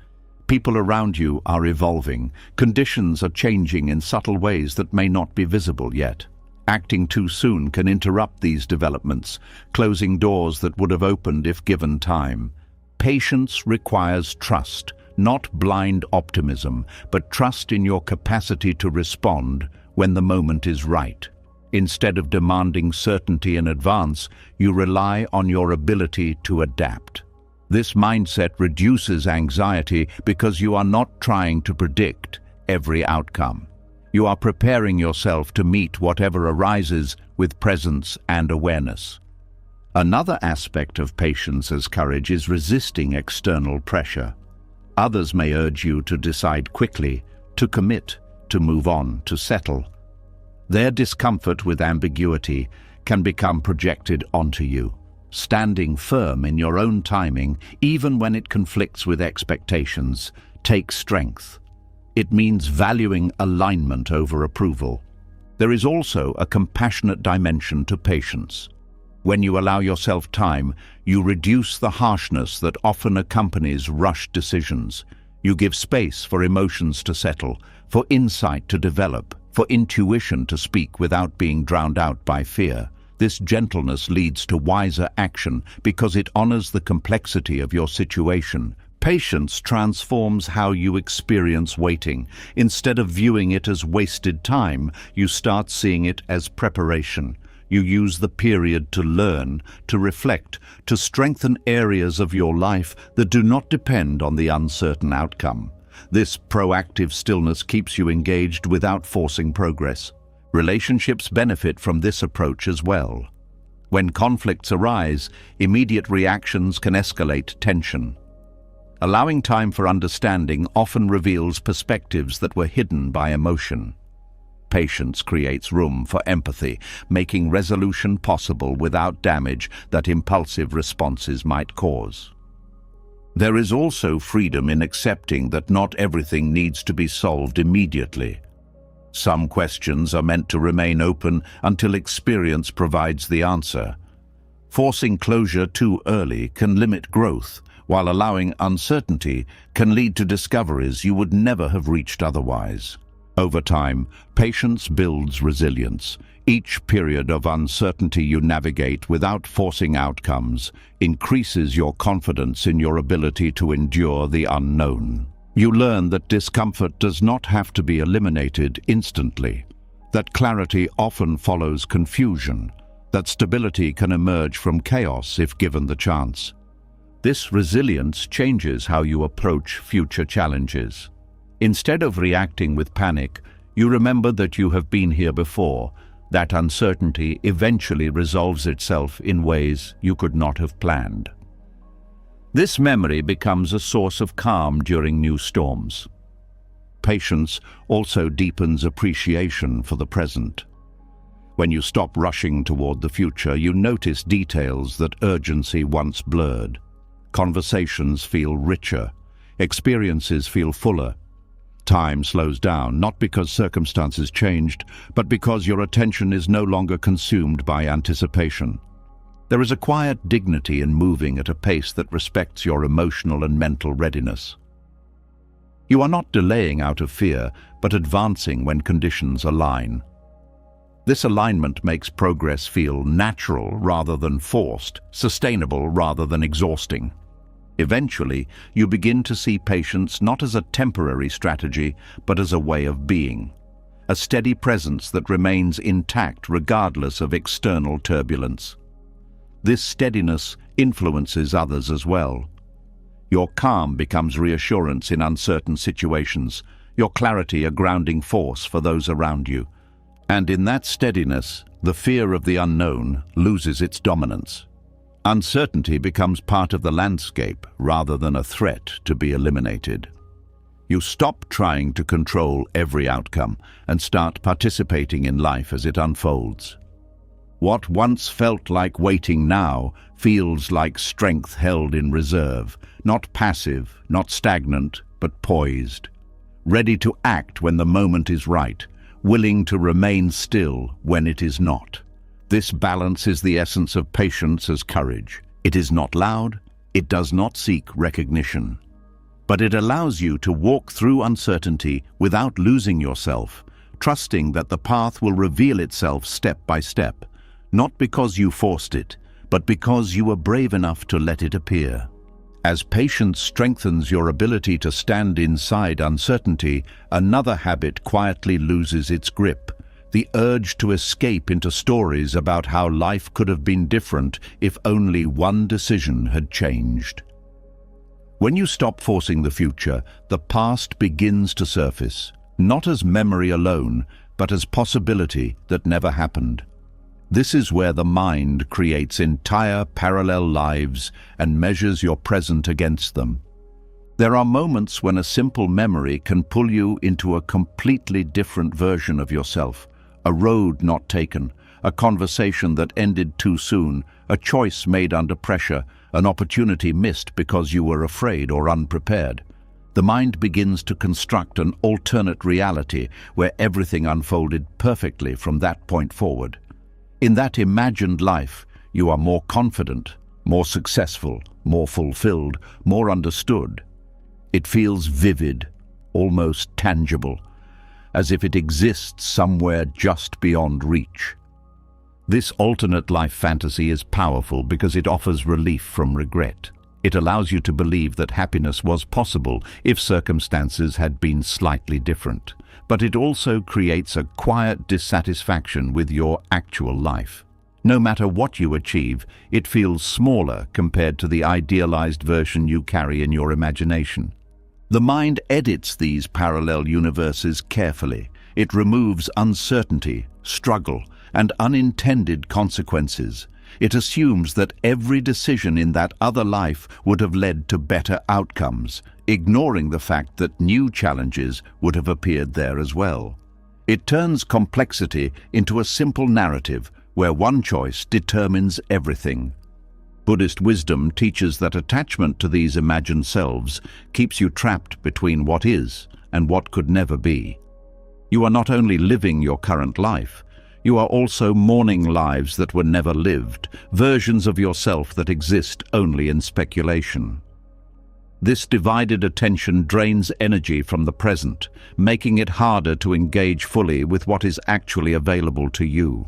People around you are evolving, conditions are changing in subtle ways that may not be visible yet. Acting too soon can interrupt these developments, closing doors that would have opened if given time. Patience requires trust, not blind optimism, but trust in your capacity to respond when the moment is right. Instead of demanding certainty in advance, you rely on your ability to adapt. This mindset reduces anxiety because you are not trying to predict every outcome. You are preparing yourself to meet whatever arises with presence and awareness. Another aspect of patience as courage is resisting external pressure. Others may urge you to decide quickly, to commit, to move on, to settle. Their discomfort with ambiguity can become projected onto you. Standing firm in your own timing, even when it conflicts with expectations, takes strength. It means valuing alignment over approval. There is also a compassionate dimension to patience. When you allow yourself time, you reduce the harshness that often accompanies rushed decisions. You give space for emotions to settle, for insight to develop, for intuition to speak without being drowned out by fear. This gentleness leads to wiser action because it honors the complexity of your situation. Patience transforms how you experience waiting. Instead of viewing it as wasted time, you start seeing it as preparation. You use the period to learn, to reflect, to strengthen areas of your life that do not depend on the uncertain outcome. This proactive stillness keeps you engaged without forcing progress. Relationships benefit from this approach as well. When conflicts arise, immediate reactions can escalate tension. Allowing time for understanding often reveals perspectives that were hidden by emotion. Patience creates room for empathy, making resolution possible without damage that impulsive responses might cause. There is also freedom in accepting that not everything needs to be solved immediately. Some questions are meant to remain open until experience provides the answer. Forcing closure too early can limit growth, while allowing uncertainty can lead to discoveries you would never have reached otherwise. Over time, patience builds resilience. Each period of uncertainty you navigate without forcing outcomes increases your confidence in your ability to endure the unknown. You learn that discomfort does not have to be eliminated instantly, that clarity often follows confusion, that stability can emerge from chaos if given the chance. This resilience changes how you approach future challenges. Instead of reacting with panic, you remember that you have been here before. That uncertainty eventually resolves itself in ways you could not have planned. This memory becomes a source of calm during new storms. Patience also deepens appreciation for the present. When you stop rushing toward the future, you notice details that urgency once blurred. Conversations feel richer, experiences feel fuller. Time slows down, not because circumstances changed, but because your attention is no longer consumed by anticipation. There is a quiet dignity in moving at a pace that respects your emotional and mental readiness. You are not delaying out of fear, but advancing when conditions align. This alignment makes progress feel natural rather than forced, sustainable rather than exhausting. Eventually, you begin to see patience not as a temporary strategy, but as a way of being, a steady presence that remains intact regardless of external turbulence. This steadiness influences others as well. Your calm becomes reassurance in uncertain situations, your clarity a grounding force for those around you. And in that steadiness, the fear of the unknown loses its dominance. Uncertainty becomes part of the landscape rather than a threat to be eliminated. You stop trying to control every outcome and start participating in life as it unfolds. What once felt like waiting now feels like strength held in reserve, not passive, not stagnant, but poised, ready to act when the moment is right, willing to remain still when it is not. This balance is the essence of patience as courage. It is not loud, it does not seek recognition. But it allows you to walk through uncertainty without losing yourself, trusting that the path will reveal itself step by step, not because you forced it, but because you were brave enough to let it appear. As patience strengthens your ability to stand inside uncertainty, another habit quietly loses its grip. The urge to escape into stories about how life could have been different if only one decision had changed. When you stop forcing the future, the past begins to surface, not as memory alone, but as possibility that never happened. This is where the mind creates entire parallel lives and measures your present against them. There are moments when a simple memory can pull you into a completely different version of yourself. A road not taken, a conversation that ended too soon, a choice made under pressure, an opportunity missed because you were afraid or unprepared. The mind begins to construct an alternate reality where everything unfolded perfectly from that point forward. In that imagined life, you are more confident, more successful, more fulfilled, more understood. It feels vivid, almost tangible, as if it exists somewhere just beyond reach. This alternate life fantasy is powerful because it offers relief from regret. It allows you to believe that happiness was possible if circumstances had been slightly different. But it also creates a quiet dissatisfaction with your actual life. No matter what you achieve, it feels smaller compared to the idealized version you carry in your imagination. The mind edits these parallel universes carefully. It removes uncertainty, struggle, and unintended consequences. It assumes that every decision in that other life would have led to better outcomes, ignoring the fact that new challenges would have appeared there as well. It turns complexity into a simple narrative where one choice determines everything. Buddhist wisdom teaches that attachment to these imagined selves keeps you trapped between what is and what could never be. You are not only living your current life, you are also mourning lives that were never lived, versions of yourself that exist only in speculation. This divided attention drains energy from the present, making it harder to engage fully with what is actually available to you.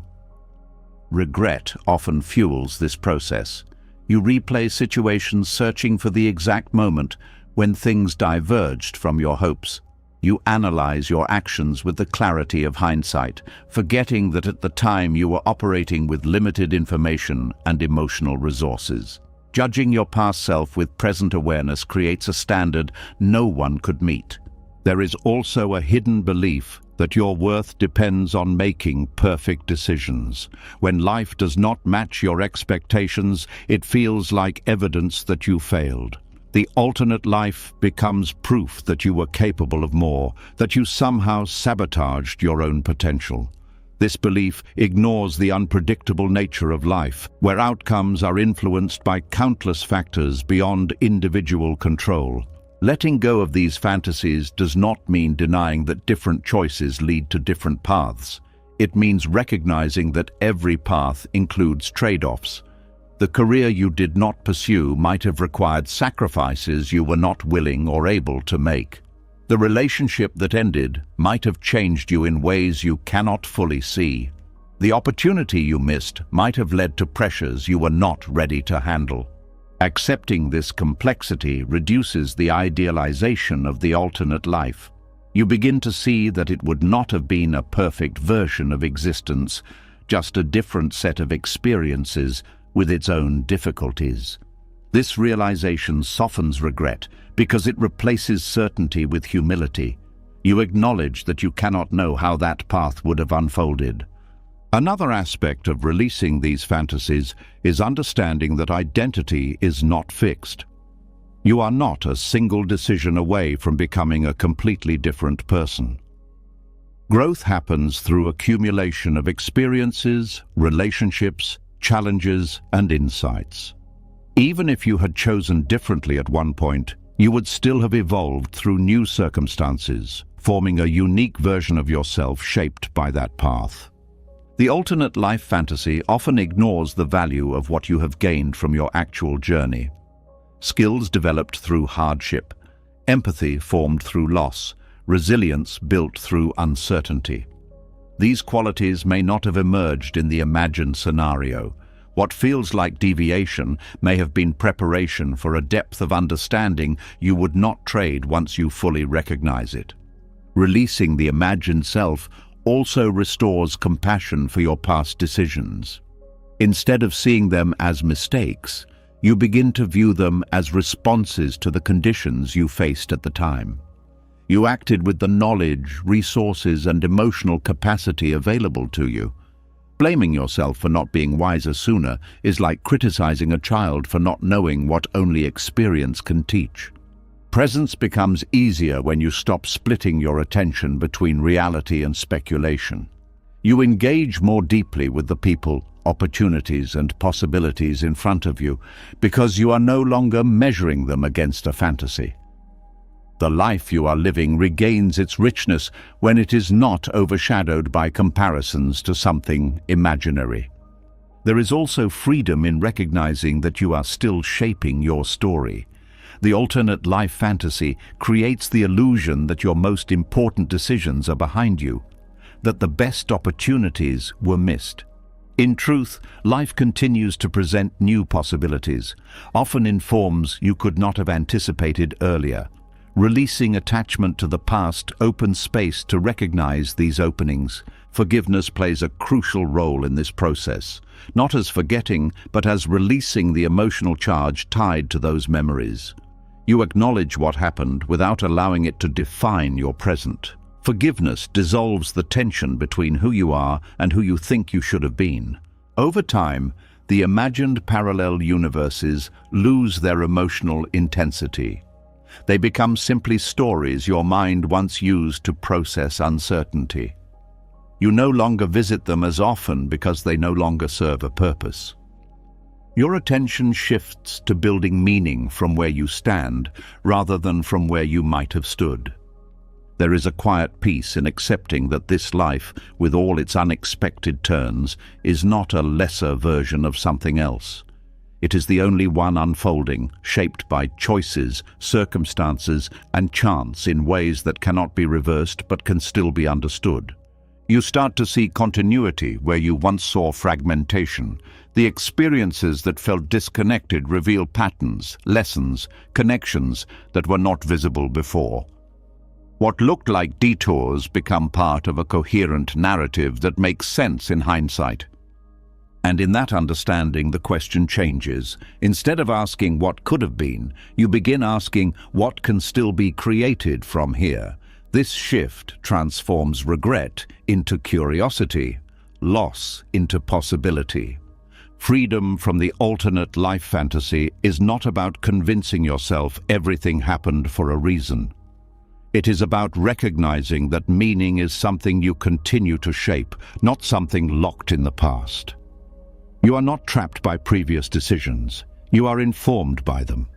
Regret often fuels this process. You replay situations searching for the exact moment when things diverged from your hopes. You analyze your actions with the clarity of hindsight, forgetting that at the time you were operating with limited information and emotional resources. Judging your past self with present awareness creates a standard no one could meet. There is also a hidden belief that your worth depends on making perfect decisions. When life does not match your expectations, it feels like evidence that you failed. The alternate life becomes proof that you were capable of more, that you somehow sabotaged your own potential. This belief ignores the unpredictable nature of life, where outcomes are influenced by countless factors beyond individual control. Letting go of these fantasies does not mean denying that different choices lead to different paths. It means recognizing that every path includes trade-offs. The career you did not pursue might have required sacrifices you were not willing or able to make. The relationship that ended might have changed you in ways you cannot fully see. The opportunity you missed might have led to pressures you were not ready to handle. Accepting this complexity reduces the idealization of the alternate life. You begin to see that it would not have been a perfect version of existence, just a different set of experiences with its own difficulties. This realization softens regret because it replaces certainty with humility. You acknowledge that you cannot know how that path would have unfolded. Another aspect of releasing these fantasies is understanding that identity is not fixed. You are not a single decision away from becoming a completely different person. Growth happens through accumulation of experiences, relationships, challenges, and insights. Even if you had chosen differently at one point, you would still have evolved through new circumstances, forming a unique version of yourself shaped by that path. The alternate life fantasy often ignores the value of what you have gained from your actual journey. Skills developed through hardship, empathy formed through loss, resilience built through uncertainty. These qualities may not have emerged in the imagined scenario. What feels like deviation may have been preparation for a depth of understanding you would not trade once you fully recognize it. Releasing the imagined self also restores compassion for your past decisions. Instead of seeing them as mistakes, you begin to view them as responses to the conditions you faced at the time. You acted with the knowledge, resources, and emotional capacity available to you. Blaming yourself for not being wiser sooner is like criticizing a child for not knowing what only experience can teach. Presence becomes easier when you stop splitting your attention between reality and speculation. You engage more deeply with the people, opportunities, and possibilities in front of you because you are no longer measuring them against a fantasy. The life you are living regains its richness when it is not overshadowed by comparisons to something imaginary. There is also freedom in recognizing that you are still shaping your story. The alternate life fantasy creates the illusion that your most important decisions are behind you, that the best opportunities were missed. In truth, life continues to present new possibilities, often in forms you could not have anticipated earlier. Releasing attachment to the past opens space to recognize these openings. Forgiveness plays a crucial role in this process, not as forgetting, but as releasing the emotional charge tied to those memories. You acknowledge what happened without allowing it to define your present. Forgiveness dissolves the tension between who you are and who you think you should have been. Over time, the imagined parallel universes lose their emotional intensity. They become simply stories your mind once used to process uncertainty. You no longer visit them as often because they no longer serve a purpose. Your attention shifts to building meaning from where you stand rather than from where you might have stood. There is a quiet peace in accepting that this life, with all its unexpected turns, is not a lesser version of something else. It is the only one unfolding, shaped by choices, circumstances, and chance in ways that cannot be reversed but can still be understood. You start to see continuity where you once saw fragmentation. The experiences that felt disconnected reveal patterns, lessons, connections that were not visible before. What looked like detours become part of a coherent narrative that makes sense in hindsight. And in that understanding, the question changes. Instead of asking what could have been, you begin asking what can still be created from here. This shift transforms regret into curiosity, loss into possibility. Freedom from the alternate life fantasy is not about convincing yourself everything happened for a reason. It is about recognizing that meaning is something you continue to shape, not something locked in the past. You are not trapped by previous decisions. You are informed by them.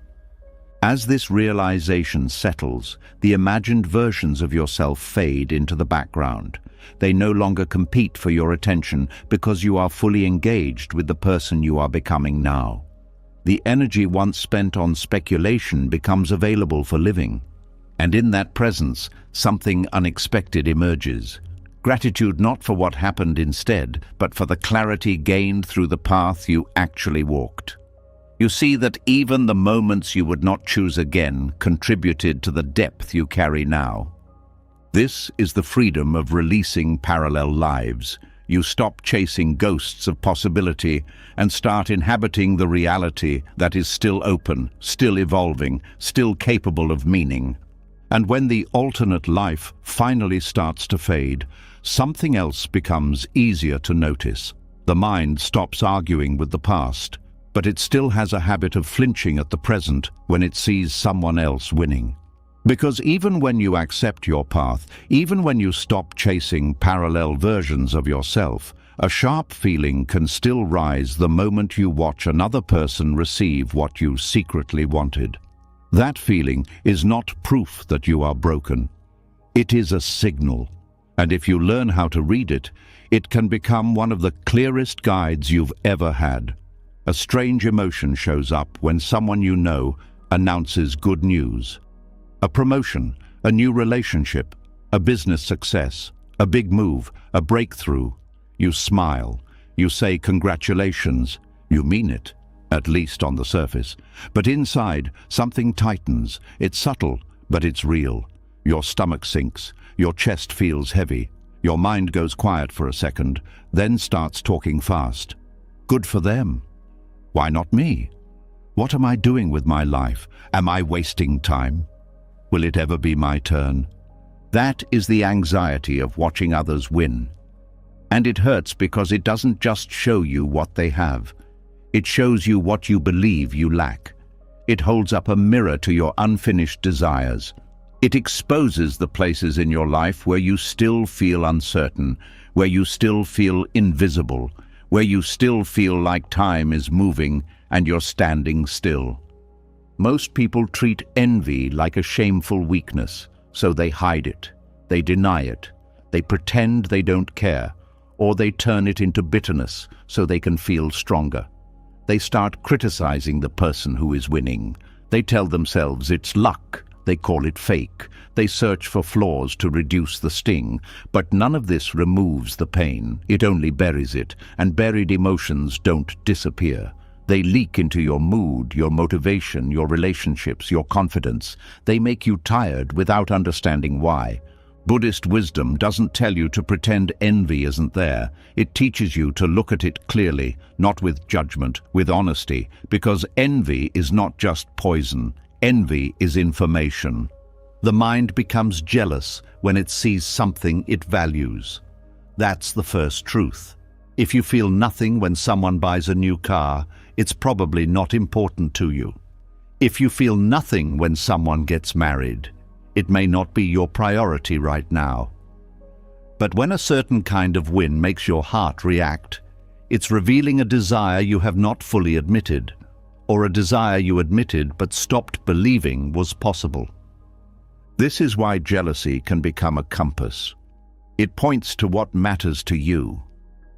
As this realization settles, the imagined versions of yourself fade into the background. They no longer compete for your attention because you are fully engaged with the person you are becoming now. The energy once spent on speculation becomes available for living. And in that presence, something unexpected emerges. Gratitude not for what happened instead, but for the clarity gained through the path you actually walked. You see that even the moments you would not choose again contributed to the depth you carry now. This is the freedom of releasing parallel lives. You stop chasing ghosts of possibility and start inhabiting the reality that is still open, still evolving, still capable of meaning. And when the alternate life finally starts to fade, something else becomes easier to notice. The mind stops arguing with the past, but it still has a habit of flinching at the present when it sees someone else winning. Because even when you accept your path, even when you stop chasing parallel versions of yourself, a sharp feeling can still rise the moment you watch another person receive what you secretly wanted. That feeling is not proof that you are broken. It is a signal, and if you learn how to read it, it can become one of the clearest guides you've ever had. A strange emotion shows up when someone you know announces good news. A promotion, a new relationship, a business success, a big move, a breakthrough. You smile, you say congratulations, you mean it, at least on the surface. But inside, something tightens. It's subtle, but it's real. Your stomach sinks, your chest feels heavy, your mind goes quiet for a second, then starts talking fast. Good for them. Why not me? What am I doing with my life? Am I wasting time? Will it ever be my turn? That is the anxiety of watching others win. And it hurts because it doesn't just show you what they have. It shows you what you believe you lack. It holds up a mirror to your unfinished desires. It exposes the places in your life where you still feel uncertain, where you still feel invisible, where you still feel like time is moving and you're standing still. Most people treat envy like a shameful weakness, so they hide it, they deny it, they pretend they don't care, or they turn it into bitterness so they can feel stronger. They start criticizing the person who is winning. They tell themselves it's luck, they call it fake, they search for flaws to reduce the sting, but none of this removes the pain, it only buries it, and buried emotions don't disappear. They leak into your mood, your motivation, your relationships, your confidence. They make you tired without understanding why. Buddhist wisdom doesn't tell you to pretend envy isn't there. It teaches you to look at it clearly, not with judgment, with honesty, because envy is not just poison. Envy is information. The mind becomes jealous when it sees something it values. That's the first truth. If you feel nothing when someone buys a new car, it's probably not important to you. If you feel nothing when someone gets married, it may not be your priority right now. But when a certain kind of win makes your heart react, it's revealing a desire you have not fully admitted, or a desire you admitted but stopped believing was possible. This is why jealousy can become a compass. It points to what matters to you.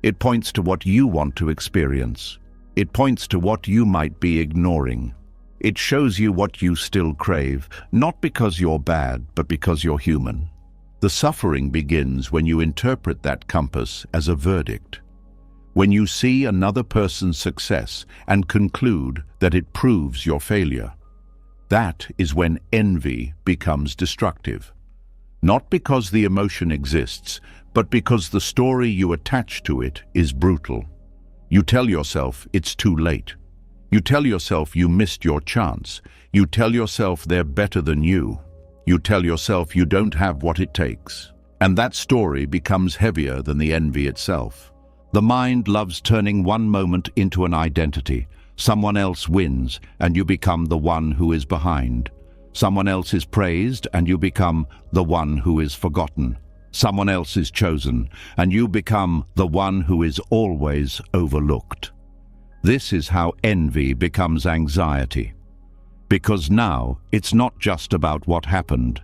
It points to what you want to experience. It points to what you might be ignoring. It shows you what you still crave, not because you're bad, but because you're human. The suffering begins when you interpret that compass as a verdict. When you see another person's success and conclude that it proves your failure. That is when envy becomes destructive. Not because the emotion exists, but because the story you attach to it is brutal. You tell yourself it's too late. You tell yourself you missed your chance. You tell yourself they're better than you. You tell yourself you don't have what it takes. And that story becomes heavier than the envy itself. The mind loves turning one moment into an identity. Someone else wins, and you become the one who is behind. Someone else is praised, and you become the one who is forgotten. Someone else is chosen, and you become the one who is always overlooked. This is how envy becomes anxiety. Because now, it's not just about what happened.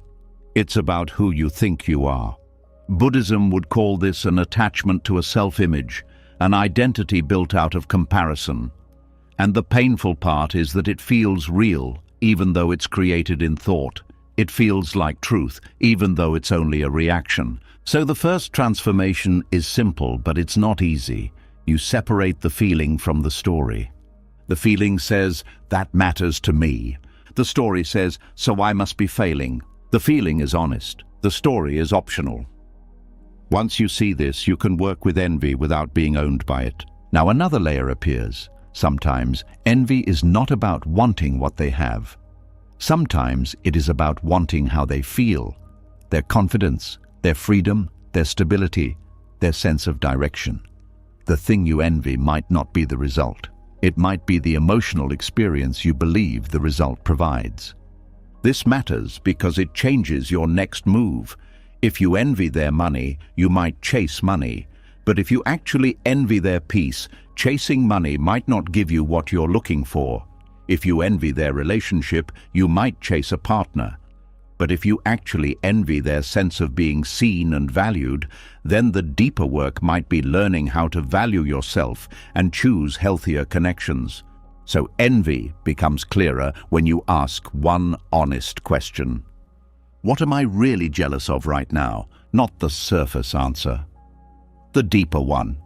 It's about who you think you are. Buddhism would call this an attachment to a self-image, an identity built out of comparison. And the painful part is that it feels real, even though it's created in thought. It feels like truth, even though it's only a reaction. So the first transformation is simple, but it's not easy. You separate the feeling from the story. The feeling says, that matters to me. The story says, so I must be failing. The feeling is honest. The story is optional. Once you see this, you can work with envy without being owned by it. Now another layer appears. Sometimes envy is not about wanting what they have. Sometimes it is about wanting how they feel, their confidence, their freedom, their stability, their sense of direction. The thing you envy might not be the result. It might be the emotional experience you believe the result provides. This matters because it changes your next move. If you envy their money, you might chase money. But if you actually envy their peace, chasing money might not give you what you're looking for. If you envy their relationship, you might chase a partner. But if you actually envy their sense of being seen and valued, then the deeper work might be learning how to value yourself and choose healthier connections. So envy becomes clearer when you ask one honest question. What am I really jealous of right now? Not the surface answer. The deeper one.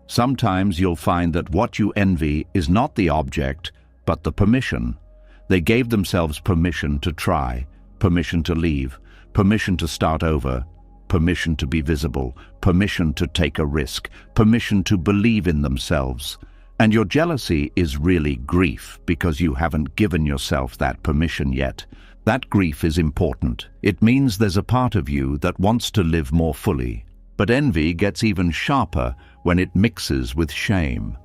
Sometimes you'll find that what you envy is not the object, but the permission. They gave themselves permission to try, permission to leave, permission to start over, permission to be visible, permission to take a risk, permission to believe in themselves. And your jealousy is really grief because you haven't given yourself that permission yet. That grief is important. It means there's a part of you that wants to live more fully. But envy gets even sharper when it mixes with shame.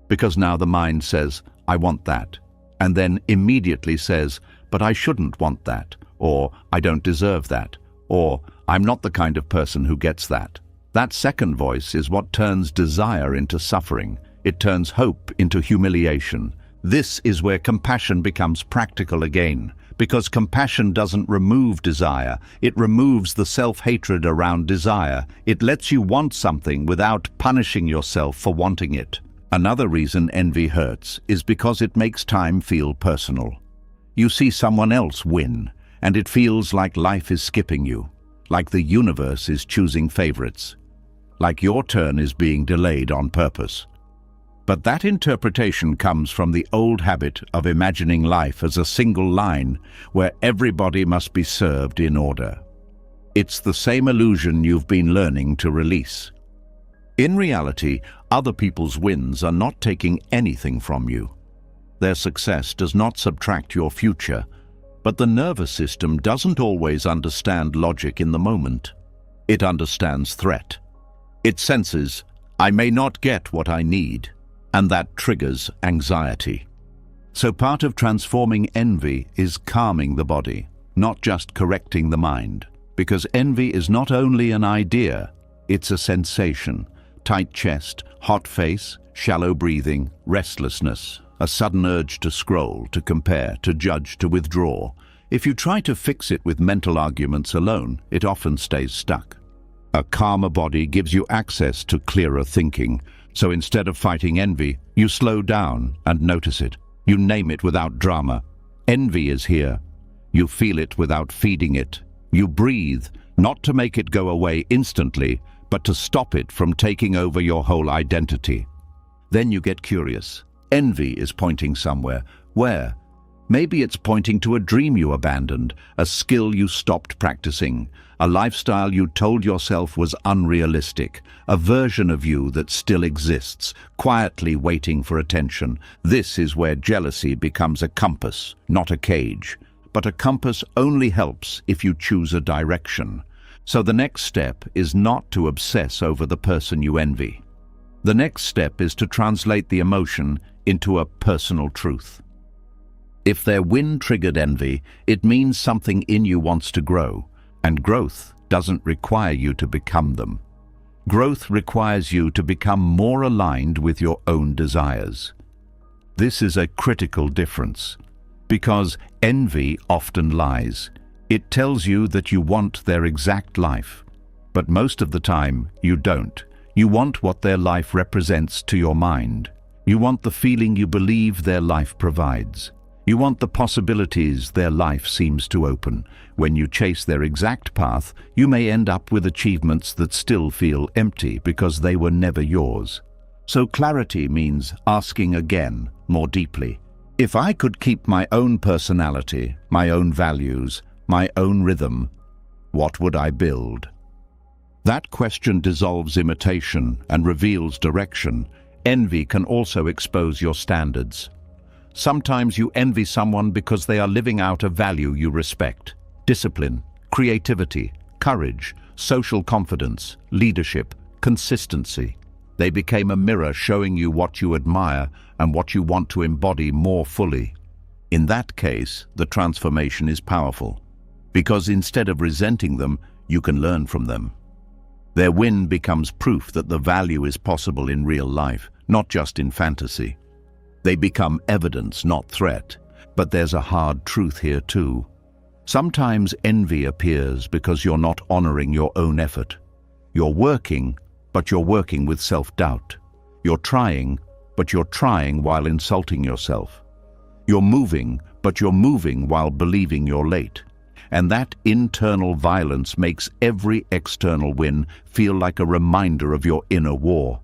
Because now the mind says, I want that, and then immediately says, but I shouldn't want that, or I don't deserve that, or I'm not the kind of person who gets that. That second voice is what turns desire into suffering. It turns hope into humiliation. This is where compassion becomes practical again, because compassion doesn't remove desire. It removes the self-hatred around desire. It lets you want something without punishing yourself for wanting it. Another reason envy hurts is because it makes time feel personal. You see someone else win, and it feels like life is skipping you, like the universe is choosing favorites, like your turn is being delayed on purpose. But that interpretation comes from the old habit of imagining life as a single line where everybody must be served in order. It's the same illusion you've been learning to release. In reality, other people's wins are not taking anything from you. Their success does not subtract your future, but the nervous system doesn't always understand logic in the moment. It understands threat. It senses, I may not get what I need, and that triggers anxiety. So part of transforming envy is calming the body, not just correcting the mind. Because envy is not only an idea, it's a sensation. Tight chest, hot face, shallow breathing, restlessness, a sudden urge to scroll, to compare, to judge, to withdraw. If you try to fix it with mental arguments alone, it often stays stuck. A calmer body gives you access to clearer thinking. So instead of fighting envy, you slow down and notice it. You name it without drama. Envy is here. You feel it without feeding it. You breathe, not to make it go away instantly, but to stop it from taking over your whole identity. Then you get curious. Envy is pointing somewhere. Where? Maybe it's pointing to a dream you abandoned, a skill you stopped practicing, a lifestyle you told yourself was unrealistic, a version of you that still exists, quietly waiting for attention. This is where jealousy becomes a compass, not a cage. But a compass only helps if you choose a direction. So the next step is not to obsess over the person you envy. The next step is to translate the emotion into a personal truth. If their win triggered envy, it means something in you wants to grow, and growth doesn't require you to become them. Growth requires you to become more aligned with your own desires. This is a critical difference. Because envy often lies. It tells you that you want their exact life. But most of the time, you don't. You want what their life represents to your mind. You want the feeling you believe their life provides. You want the possibilities their life seems to open. When you chase their exact path, you may end up with achievements that still feel empty because they were never yours. So clarity means asking again, more deeply. If I could keep my own personality, my own values, my own rhythm, what would I build? That question dissolves imitation and reveals direction. Envy can also expose your standards. Sometimes you envy someone because they are living out a value you respect. Discipline, creativity, courage, social confidence, leadership, consistency. They became a mirror showing you what you admire and what you want to embody more fully. In that case, the transformation is powerful, because instead of resenting them, you can learn from them. Their win becomes proof that the value is possible in real life, not just in fantasy. They become evidence, not threat. But there's a hard truth here too. Sometimes envy appears because you're not honoring your own effort. You're working, but you're working with self-doubt. You're trying, but you're trying while insulting yourself. You're moving, but you're moving while believing you're late. And that internal violence makes every external win feel like a reminder of your inner war.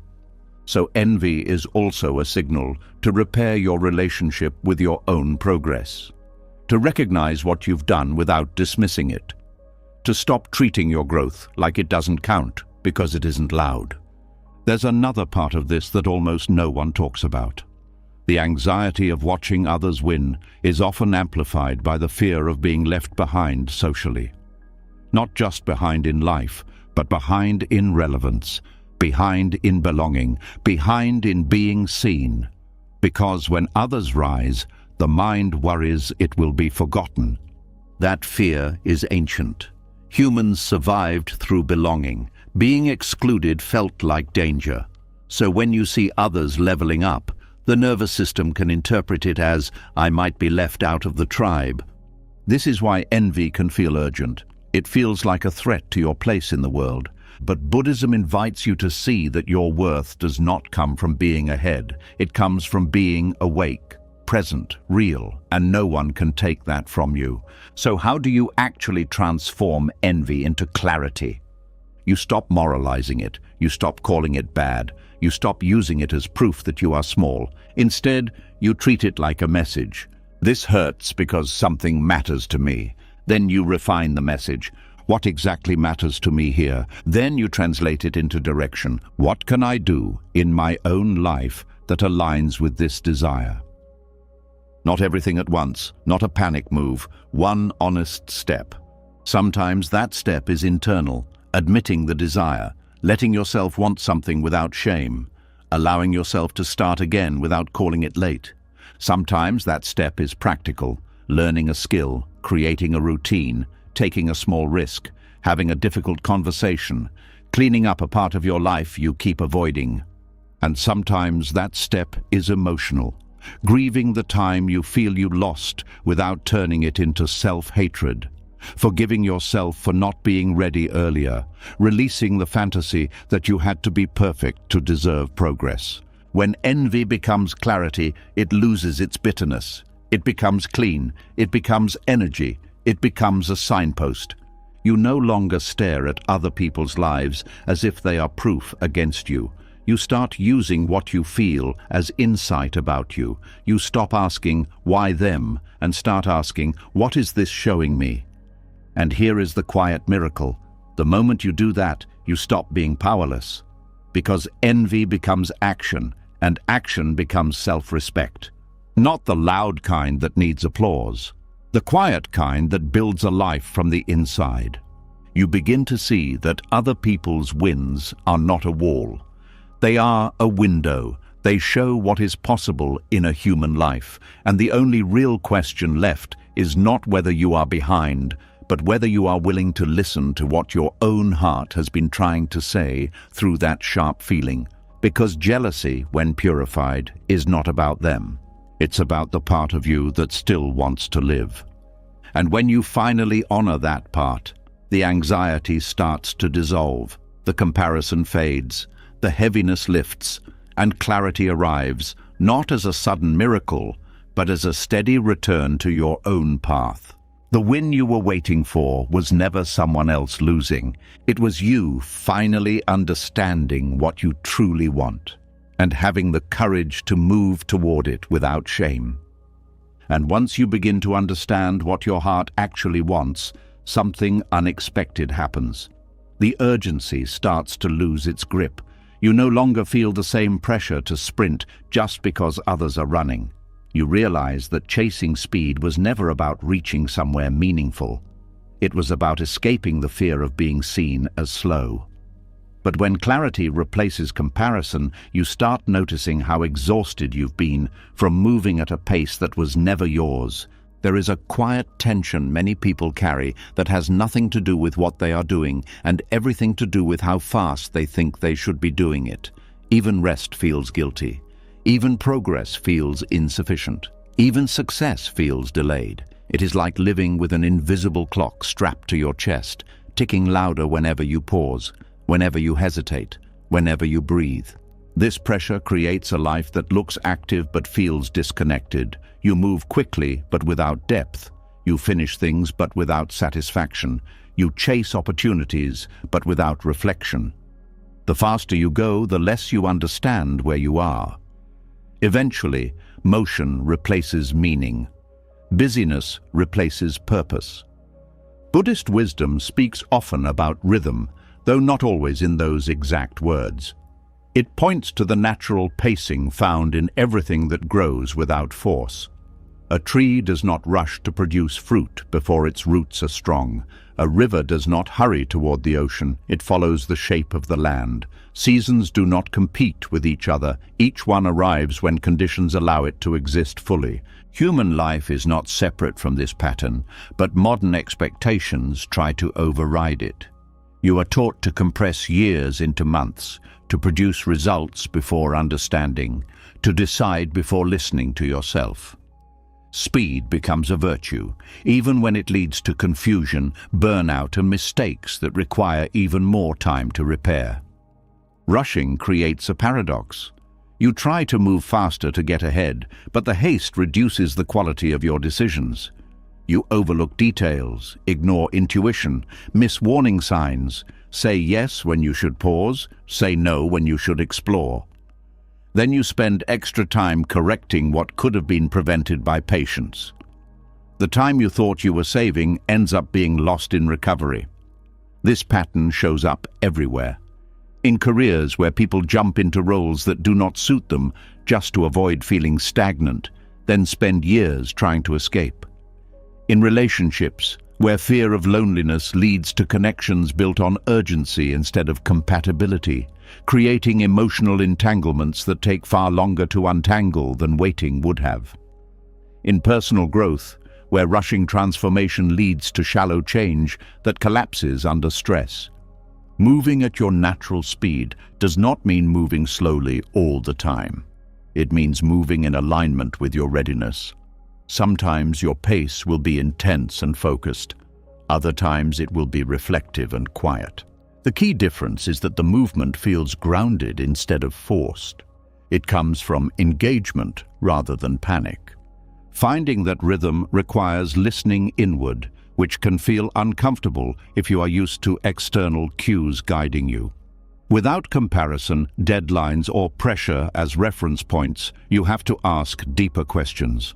So envy is also a signal to repair your relationship with your own progress. To recognize what you've done without dismissing it. To stop treating your growth like it doesn't count because it isn't loud. There's another part of this that almost no one talks about. The anxiety of watching others win is often amplified by the fear of being left behind socially. Not just behind in life, but behind in relevance, behind in belonging, behind in being seen. Because when others rise, the mind worries it will be forgotten. That fear is ancient. Humans survived through belonging. Being excluded felt like danger. So when you see others leveling up, the nervous system can interpret it as, I might be left out of the tribe. This is why envy can feel urgent. It feels like a threat to your place in the world. But Buddhism invites you to see that your worth does not come from being ahead. It comes from being awake, present, real, and no one can take that from you. So how do you actually transform envy into clarity? You stop moralizing it. You stop calling it bad. You stop using it as proof that you are small. Instead, you treat it like a message. This hurts because something matters to me. Then you refine the message. What exactly matters to me here? Then you translate it into direction. What can I do in my own life that aligns with this desire? Not everything at once, not a panic move, one honest step. Sometimes that step is internal, admitting the desire, letting yourself want something without shame, allowing yourself to start again without calling it late. Sometimes that step is practical, learning a skill, creating a routine, taking a small risk, having a difficult conversation, cleaning up a part of your life you keep avoiding. And sometimes that step is emotional, grieving the time you feel you lost without turning it into self-hatred, forgiving yourself for not being ready earlier, releasing the fantasy that you had to be perfect to deserve progress. When envy becomes clarity, it loses its bitterness. It becomes clean. It becomes energy. It becomes a signpost. You no longer stare at other people's lives as if they are proof against you. You start using what you feel as insight about you. You stop asking, why them, and start asking, what is this showing me? And here is the quiet miracle. The moment you do that, you stop being powerless. Because envy becomes action, and action becomes self-respect. Not the loud kind that needs applause. The quiet kind that builds a life from the inside. You begin to see that other people's wins are not a wall. They are a window. They show what is possible in a human life. And the only real question left is not whether you are behind, but whether you are willing to listen to what your own heart has been trying to say through that sharp feeling. Because jealousy, when purified, is not about them. It's about the part of you that still wants to live. And when you finally honor that part, the anxiety starts to dissolve, the comparison fades, the heaviness lifts, and clarity arrives, not as a sudden miracle, but as a steady return to your own path. The win you were waiting for was never someone else losing. It was you finally understanding what you truly want and having the courage to move toward it without shame. And once you begin to understand what your heart actually wants, something unexpected happens. The urgency starts to lose its grip. You no longer feel the same pressure to sprint just because others are running. You realize that chasing speed was never about reaching somewhere meaningful. It was about escaping the fear of being seen as slow. But when clarity replaces comparison, you start noticing how exhausted you've been from moving at a pace that was never yours. There is a quiet tension many people carry that has nothing to do with what they are doing and everything to do with how fast they think they should be doing it. Even rest feels guilty. Even progress feels insufficient. Even success feels delayed. It is like living with an invisible clock strapped to your chest, ticking louder whenever you pause, whenever you hesitate, whenever you breathe. This pressure creates a life that looks active but feels disconnected. You move quickly but without depth. You finish things but without satisfaction. You chase opportunities but without reflection. The faster you go, the less you understand where you are. Eventually, motion replaces meaning. Busyness replaces purpose. Buddhist wisdom speaks often about rhythm, though not always in those exact words. It points to the natural pacing found in everything that grows without force. A tree does not rush to produce fruit before its roots are strong. A river does not hurry toward the ocean, it follows the shape of the land. Seasons do not compete with each other, each one arrives when conditions allow it to exist fully. Human life is not separate from this pattern, but modern expectations try to override it. You are taught to compress years into months, to produce results before understanding, to decide before listening to yourself. Speed becomes a virtue, even when it leads to confusion, burnout, and mistakes that require even more time to repair. Rushing creates a paradox. You try to move faster to get ahead, but the haste reduces the quality of your decisions. You overlook details, ignore intuition, miss warning signs, say yes when you should pause, say no when you should explore. Then you spend extra time correcting what could have been prevented by patience. The time you thought you were saving ends up being lost in recovery. This pattern shows up everywhere. In careers where people jump into roles that do not suit them just to avoid feeling stagnant, then spend years trying to escape. In relationships where fear of loneliness leads to connections built on urgency instead of compatibility, creating emotional entanglements that take far longer to untangle than waiting would have. In personal growth, where rushing transformation leads to shallow change that collapses under stress. Moving at your natural speed does not mean moving slowly all the time. It means moving in alignment with your readiness. Sometimes your pace will be intense and focused. Other times it will be reflective and quiet. The key difference is that the movement feels grounded instead of forced. It comes from engagement rather than panic. Finding that rhythm requires listening inward, which can feel uncomfortable if you are used to external cues guiding you. Without comparison, deadlines, or pressure as reference points, you have to ask deeper questions.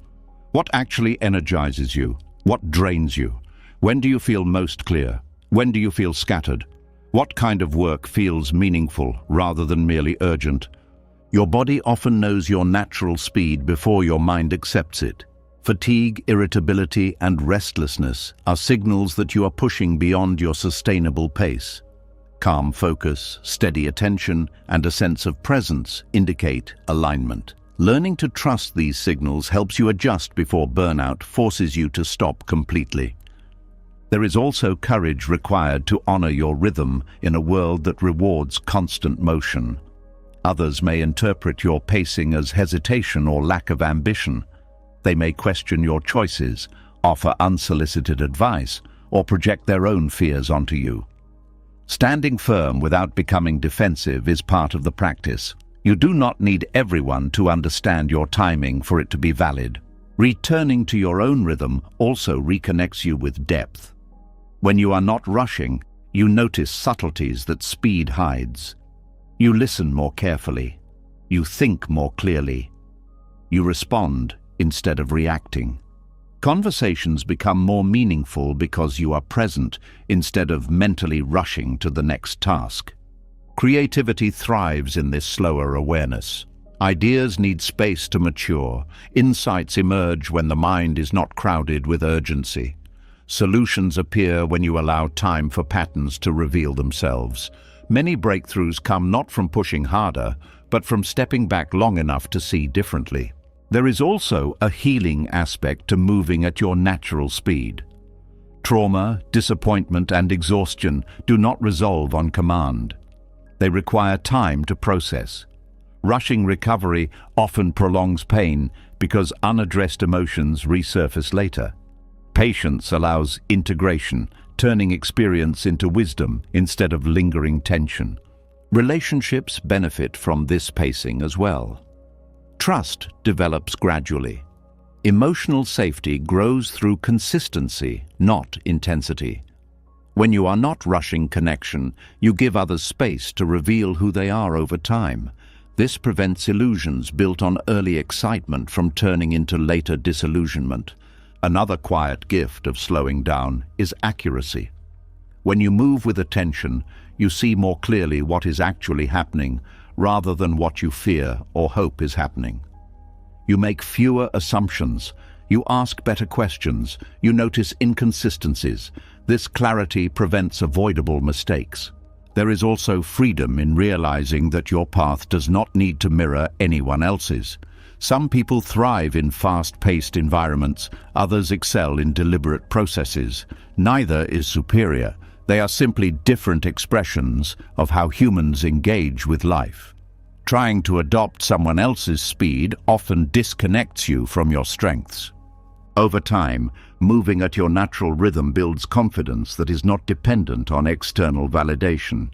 What actually energizes you? What drains you? When do you feel most clear? When do you feel scattered? What kind of work feels meaningful rather than merely urgent? Your body often knows your natural speed before your mind accepts it. Fatigue, irritability, and restlessness are signals that you are pushing beyond your sustainable pace. Calm focus, steady attention, and a sense of presence indicate alignment. Learning to trust these signals helps you adjust before burnout forces you to stop completely. There is also courage required to honor your rhythm in a world that rewards constant motion. Others may interpret your pacing as hesitation or lack of ambition. They may question your choices, offer unsolicited advice, or project their own fears onto you. Standing firm without becoming defensive is part of the practice. You do not need everyone to understand your timing for it to be valid. Returning to your own rhythm also reconnects you with depth. When you are not rushing, you notice subtleties that speed hides. You listen more carefully. You think more clearly. You respond instead of reacting. Conversations become more meaningful because you are present instead of mentally rushing to the next task. Creativity thrives in this slower awareness. Ideas need space to mature. Insights emerge when the mind is not crowded with urgency. Solutions appear when you allow time for patterns to reveal themselves. Many breakthroughs come not from pushing harder, but from stepping back long enough to see differently. There is also a healing aspect to moving at your natural speed. Trauma, disappointment, and exhaustion do not resolve on command. They require time to process. Rushing recovery often prolongs pain because unaddressed emotions resurface later. Patience allows integration, turning experience into wisdom instead of lingering tension. Relationships benefit from this pacing as well. Trust develops gradually. Emotional safety grows through consistency, not intensity. When you are not rushing connection, you give others space to reveal who they are over time. This prevents illusions built on early excitement from turning into later disillusionment. Another quiet gift of slowing down is accuracy. When you move with attention, you see more clearly what is actually happening rather than what you fear or hope is happening. You make fewer assumptions. You ask better questions. You notice inconsistencies. This clarity prevents avoidable mistakes. There is also freedom in realizing that your path does not need to mirror anyone else's. Some people thrive in fast-paced environments, others excel in deliberate processes. Neither is superior. They are simply different expressions of how humans engage with life. Trying to adopt someone else's speed often disconnects you from your strengths. Over time, moving at your natural rhythm builds confidence that is not dependent on external validation.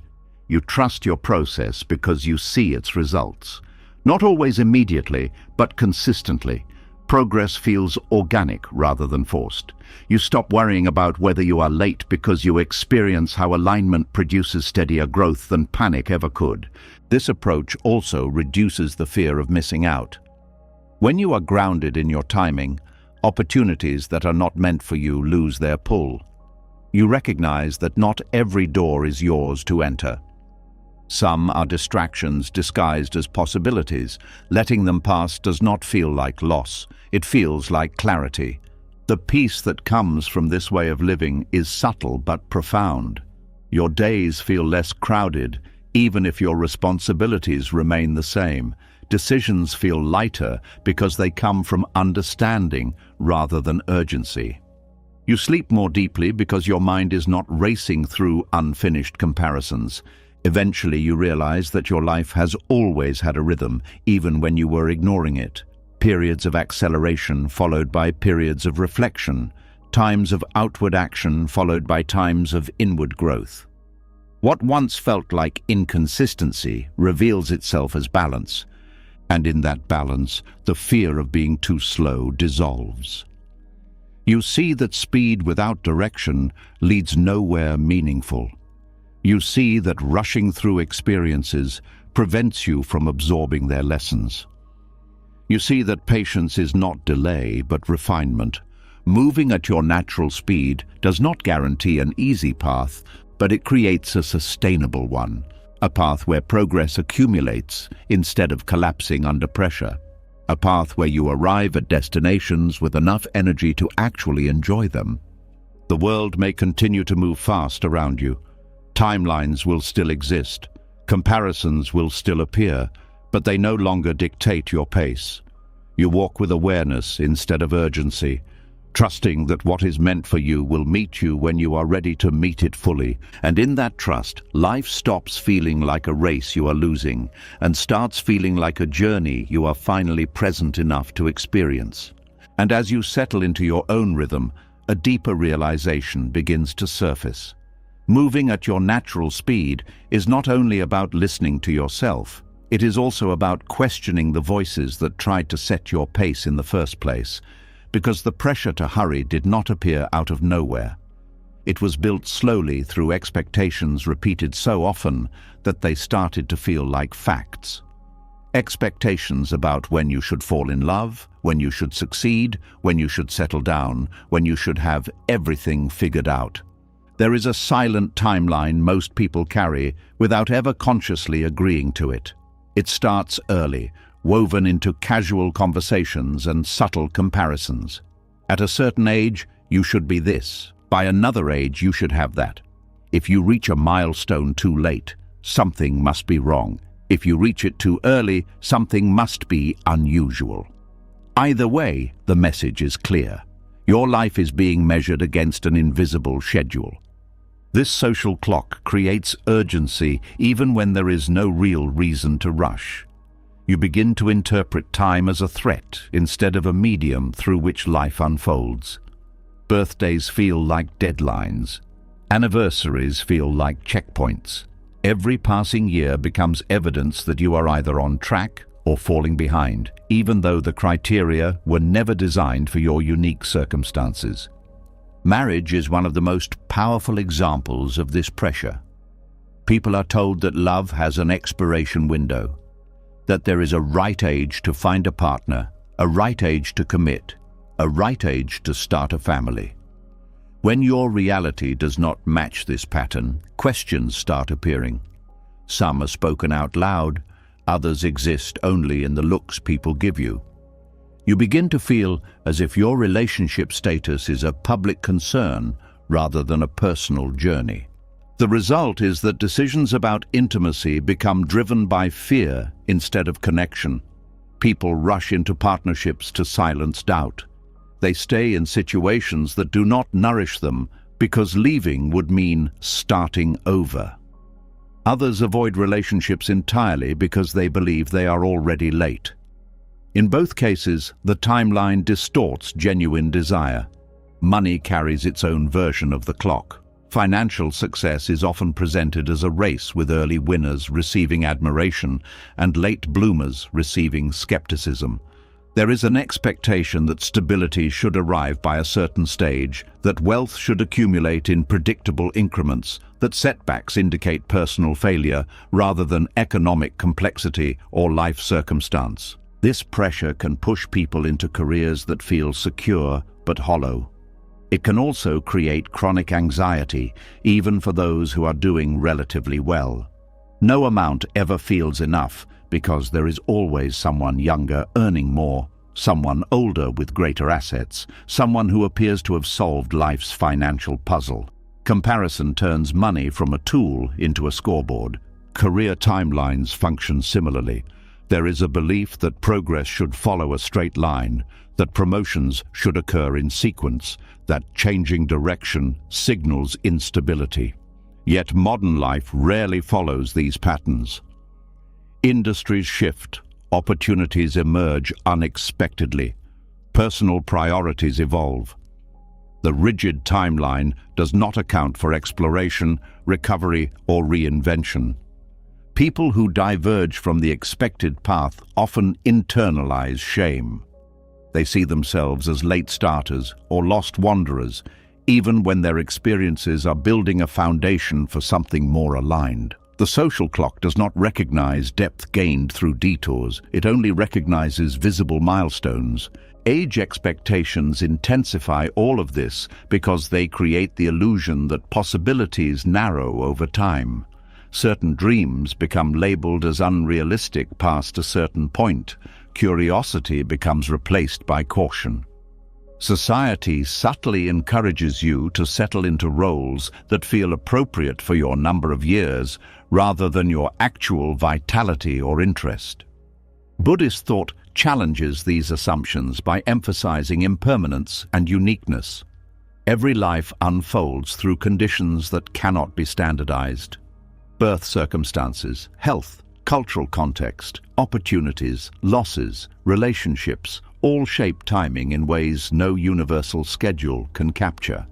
You trust your process because you see its results. Not always immediately, but consistently. Progress feels organic rather than forced. You stop worrying about whether you are late because you experience how alignment produces steadier growth than panic ever could. This approach also reduces the fear of missing out. When you are grounded in your timing, opportunities that are not meant for you lose their pull. You recognize that not every door is yours to enter. Some are distractions disguised as possibilities. Letting them pass does not feel like loss. It feels like clarity. The peace that comes from this way of living is subtle but profound. Your days feel less crowded, even if your responsibilities remain the same. Decisions feel lighter because they come from understanding rather than urgency. You sleep more deeply because your mind is not racing through unfinished comparisons. Eventually you realize that your life has always had a rhythm, even when you were ignoring it. Periods of acceleration followed by periods of reflection, times of outward action followed by times of inward growth. What once felt like inconsistency reveals itself as balance, and in that balance, the fear of being too slow dissolves. You see that speed without direction leads nowhere meaningful. You see that rushing through experiences prevents you from absorbing their lessons. You see that patience is not delay, but refinement. Moving at your natural speed does not guarantee an easy path, but it creates a sustainable one, a path where progress accumulates instead of collapsing under pressure, a path where you arrive at destinations with enough energy to actually enjoy them. The world may continue to move fast around you. Timelines will still exist. Comparisons will still appear, but they no longer dictate your pace. You walk with awareness instead of urgency, trusting that what is meant for you will meet you when you are ready to meet it fully. And in that trust, life stops feeling like a race you are losing and starts feeling like a journey you are finally present enough to experience. And as you settle into your own rhythm, a deeper realization begins to surface. Moving at your natural speed is not only about listening to yourself, it is also about questioning the voices that tried to set your pace in the first place, because the pressure to hurry did not appear out of nowhere. It was built slowly through expectations repeated so often that they started to feel like facts. Expectations about when you should fall in love, when you should succeed, when you should settle down, when you should have everything figured out. There is a silent timeline most people carry without ever consciously agreeing to it. It starts early, woven into casual conversations and subtle comparisons. At a certain age, you should be this. By another age, you should have that. If you reach a milestone too late, something must be wrong. If you reach it too early, something must be unusual. Either way, the message is clear. Your life is being measured against an invisible schedule. This social clock creates urgency even when there is no real reason to rush. You begin to interpret time as a threat instead of a medium through which life unfolds. Birthdays feel like deadlines. Anniversaries feel like checkpoints. Every passing year becomes evidence that you are either on track or falling behind, even though the criteria were never designed for your unique circumstances. Marriage is one of the most powerful examples of this pressure. People are told that love has an expiration window, that there is a right age to find a partner, a right age to commit, a right age to start a family. When your reality does not match this pattern, questions start appearing. Some are spoken out loud, others exist only in the looks people give you. You begin to feel as if your relationship status is a public concern rather than a personal journey. The result is that decisions about intimacy become driven by fear instead of connection. People rush into partnerships to silence doubt. They stay in situations that do not nourish them because leaving would mean starting over. Others avoid relationships entirely because they believe they are already late. In both cases, the timeline distorts genuine desire. Money carries its own version of the clock. Financial success is often presented as a race, with early winners receiving admiration and late bloomers receiving skepticism. There is an expectation that stability should arrive by a certain stage, that wealth should accumulate in predictable increments, that setbacks indicate personal failure rather than economic complexity or life circumstance. This pressure can push people into careers that feel secure but hollow. It can also create chronic anxiety, even for those who are doing relatively well. No amount ever feels enough, because there is always someone younger earning more, someone older with greater assets, someone who appears to have solved life's financial puzzle. Comparison turns money from a tool into a scoreboard. Career timelines function similarly. There is a belief that progress should follow a straight line, that promotions should occur in sequence, that changing direction signals instability. Yet modern life rarely follows these patterns. Industries shift, opportunities emerge unexpectedly, personal priorities evolve. The rigid timeline does not account for exploration, recovery, or reinvention. People who diverge from the expected path often internalize shame. They see themselves as late starters or lost wanderers, even when their experiences are building a foundation for something more aligned. The social clock does not recognize depth gained through detours. It only recognizes visible milestones. Age expectations intensify all of this because they create the illusion that possibilities narrow over time. Certain dreams become labeled as unrealistic past a certain point. Curiosity becomes replaced by caution. Society subtly encourages you to settle into roles that feel appropriate for your number of years rather than your actual vitality or interest. Buddhist thought challenges these assumptions by emphasizing impermanence and uniqueness. Every life unfolds through conditions that cannot be standardized. Birth circumstances, health, cultural context, opportunities, losses, relationships, all shape timing in ways no universal schedule can capture.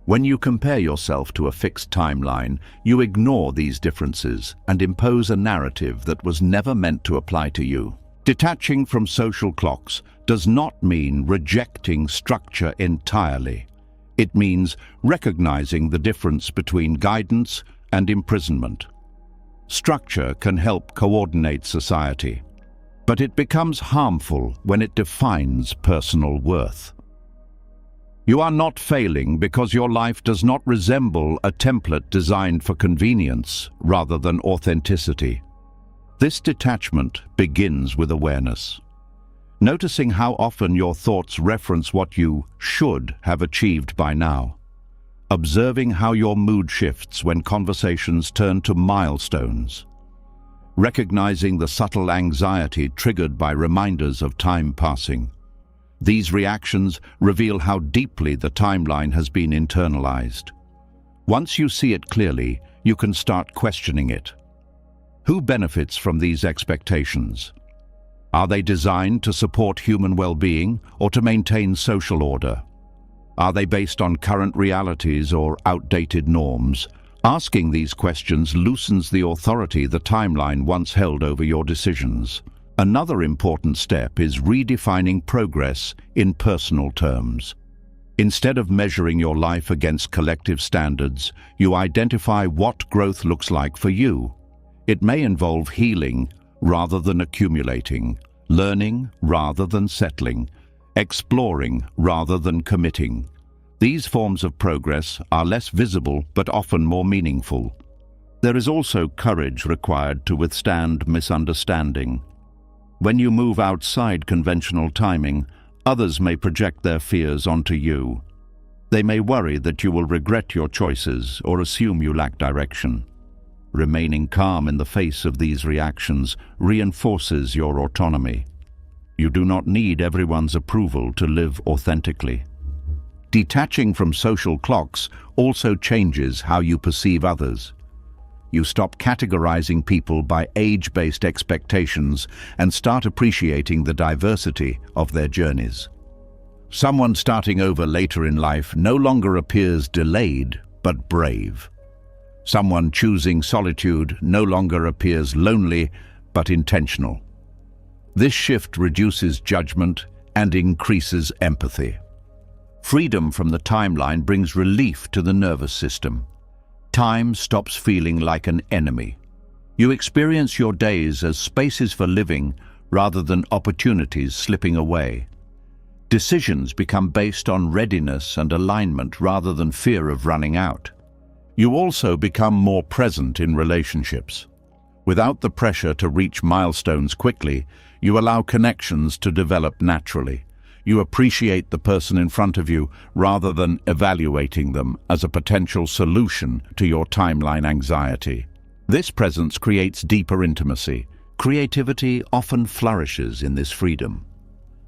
When you compare yourself to a fixed timeline, you ignore these differences and impose a narrative that was never meant to apply to you. Detaching from social clocks does not mean rejecting structure entirely. It means recognizing the difference between guidance and imprisonment. Structure can help coordinate society, but it becomes harmful when it defines personal worth. You are not failing because your life does not resemble a template designed for convenience rather than authenticity. This detachment begins with awareness. Noticing how often your thoughts reference what you should have achieved by now. Observing how your mood shifts when conversations turn to milestones. Recognizing the subtle anxiety triggered by reminders of time passing. These reactions reveal how deeply the timeline has been internalized. Once you see it clearly, you can start questioning it. Who benefits from these expectations? Are they designed to support human well-being or to maintain social order? Are they based on current realities or outdated norms? Asking these questions loosens the authority the timeline once held over your decisions. Another important step is redefining progress in personal terms. Instead of measuring your life against collective standards, you identify what growth looks like for you. It may involve healing rather than accumulating, learning rather than settling, exploring rather than committing. These forms of progress are less visible but often more meaningful. There is also courage required to withstand misunderstanding. When you move outside conventional timing, others may project their fears onto you. They may worry that you will regret your choices or assume you lack direction. Remaining calm in the face of these reactions reinforces your autonomy. You do not need everyone's approval to live authentically. Detaching from social clocks also changes how you perceive others. You stop categorizing people by age-based expectations and start appreciating the diversity of their journeys. Someone starting over later in life no longer appears delayed, but brave. Someone choosing solitude no longer appears lonely, but intentional. This shift reduces judgment and increases empathy. Freedom from the timeline brings relief to the nervous system. Time stops feeling like an enemy. You experience your days as spaces for living rather than opportunities slipping away. Decisions become based on readiness and alignment rather than fear of running out. You also become more present in relationships. Without the pressure to reach milestones quickly, you allow connections to develop naturally. You appreciate the person in front of you rather than evaluating them as a potential solution to your timeline anxiety. This presence creates deeper intimacy. Creativity often flourishes in this freedom.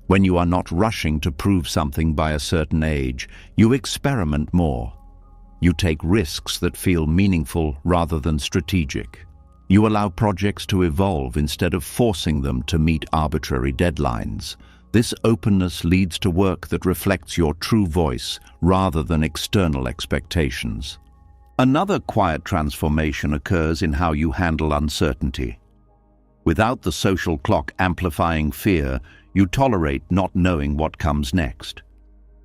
When you are not rushing to prove something by a certain age, you experiment more. You take risks that feel meaningful rather than strategic. You allow projects to evolve instead of forcing them to meet arbitrary deadlines. This openness leads to work that reflects your true voice rather than external expectations. Another quiet transformation occurs in how you handle uncertainty. Without the social clock amplifying fear, you tolerate not knowing what comes next.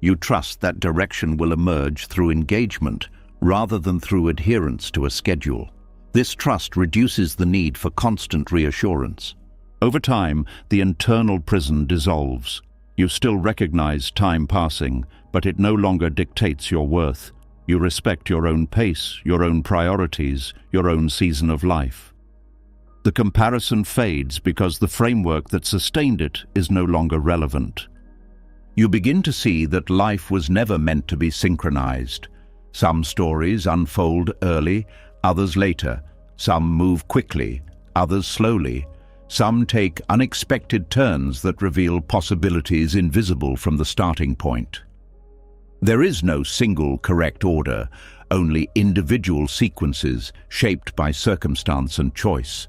You trust that direction will emerge through engagement rather than through adherence to a schedule. This trust reduces the need for constant reassurance. Over time, the internal prison dissolves. You still recognize time passing, but it no longer dictates your worth. You respect your own pace, your own priorities, your own season of life. The comparison fades because the framework that sustained it is no longer relevant. You begin to see that life was never meant to be synchronized. Some stories unfold early, others later. Some move quickly, others slowly. Some take unexpected turns that reveal possibilities invisible from the starting point. There is no single correct order, only individual sequences shaped by circumstance and choice.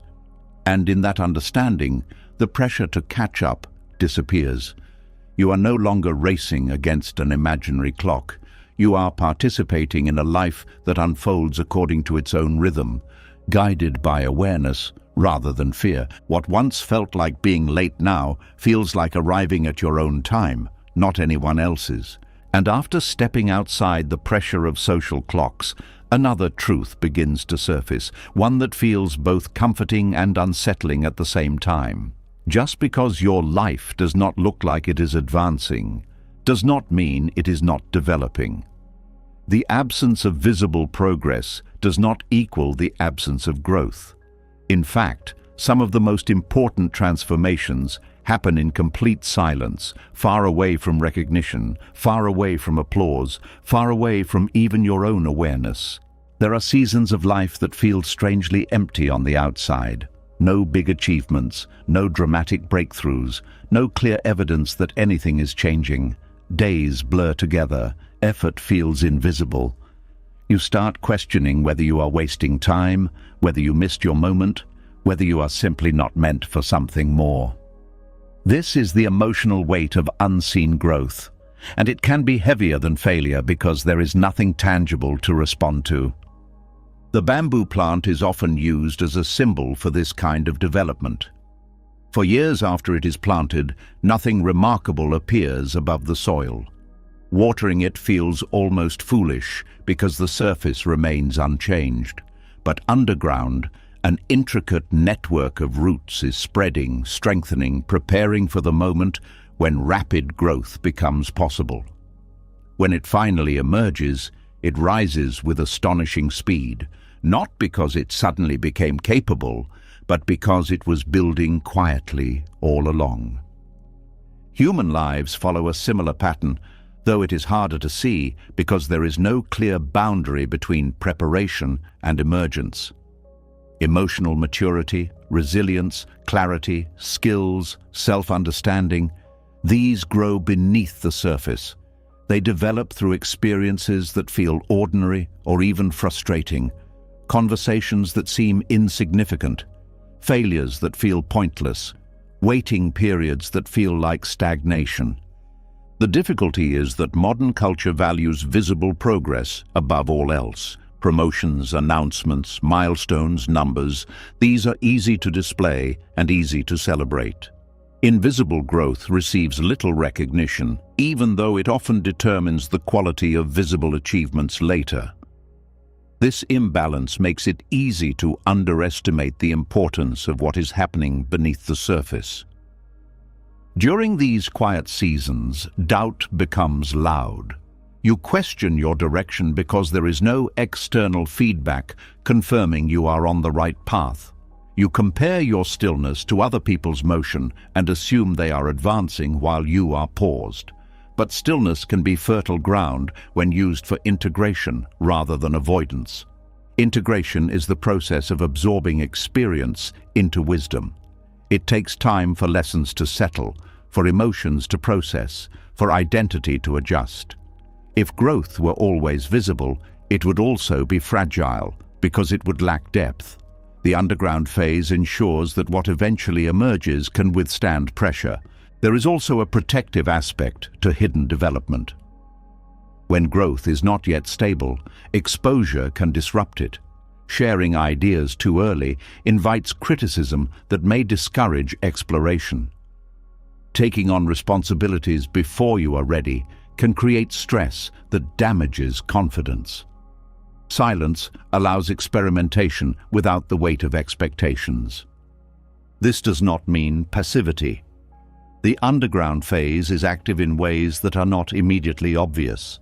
And in that understanding, the pressure to catch up disappears. You are no longer racing against an imaginary clock. You are participating in a life that unfolds according to its own rhythm, guided by awareness rather than fear. What once felt like being late now feels like arriving at your own time, not anyone else's. And after stepping outside the pressure of social clocks, another truth begins to surface, one that feels both comforting and unsettling at the same time. Just because your life does not look like it is advancing, does not mean it is not developing. The absence of visible progress does not equal the absence of growth. In fact, some of the most important transformations happen in complete silence, far away from recognition, far away from applause, far away from even your own awareness. There are seasons of life that feel strangely empty on the outside. No big achievements, no dramatic breakthroughs, no clear evidence that anything is changing. Days blur together, effort feels invisible. You start questioning whether you are wasting time, whether you missed your moment, whether you are simply not meant for something more. This is the emotional weight of unseen growth, and it can be heavier than failure because there is nothing tangible to respond to. The bamboo plant is often used as a symbol for this kind of development. For years after it is planted, nothing remarkable appears above the soil. Watering it feels almost foolish because the surface remains unchanged. But underground, an intricate network of roots is spreading, strengthening, preparing for the moment when rapid growth becomes possible. When it finally emerges, it rises with astonishing speed, not because it suddenly became capable, but because it was building quietly all along. Human lives follow a similar pattern, though it is harder to see because there is no clear boundary between preparation and emergence. Emotional maturity, resilience, clarity, skills, self-understanding, these grow beneath the surface. They develop through experiences that feel ordinary or even frustrating, conversations that seem insignificant, failures that feel pointless, waiting periods that feel like stagnation. The difficulty is that modern culture values visible progress above all else. Promotions, announcements, milestones, numbers, these are easy to display and easy to celebrate. Invisible growth receives little recognition, even though it often determines the quality of visible achievements later. This imbalance makes it easy to underestimate the importance of what is happening beneath the surface. During these quiet seasons, doubt becomes loud. You question your direction because there is no external feedback confirming you are on the right path. You compare your stillness to other people's motion and assume they are advancing while you are paused. But stillness can be fertile ground when used for integration rather than avoidance. Integration is the process of absorbing experience into wisdom. It takes time for lessons to settle, for emotions to process, for identity to adjust. If growth were always visible, it would also be fragile because it would lack depth. The underground phase ensures that what eventually emerges can withstand pressure. There is also a protective aspect to hidden development. When growth is not yet stable, exposure can disrupt it. Sharing ideas too early invites criticism that may discourage exploration. Taking on responsibilities before you are ready can create stress that damages confidence. Silence allows experimentation without the weight of expectations. This does not mean passivity. The underground phase is active in ways that are not immediately obvious.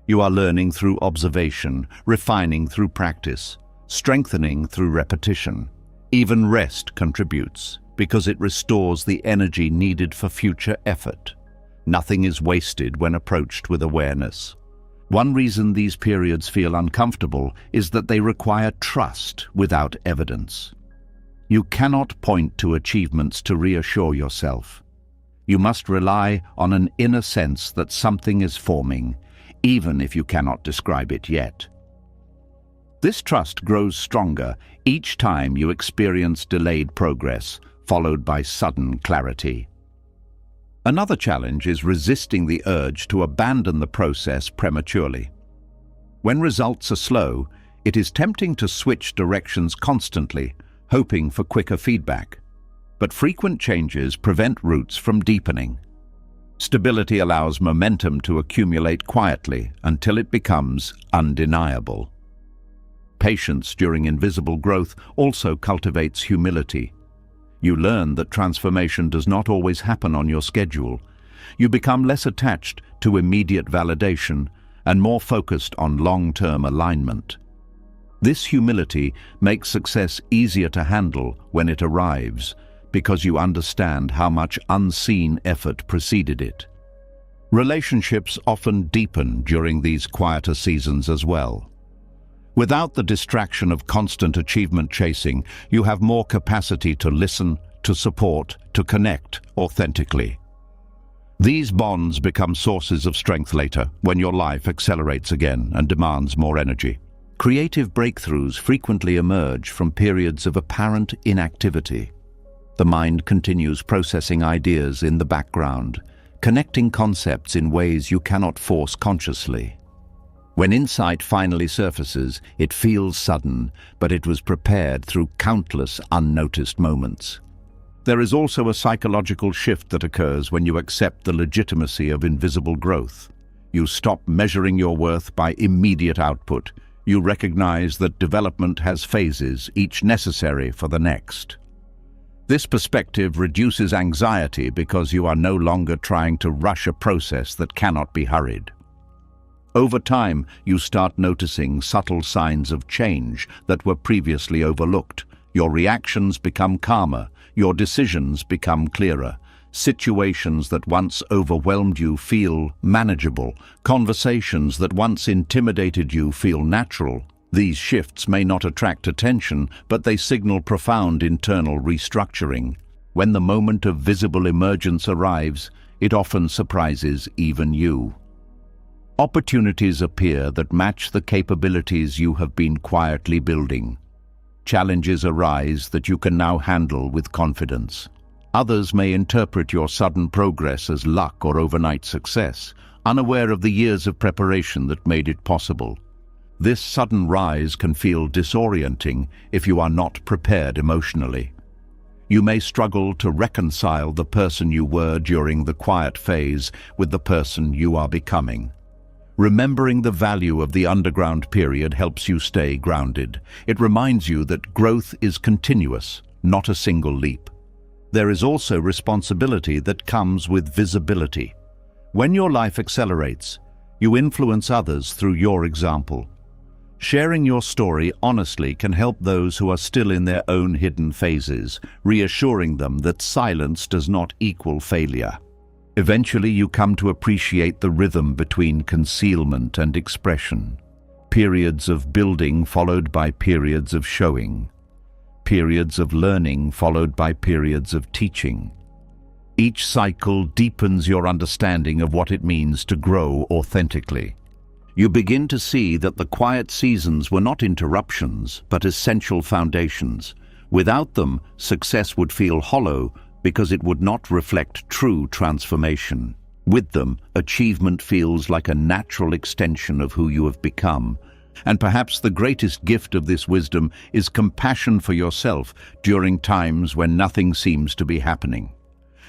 You are learning through observation, refining through practice, strengthening through repetition. Even rest contributes because it restores the energy needed for future effort. Nothing is wasted when approached with awareness. One reason these periods feel uncomfortable is that they require trust without evidence. You cannot point to achievements to reassure yourself. You must rely on an inner sense that something is forming, even if you cannot describe it yet. This trust grows stronger each time you experience delayed progress, followed by sudden clarity. Another challenge is resisting the urge to abandon the process prematurely. When results are slow, it is tempting to switch directions constantly, hoping for quicker feedback. But frequent changes prevent roots from deepening. Stability allows momentum to accumulate quietly until it becomes undeniable. Patience during invisible growth also cultivates humility. You learn that transformation does not always happen on your schedule. You become less attached to immediate validation and more focused on long-term alignment. This humility makes success easier to handle when it arrives, because you understand how much unseen effort preceded it. Relationships often deepen during these quieter seasons as well. Without the distraction of constant achievement chasing, you have more capacity to listen, to support, to connect authentically. These bonds become sources of strength later, when your life accelerates again and demands more energy. Creative breakthroughs frequently emerge from periods of apparent inactivity. The mind continues processing ideas in the background, connecting concepts in ways you cannot force consciously. When insight finally surfaces, it feels sudden, but it was prepared through countless unnoticed moments. There is also a psychological shift that occurs when you accept the legitimacy of invisible growth. You stop measuring your worth by immediate output. You recognize that development has phases, each necessary for the next. This perspective reduces anxiety because you are no longer trying to rush a process that cannot be hurried. Over time, you start noticing subtle signs of change that were previously overlooked. Your reactions become calmer, your decisions become clearer. Situations that once overwhelmed you feel manageable. Conversations that once intimidated you feel natural. These shifts may not attract attention, but they signal profound internal restructuring. When the moment of visible emergence arrives, it often surprises even you. Opportunities appear that match the capabilities you have been quietly building. Challenges arise that you can now handle with confidence. Others may interpret your sudden progress as luck or overnight success, unaware of the years of preparation that made it possible. This sudden rise can feel disorienting if you are not prepared emotionally. You may struggle to reconcile the person you were during the quiet phase with the person you are becoming. Remembering the value of the underground period helps you stay grounded. It reminds you that growth is continuous, not a single leap. There is also responsibility that comes with visibility. When your life accelerates, you influence others through your example. Sharing your story honestly can help those who are still in their own hidden phases, reassuring them that silence does not equal failure. Eventually, you come to appreciate the rhythm between concealment and expression. Periods of building followed by periods of showing. Periods of learning followed by periods of teaching. Each cycle deepens your understanding of what it means to grow authentically. You begin to see that the quiet seasons were not interruptions, but essential foundations. Without them, success would feel hollow because it would not reflect true transformation. With them, achievement feels like a natural extension of who you have become. And perhaps the greatest gift of this wisdom is compassion for yourself during times when nothing seems to be happening.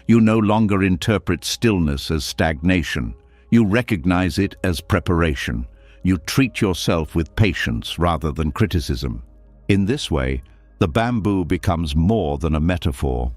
You no longer interpret stillness as stagnation. You recognize it as preparation. You treat yourself with patience rather than criticism. In this way, the bamboo becomes more than a metaphor.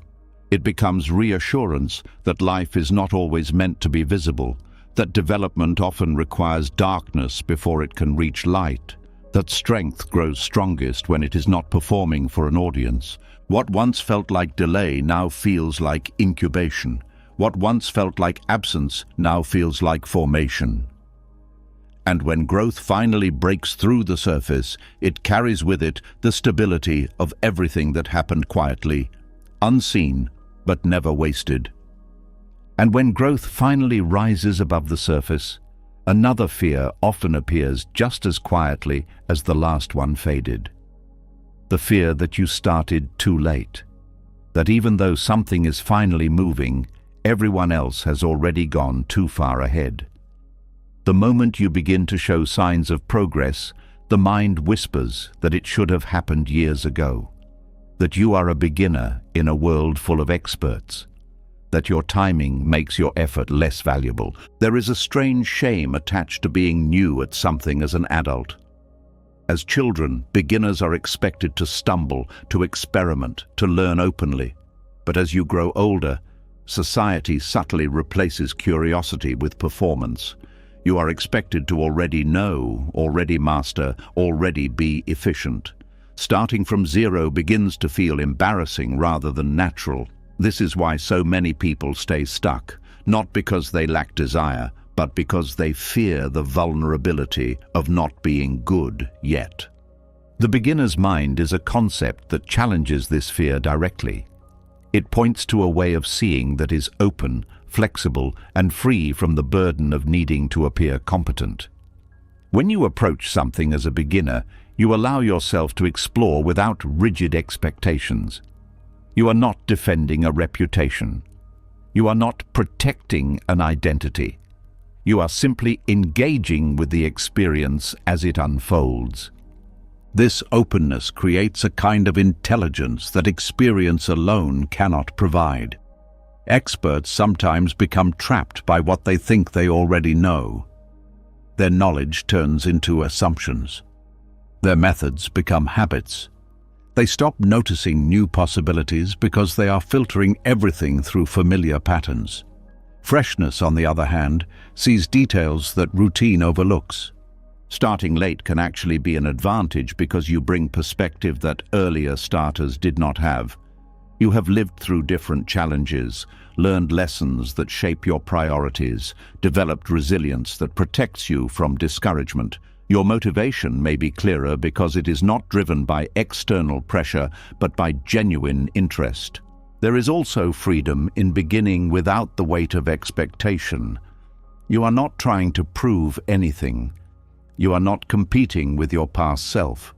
It becomes reassurance that life is not always meant to be visible, that development often requires darkness before it can reach light, that strength grows strongest when it is not performing for an audience. What once felt like delay now feels like incubation. What once felt like absence now feels like formation. And when growth finally breaks through the surface, it carries with it the stability of everything that happened quietly, unseen, but never wasted. And when growth finally rises above the surface, another fear often appears just as quietly as the last one faded. The fear that you started too late. That even though something is finally moving, Everyone else has already gone too far ahead. The moment you begin to show signs of progress, the mind whispers that it should have happened years ago, that you are a beginner in a world full of experts, that your timing makes your effort less valuable. There is a strange shame attached to being new at something as an adult. As children, beginners are expected to stumble, to experiment, to learn openly. But as you grow older, society subtly replaces curiosity with performance. You are expected to already know, already master, already be efficient. Starting from zero begins to feel embarrassing rather than natural. This is why so many people stay stuck, not because they lack desire, but because they fear the vulnerability of not being good yet. The beginner's mind is a concept that challenges this fear directly. It points to a way of seeing that is open, flexible, and free from the burden of needing to appear competent. When you approach something as a beginner, you allow yourself to explore without rigid expectations. You are not defending a reputation. You are not protecting an identity. You are simply engaging with the experience as it unfolds. This openness creates a kind of intelligence that experience alone cannot provide. Experts sometimes become trapped by what they think they already know. Their knowledge turns into assumptions. Their methods become habits. They stop noticing new possibilities because they are filtering everything through familiar patterns. Freshness, on the other hand, sees details that routine overlooks. Starting late can actually be an advantage because you bring perspective that earlier starters did not have. You have lived through different challenges, learned lessons that shape your priorities, developed resilience that protects you from discouragement. Your motivation may be clearer because it is not driven by external pressure, but by genuine interest. There is also freedom in beginning without the weight of expectation. You are not trying to prove anything. You are not competing with your past self.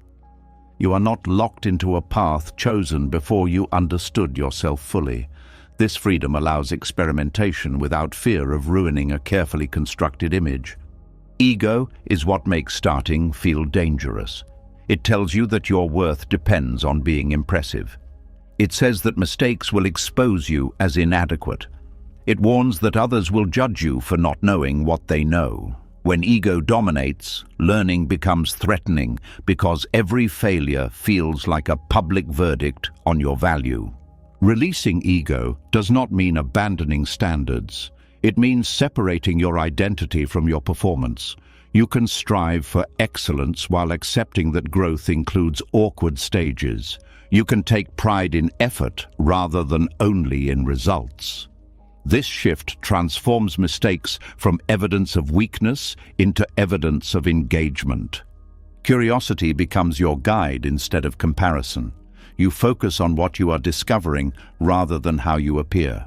You are not locked into a path chosen before you understood yourself fully. This freedom allows experimentation without fear of ruining a carefully constructed image. Ego is what makes starting feel dangerous. It tells you that your worth depends on being impressive. It says that mistakes will expose you as inadequate. It warns that others will judge you for not knowing what they know. When ego dominates, learning becomes threatening because every failure feels like a public verdict on your value. Releasing ego does not mean abandoning standards. It means separating your identity from your performance. You can strive for excellence while accepting that growth includes awkward stages. You can take pride in effort rather than only in results. This shift transforms mistakes from evidence of weakness into evidence of engagement. Curiosity becomes your guide instead of comparison. You focus on what you are discovering rather than how you appear.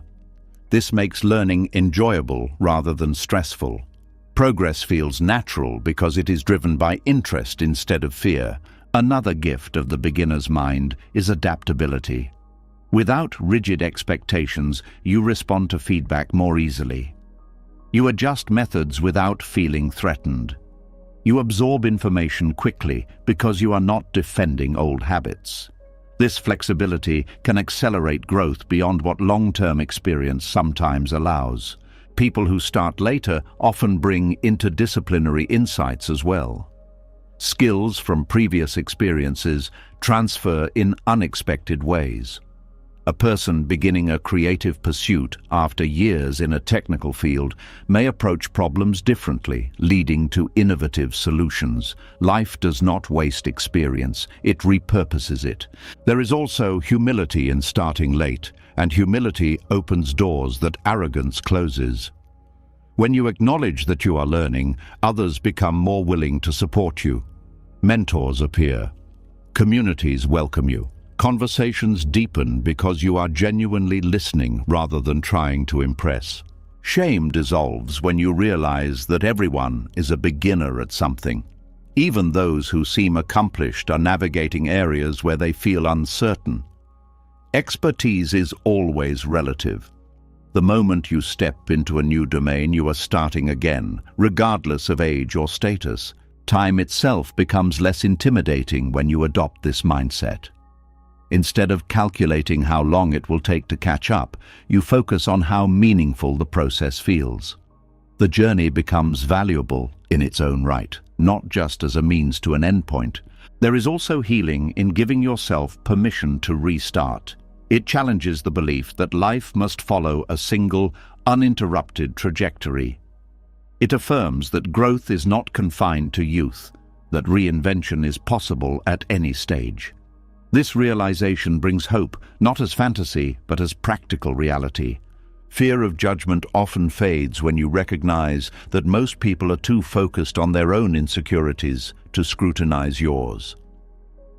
This makes learning enjoyable rather than stressful. Progress feels natural because it is driven by interest instead of fear. Another gift of the beginner's mind is adaptability. Without rigid expectations, you respond to feedback more easily. You adjust methods without feeling threatened. You absorb information quickly because you are not defending old habits. This flexibility can accelerate growth beyond what long-term experience sometimes allows. People who start later often bring interdisciplinary insights as well. Skills from previous experiences transfer in unexpected ways. A person beginning a creative pursuit after years in a technical field may approach problems differently, leading to innovative solutions. Life does not waste experience, it repurposes it. There is also humility in starting late, and humility opens doors that arrogance closes. When you acknowledge that you are learning, others become more willing to support you. Mentors appear. Communities welcome you. Conversations deepen because you are genuinely listening rather than trying to impress. Shame dissolves when you realize that everyone is a beginner at something. Even those who seem accomplished are navigating areas where they feel uncertain. Expertise is always relative. The moment you step into a new domain, you are starting again, regardless of age or status. Time itself becomes less intimidating when you adopt this mindset. Instead of calculating how long it will take to catch up, you focus on how meaningful the process feels. The journey becomes valuable in its own right, not just as a means to an endpoint. There is also healing in giving yourself permission to restart. It challenges the belief that life must follow a single, uninterrupted trajectory. It affirms that growth is not confined to youth, that reinvention is possible at any stage. This realization brings hope, not as fantasy, but as practical reality. Fear of judgment often fades when you recognize that most people are too focused on their own insecurities to scrutinize yours.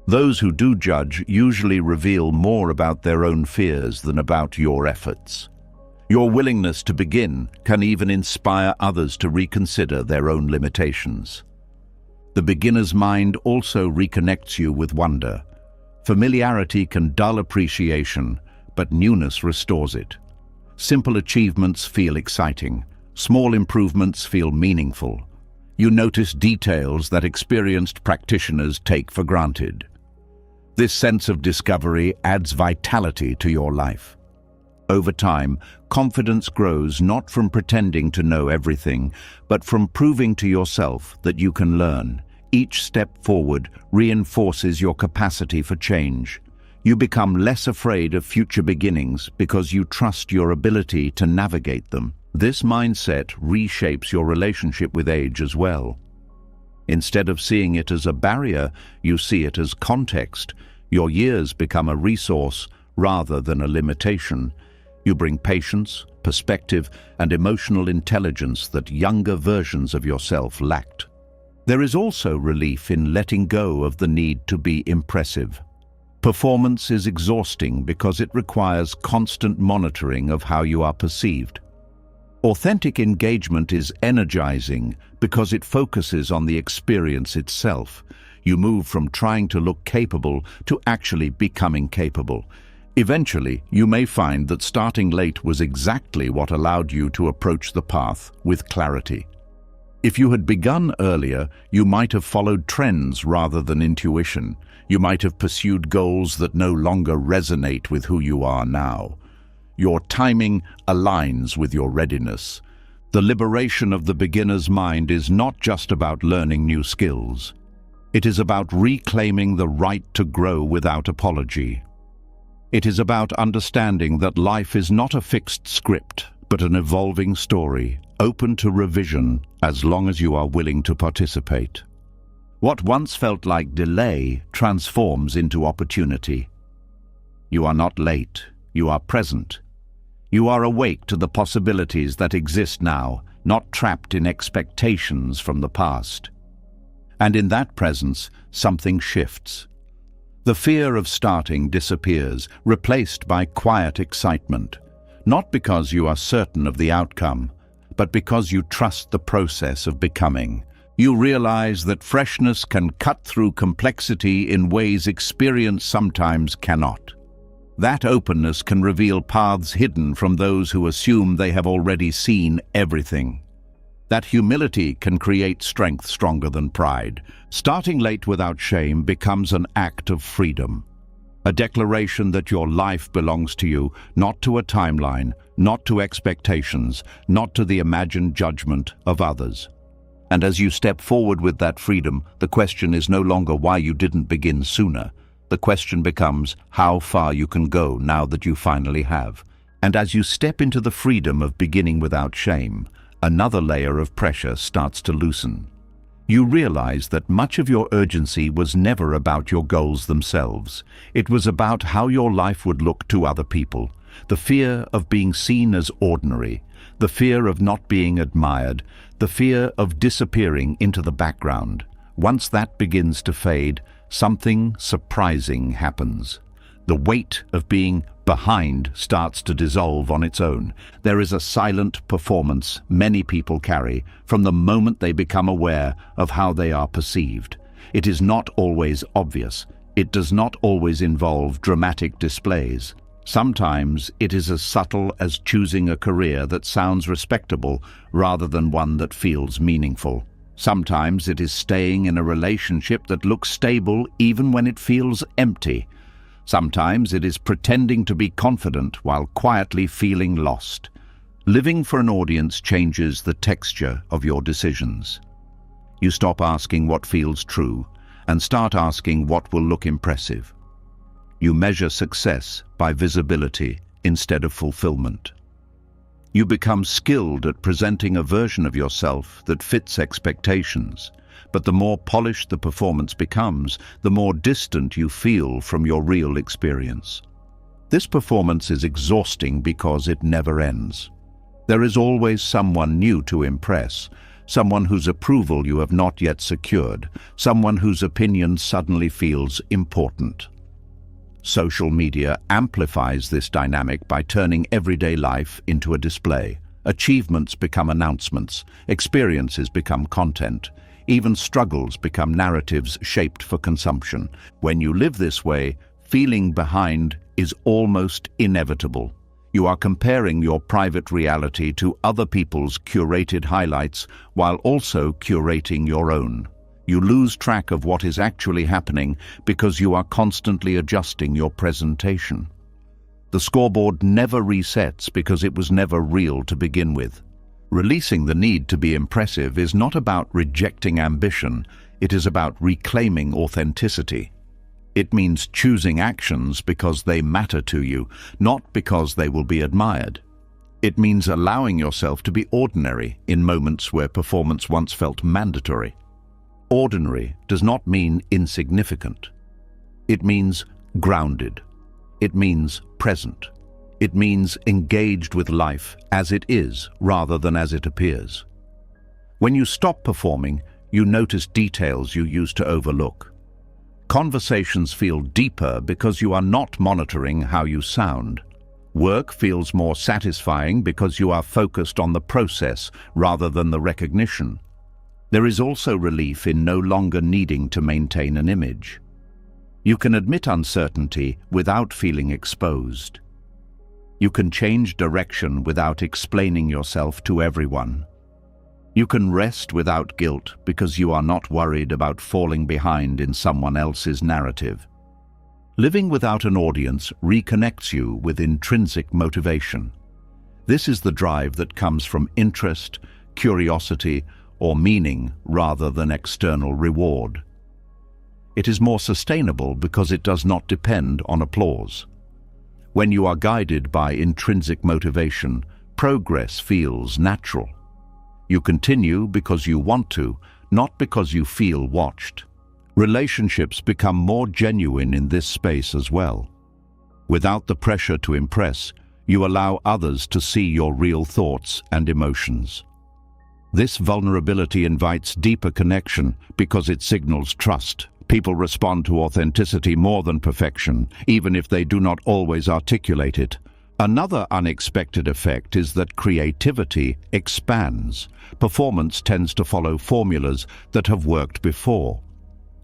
Those who do judge usually reveal more about their own fears than about your efforts. Your willingness to begin can even inspire others to reconsider their own limitations. The beginner's mind also reconnects you with wonder. Familiarity can dull appreciation, but newness restores it. Simple achievements feel exciting. Small improvements feel meaningful. You notice details that experienced practitioners take for granted. This sense of discovery adds vitality to your life. Over time, confidence grows not from pretending to know everything, but from proving to yourself that you can learn. Each step forward reinforces your capacity for change. You become less afraid of future beginnings because you trust your ability to navigate them. This mindset reshapes your relationship with age as well. Instead of seeing it as a barrier, you see it as context. Your years become a resource rather than a limitation. You bring patience, perspective, and emotional intelligence that younger versions of yourself lacked. There is also relief in letting go of the need to be impressive. Performance is exhausting because it requires constant monitoring of how you are perceived. Authentic engagement is energizing because it focuses on the experience itself. You move from trying to look capable to actually becoming capable. Eventually, you may find that starting late was exactly what allowed you to approach the path with clarity. If you had begun earlier, you might have followed trends rather than intuition. You might have pursued goals that no longer resonate with who you are now. Your timing aligns with your readiness. The liberation of the beginner's mind is not just about learning new skills. It is about reclaiming the right to grow without apology. It is about understanding that life is not a fixed script, but an evolving story, open to revision as long as you are willing to participate. What once felt like delay transforms into opportunity. You are not late, you are present. You are awake to the possibilities that exist now, not trapped in expectations from the past. And in that presence, something shifts. The fear of starting disappears, replaced by quiet excitement. Not because you are certain of the outcome, but because you trust the process of becoming. You realize that freshness can cut through complexity in ways experience sometimes cannot. That openness can reveal paths hidden from those who assume they have already seen everything. That humility can create strength stronger than pride. Starting late without shame becomes an act of freedom. A declaration that your life belongs to you, not to a timeline, not to expectations, not to the imagined judgment of others. And as you step forward with that freedom, the question is no longer why you didn't begin sooner. The question becomes how far you can go now that you finally have. And as you step into the freedom of beginning without shame, another layer of pressure starts to loosen. You realize that much of your urgency was never about your goals themselves. It was about how your life would look to other people. The fear of being seen as ordinary, the fear of not being admired, the fear of disappearing into the background. Once that begins to fade, something surprising happens. The weight of being behind starts to dissolve on its own. There is a silent performance many people carry from the moment they become aware of how they are perceived. It is not always obvious. It does not always involve dramatic displays. Sometimes it is as subtle as choosing a career that sounds respectable rather than one that feels meaningful. Sometimes it is staying in a relationship that looks stable even when it feels empty. Sometimes it is pretending to be confident while quietly feeling lost. Living for an audience changes the texture of your decisions. You stop asking what feels true and start asking what will look impressive. You measure success by visibility instead of fulfillment. You become skilled at presenting a version of yourself that fits expectations, but the more polished the performance becomes, the more distant you feel from your real experience. This performance is exhausting because it never ends. There is always someone new to impress, someone whose approval you have not yet secured, someone whose opinion suddenly feels important. Social media amplifies this dynamic by turning everyday life into a display. Achievements become announcements, experiences become content, even struggles become narratives shaped for consumption. When you live this way, feeling behind is almost inevitable. You are comparing your private reality to other people's curated highlights while also curating your own. You lose track of what is actually happening because you are constantly adjusting your presentation. The scoreboard never resets because it was never real to begin with. Releasing the need to be impressive is not about rejecting ambition, it is about reclaiming authenticity. It means choosing actions because they matter to you, not because they will be admired. It means allowing yourself to be ordinary in moments where performance once felt mandatory. Ordinary does not mean insignificant. It means grounded. It means present. It means engaged with life as it is rather than as it appears. When you stop performing, you notice details you used to overlook. Conversations feel deeper because you are not monitoring how you sound. Work feels more satisfying because you are focused on the process rather than the recognition. There is also relief in no longer needing to maintain an image. You can admit uncertainty without feeling exposed. You can change direction without explaining yourself to everyone. You can rest without guilt because you are not worried about falling behind in someone else's narrative. Living without an audience reconnects you with intrinsic motivation. This is the drive that comes from interest, curiosity, or meaning rather than external reward. It is more sustainable because it does not depend on applause. When you are guided by intrinsic motivation, progress feels natural. You continue because you want to, not because you feel watched. Relationships become more genuine in this space as well. Without the pressure to impress, you allow others to see your real thoughts and emotions. This vulnerability invites deeper connection because it signals trust. People respond to authenticity more than perfection, even if they do not always articulate it. Another unexpected effect is that creativity expands. Performance tends to follow formulas that have worked before.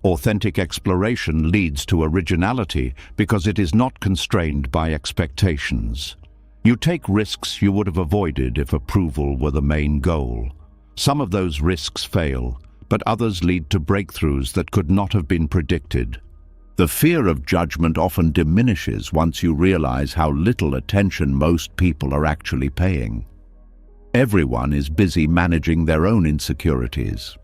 Authentic exploration leads to originality because it is not constrained by expectations. You take risks you would have avoided if approval were the main goal. Some of those risks fail, but others lead to breakthroughs that could not have been predicted. The fear of judgment often diminishes once you realize how little attention most people are actually paying. Everyone is busy managing their own insecurities.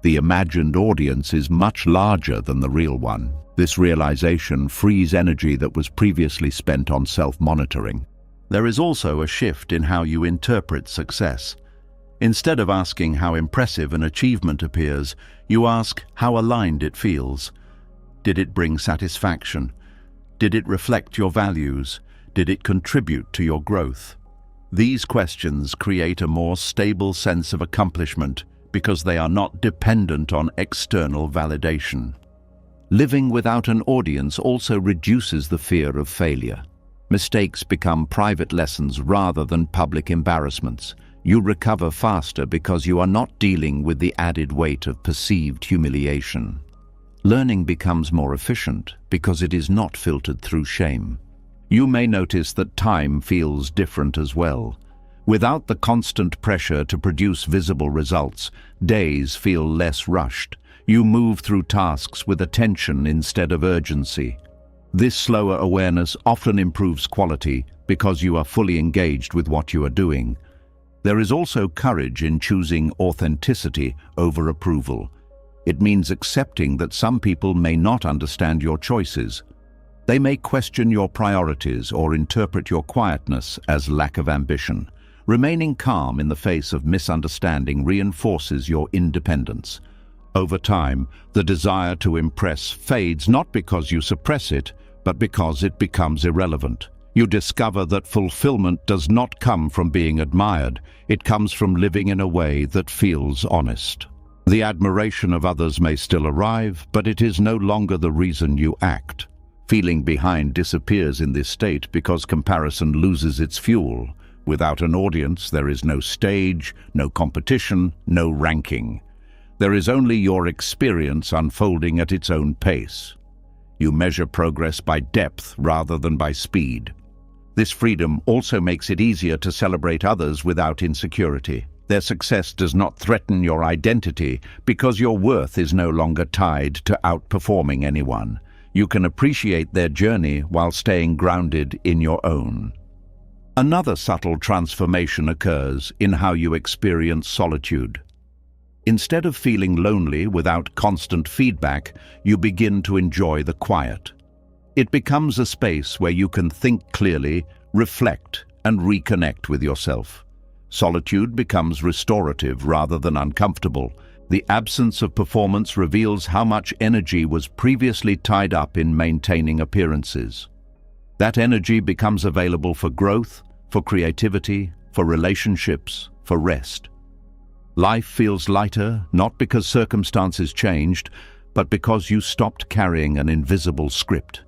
The imagined audience is much larger than the real one. This realization frees energy that was previously spent on self-monitoring. There is also a shift in how you interpret success. Instead of asking how impressive an achievement appears, you ask how aligned it feels. Did it bring satisfaction? Did it reflect your values? Did it contribute to your growth? These questions create a more stable sense of accomplishment because they are not dependent on external validation. Living without an audience also reduces the fear of failure. Mistakes become private lessons rather than public embarrassments. You recover faster because you are not dealing with the added weight of perceived humiliation. Learning becomes more efficient because it is not filtered through shame. You may notice that time feels different as well. Without the constant pressure to produce visible results, days feel less rushed. You move through tasks with attention instead of urgency. This slower awareness often improves quality because you are fully engaged with what you are doing. There is also courage in choosing authenticity over approval. It means accepting that some people may not understand your choices. They may question your priorities or interpret your quietness as lack of ambition. Remaining calm in the face of misunderstanding reinforces your independence. Over time, the desire to impress fades not because you suppress it, but because it becomes irrelevant. You discover that fulfillment does not come from being admired. It comes from living in a way that feels honest. The admiration of others may still arrive, but it is no longer the reason you act. Feeling behind disappears in this state because comparison loses its fuel. Without an audience, there is no stage, no competition, no ranking. There is only your experience unfolding at its own pace. You measure progress by depth rather than by speed. This freedom also makes it easier to celebrate others without insecurity. Their success does not threaten your identity because your worth is no longer tied to outperforming anyone. You can appreciate their journey while staying grounded in your own. Another subtle transformation occurs in how you experience solitude. Instead of feeling lonely without constant feedback, you begin to enjoy the quiet. It becomes a space where you can think clearly, reflect, and reconnect with yourself. Solitude becomes restorative rather than uncomfortable. The absence of performance reveals how much energy was previously tied up in maintaining appearances. That energy becomes available for growth, for creativity, for relationships, for rest. Life feels lighter, not because circumstances changed, but because you stopped carrying an invisible script.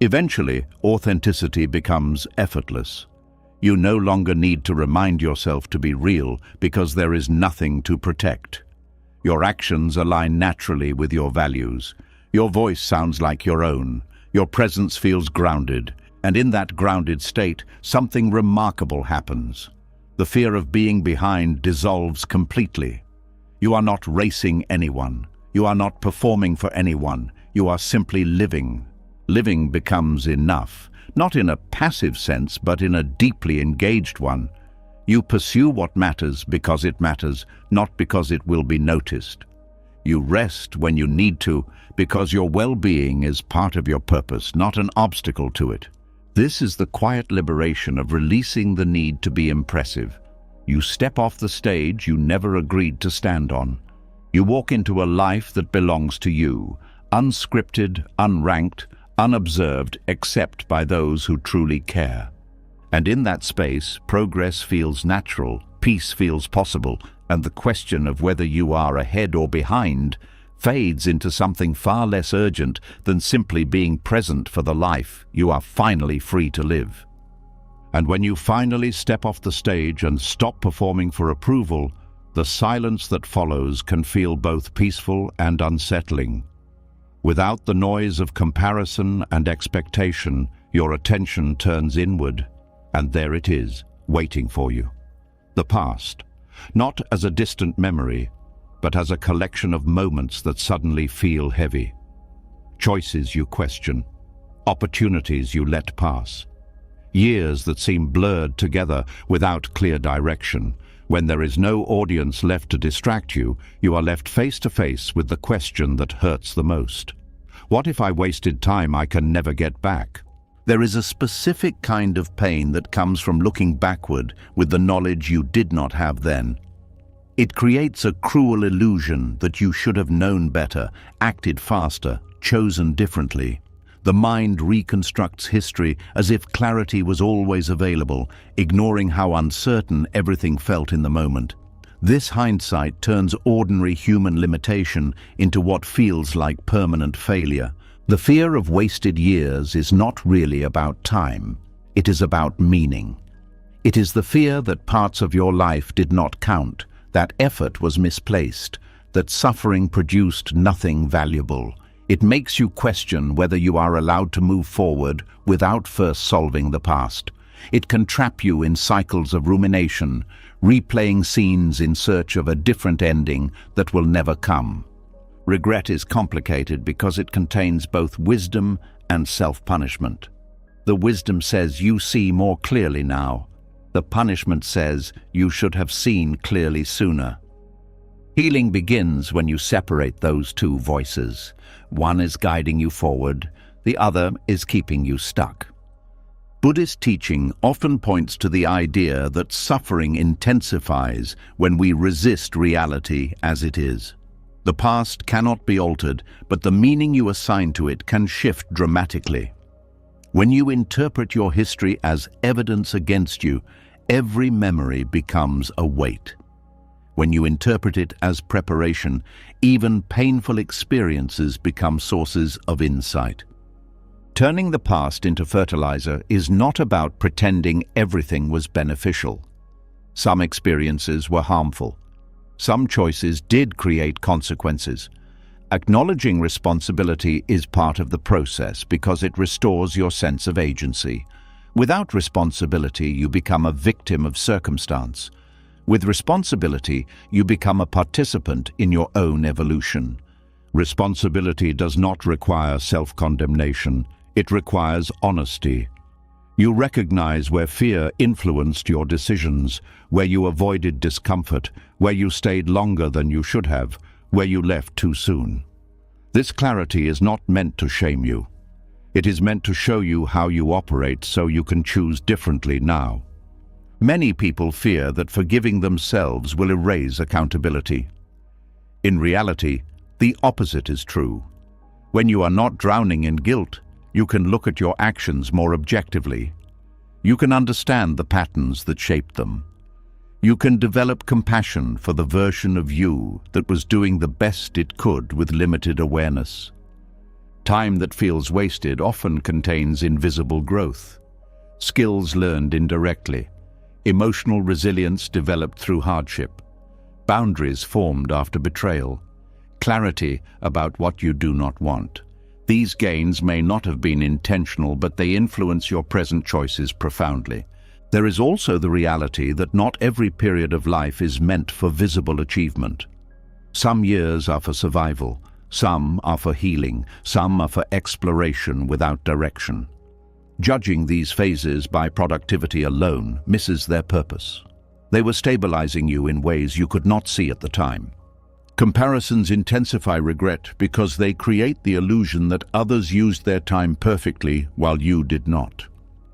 Eventually, authenticity becomes effortless. You no longer need to remind yourself to be real because there is nothing to protect. Your actions align naturally with your values. Your voice sounds like your own. Your presence feels grounded. And in that grounded state, something remarkable happens. The fear of being behind dissolves completely. You are not racing anyone. You are not performing for anyone. You are simply living. Living becomes enough, not in a passive sense, but in a deeply engaged one. You pursue what matters because it matters, not because it will be noticed. You rest when you need to, because your well-being is part of your purpose, not an obstacle to it. This is the quiet liberation of releasing the need to be impressive. You step off the stage you never agreed to stand on. You walk into a life that belongs to you, unscripted, unranked, unobserved except by those who truly care. And in that space, progress feels natural, peace feels possible, and the question of whether you are ahead or behind fades into something far less urgent than simply being present for the life you are finally free to live. And when you finally step off the stage and stop performing for approval, the silence that follows can feel both peaceful and unsettling. Without the noise of comparison and expectation, your attention turns inward, and there it is, waiting for you. The past, not as a distant memory, but as a collection of moments that suddenly feel heavy. Choices you question, opportunities you let pass. Years that seem blurred together without clear direction. When there is no audience left to distract you, you are left face to face with the question that hurts the most. What if I wasted time I can never get back? There is a specific kind of pain that comes from looking backward with the knowledge you did not have then. It creates a cruel illusion that you should have known better, acted faster, chosen differently. The mind reconstructs history as if clarity was always available, ignoring how uncertain everything felt in the moment. This hindsight turns ordinary human limitation into what feels like permanent failure. The fear of wasted years is not really about time. It is about meaning. It is the fear that parts of your life did not count, that effort was misplaced, that suffering produced nothing valuable. It makes you question whether you are allowed to move forward without first solving the past. It can trap you in cycles of rumination, replaying scenes in search of a different ending that will never come. Regret is complicated because it contains both wisdom and self-punishment. The wisdom says you see more clearly now. The punishment says you should have seen clearly sooner. Healing begins when you separate those two voices. One is guiding you forward, the other is keeping you stuck. Buddhist teaching often points to the idea that suffering intensifies when we resist reality as it is. The past cannot be altered, but the meaning you assign to it can shift dramatically. When you interpret your history as evidence against you, every memory becomes a weight. When you interpret it as preparation, even painful experiences become sources of insight. Turning the past into fertilizer is not about pretending everything was beneficial. Some experiences were harmful. Some choices did create consequences. Acknowledging responsibility is part of the process because it restores your sense of agency. Without responsibility, you become a victim of circumstance. With responsibility, you become a participant in your own evolution. Responsibility does not require self-condemnation. It requires honesty. You recognize where fear influenced your decisions, where you avoided discomfort, where you stayed longer than you should have, where you left too soon. This clarity is not meant to shame you. It is meant to show you how you operate so you can choose differently now. Many people fear that forgiving themselves will erase accountability. In reality, the opposite is true. When you are not drowning in guilt, you can look at your actions more objectively. You can understand the patterns that shaped them. You can develop compassion for the version of you that was doing the best it could with limited awareness. Time that feels wasted often contains invisible growth, skills learned indirectly, emotional resilience developed through hardship, boundaries formed after betrayal, clarity about what you do not want. These gains may not have been intentional, but they influence your present choices profoundly. There is also the reality that not every period of life is meant for visible achievement. Some years are for survival, some are for healing, some are for exploration without direction. Judging these phases by productivity alone misses their purpose. They were stabilizing you in ways you could not see at the time. Comparisons intensify regret because they create the illusion that others used their time perfectly while you did not.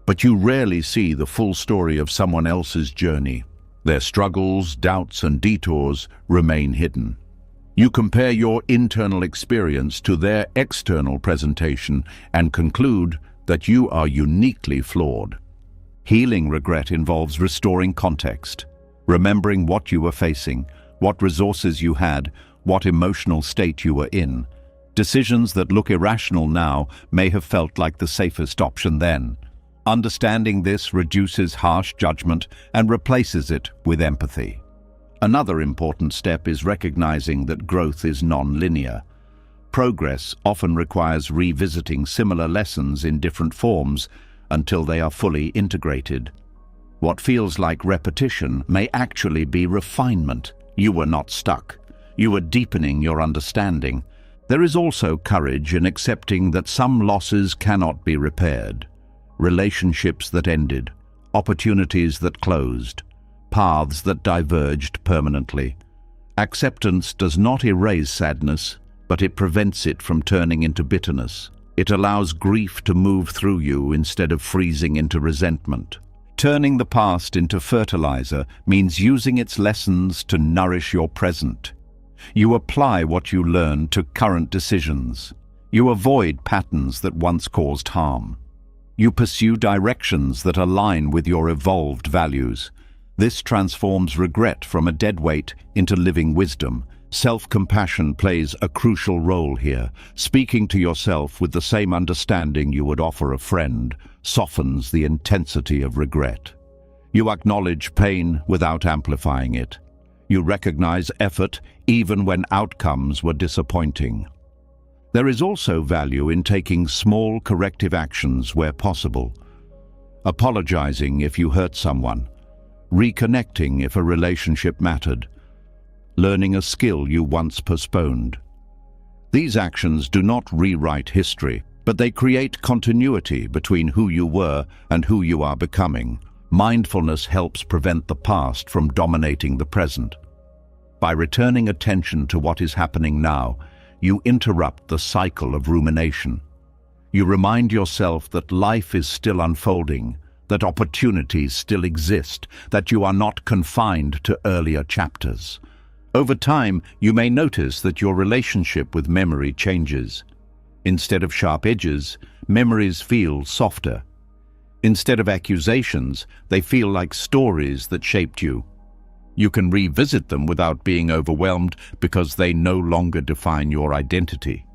But you rarely see the full story of someone else's journey. Their struggles, doubts, and detours remain hidden. You compare your internal experience to their external presentation and conclude that you are uniquely flawed. Healing regret involves restoring context, remembering what you were facing, what resources you had, what emotional state you were in. Decisions that look irrational now may have felt like the safest option then. Understanding this reduces harsh judgment and replaces it with empathy. Another important step is recognizing that growth is non-linear. Progress often requires revisiting similar lessons in different forms until they are fully integrated. What feels like repetition may actually be refinement. You were not stuck. You were deepening your understanding. There is also courage in accepting that some losses cannot be repaired. Relationships that ended, opportunities that closed, paths that diverged permanently. Acceptance does not erase sadness, but it prevents it from turning into bitterness. It allows grief to move through you instead of freezing into resentment. Turning the past into fertilizer means using its lessons to nourish your present. You apply what you learn to current decisions. You avoid patterns that once caused harm. You pursue directions that align with your evolved values. This transforms regret from a deadweight into living wisdom. Self-compassion plays a crucial role here. Speaking to yourself with the same understanding you would offer a friend softens the intensity of regret. You acknowledge pain without amplifying it. You recognize effort even when outcomes were disappointing. There is also value in taking small corrective actions where possible. Apologizing if you hurt someone, reconnecting if a relationship mattered, learning a skill you once postponed. These actions do not rewrite history, but they create continuity between who you were and who you are becoming. Mindfulness helps prevent the past from dominating the present. By returning attention to what is happening now, you interrupt the cycle of rumination. You remind yourself that life is still unfolding, that opportunities still exist, that you are not confined to earlier chapters. Over time, you may notice that your relationship with memory changes. Instead of sharp edges, memories feel softer. Instead of accusations, they feel like stories that shaped you. You can revisit them without being overwhelmed because they no longer define your identity.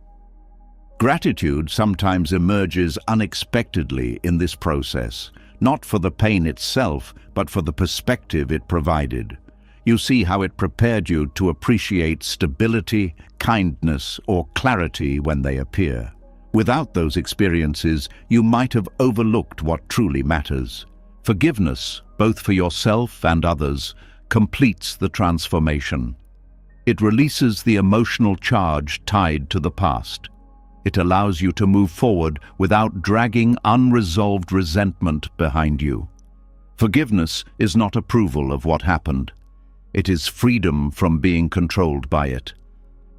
Gratitude sometimes emerges unexpectedly in this process, not for the pain itself, but for the perspective it provided. You see how it prepared you to appreciate stability, kindness, or clarity when they appear. Without those experiences, you might have overlooked what truly matters. Forgiveness, both for yourself and others, completes the transformation. It releases the emotional charge tied to the past. It allows you to move forward without dragging unresolved resentment behind you. Forgiveness is not approval of what happened. It is freedom from being controlled by it.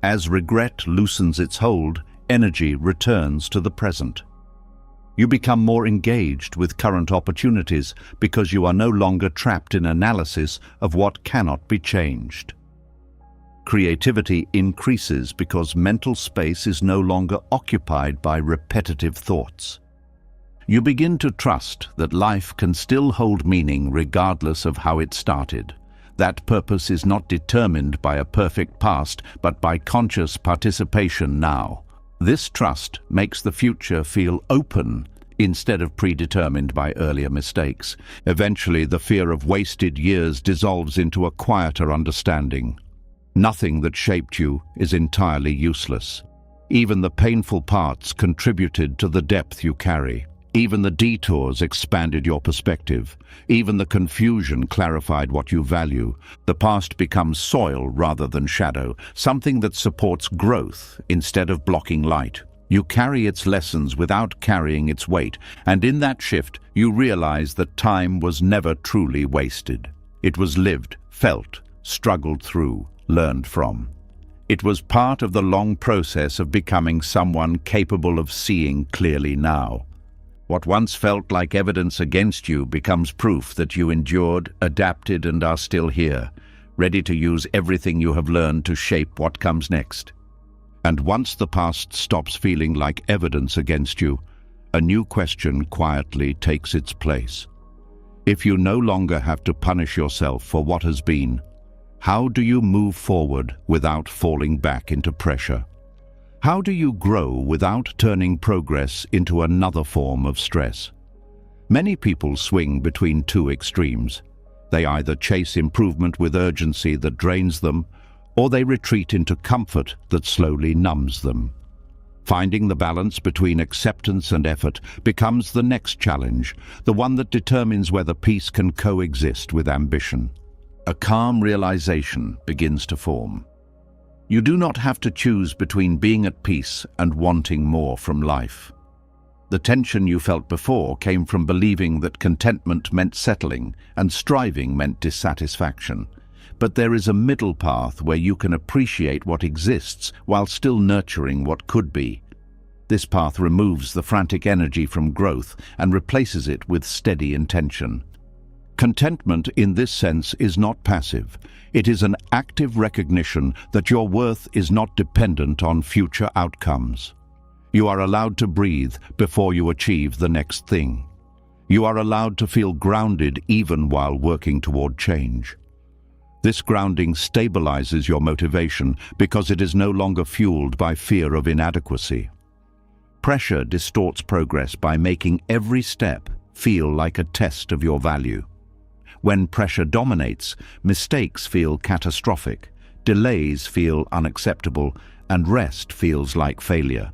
As regret loosens its hold, energy returns to the present. You become more engaged with current opportunities because you are no longer trapped in analysis of what cannot be changed. Creativity increases because mental space is no longer occupied by repetitive thoughts. You begin to trust that life can still hold meaning regardless of how it started. That purpose is not determined by a perfect past, but by conscious participation now. This trust makes the future feel open instead of predetermined by earlier mistakes. Eventually, the fear of wasted years dissolves into a quieter understanding. Nothing that shaped you is entirely useless. Even the painful parts contributed to the depth you carry. Even the detours expanded your perspective. Even the confusion clarified what you value. The past becomes soil rather than shadow, something that supports growth instead of blocking light. You carry its lessons without carrying its weight, and in that shift, you realize that time was never truly wasted. It was lived, felt, struggled through, learned from. It was part of the long process of becoming someone capable of seeing clearly now. What once felt like evidence against you becomes proof that you endured, adapted, and are still here, ready to use everything you have learned to shape what comes next. And once the past stops feeling like evidence against you, a new question quietly takes its place. If you no longer have to punish yourself for what has been, how do you move forward without falling back into pressure? How do you grow without turning progress into another form of stress? Many people swing between two extremes. They either chase improvement with urgency that drains them, or they retreat into comfort that slowly numbs them. Finding the balance between acceptance and effort becomes the next challenge, the one that determines whether peace can coexist with ambition. A calm realization begins to form. You do not have to choose between being at peace and wanting more from life. The tension you felt before came from believing that contentment meant settling and striving meant dissatisfaction. But there is a middle path where you can appreciate what exists while still nurturing what could be. This path removes the frantic energy from growth and replaces it with steady intention. Contentment in this sense is not passive. It is an active recognition that your worth is not dependent on future outcomes. You are allowed to breathe before you achieve the next thing. You are allowed to feel grounded even while working toward change. This grounding stabilizes your motivation because it is no longer fueled by fear of inadequacy. Pressure distorts progress by making every step feel like a test of your value. When pressure dominates, mistakes feel catastrophic, delays feel unacceptable, and rest feels like failure.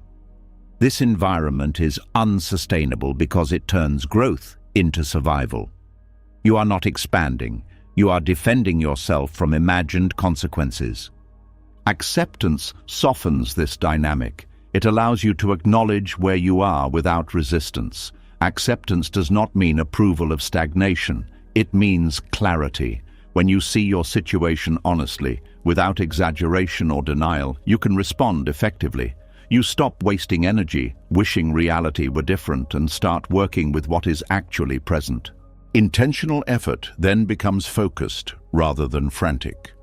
This environment is unsustainable because it turns growth into survival. You are not expanding, you are defending yourself from imagined consequences. Acceptance softens this dynamic. It allows you to acknowledge where you are without resistance. Acceptance does not mean approval of stagnation. It means clarity. When you see your situation honestly, without exaggeration or denial, you can respond effectively. You stop wasting energy, wishing reality were different, and start working with what is actually present. Intentional effort then becomes focused rather than frantic.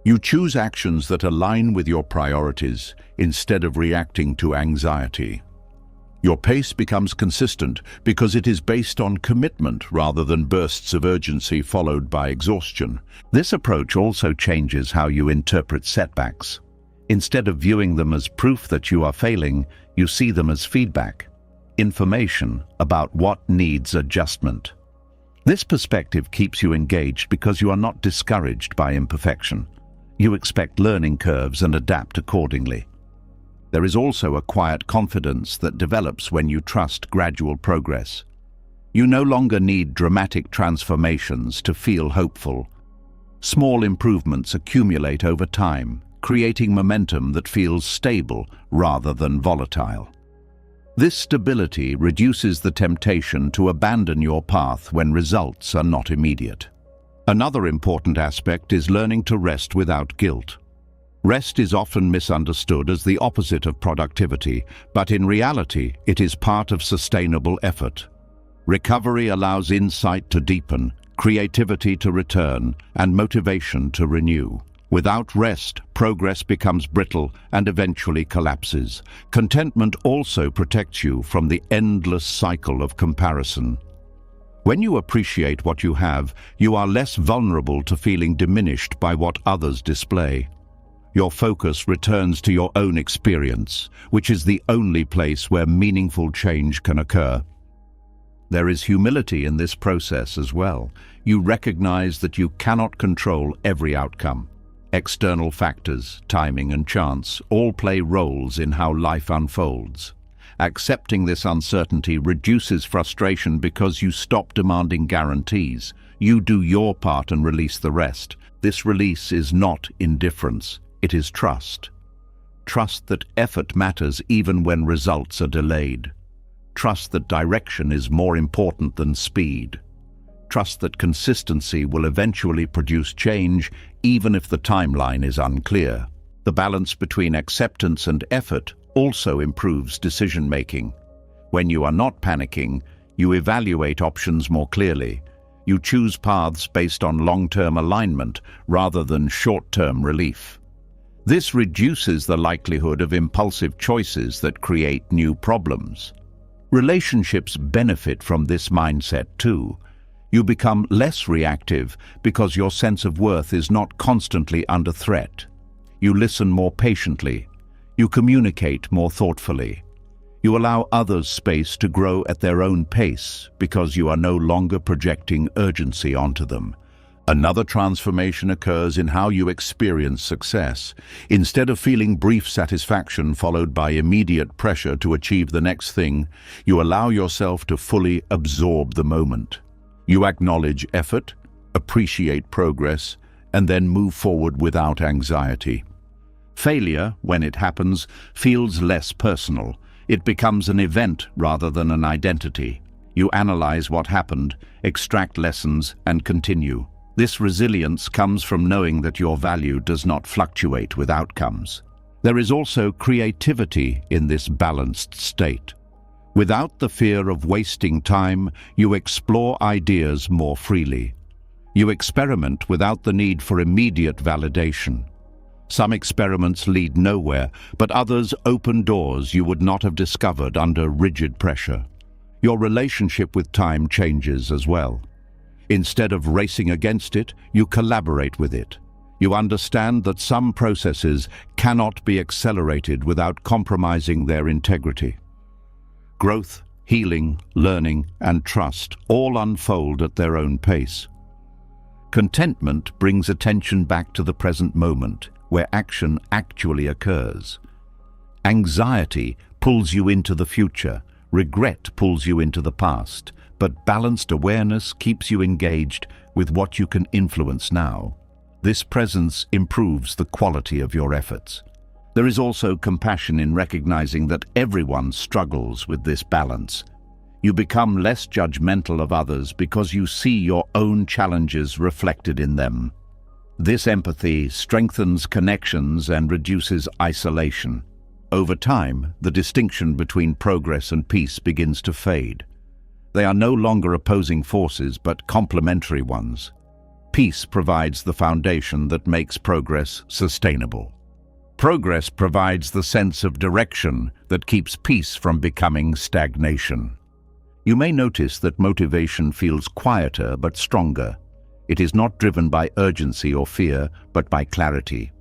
You choose actions that align with your priorities instead of reacting to anxiety. Your pace becomes consistent because it is based on commitment rather than bursts of urgency followed by exhaustion. This approach also changes how you interpret setbacks. Instead of viewing them as proof that you are failing, you see them as feedback, information about what needs adjustment. This perspective keeps you engaged because you are not discouraged by imperfection. You expect learning curves and adapt accordingly. There is also a quiet confidence that develops when you trust gradual progress. You no longer need dramatic transformations to feel hopeful. Small improvements accumulate over time, creating momentum that feels stable rather than volatile. This stability reduces the temptation to abandon your path when results are not immediate. Another important aspect is learning to rest without guilt. Rest is often misunderstood as the opposite of productivity, but in reality, it is part of sustainable effort. Recovery allows insight to deepen, creativity to return, and motivation to renew. Without rest, progress becomes brittle and eventually collapses. Contentment also protects you from the endless cycle of comparison. When you appreciate what you have, you are less vulnerable to feeling diminished by what others display. Your focus returns to your own experience, which is the only place where meaningful change can occur. There is humility in this process as well. You recognize that you cannot control every outcome. External factors, timing and chance, all play roles in how life unfolds. Accepting this uncertainty reduces frustration because you stop demanding guarantees. You do your part and release the rest. This release is not indifference, it is trust. Trust that effort matters even when results are delayed. Trust that direction is more important than speed. Trust that consistency will eventually produce change even if the timeline is unclear. The balance between acceptance and effort also improves decision-making. When you are not panicking, you evaluate options more clearly. You choose paths based on long-term alignment rather than short-term relief. This reduces the likelihood of impulsive choices that create new problems. Relationships benefit from this mindset too. You become less reactive because your sense of worth is not constantly under threat. You listen more patiently. You communicate more thoughtfully. You allow others space to grow at their own pace because you are no longer projecting urgency onto them. Another transformation occurs in how you experience success. Instead of feeling brief satisfaction followed by immediate pressure to achieve the next thing, you allow yourself to fully absorb the moment. You acknowledge effort, appreciate progress, and then move forward without anxiety. Failure, when it happens, feels less personal. It becomes an event rather than an identity. You analyze what happened, extract lessons, and continue. This resilience comes from knowing that your value does not fluctuate with outcomes. There is also creativity in this balanced state. Without the fear of wasting time, you explore ideas more freely. You experiment without the need for immediate validation. Some experiments lead nowhere, but others open doors you would not have discovered under rigid pressure. Your relationship with time changes as well. Instead of racing against it, you collaborate with it. You understand that some processes cannot be accelerated without compromising their integrity. Growth, healing, learning, and trust all unfold at their own pace. Contentment brings attention back to the present moment, where action actually occurs. Anxiety pulls you into the future, regret pulls you into the past, but balanced awareness keeps you engaged with what you can influence now. This presence improves the quality of your efforts. There is also compassion in recognizing that everyone struggles with this balance. You become less judgmental of others because you see your own challenges reflected in them. This empathy strengthens connections and reduces isolation. Over time, the distinction between progress and peace begins to fade. They are no longer opposing forces, but complementary ones. Peace provides the foundation that makes progress sustainable. Progress provides the sense of direction that keeps peace from becoming stagnation. You may notice that motivation feels quieter but stronger. It is not driven by urgency or fear, but by clarity.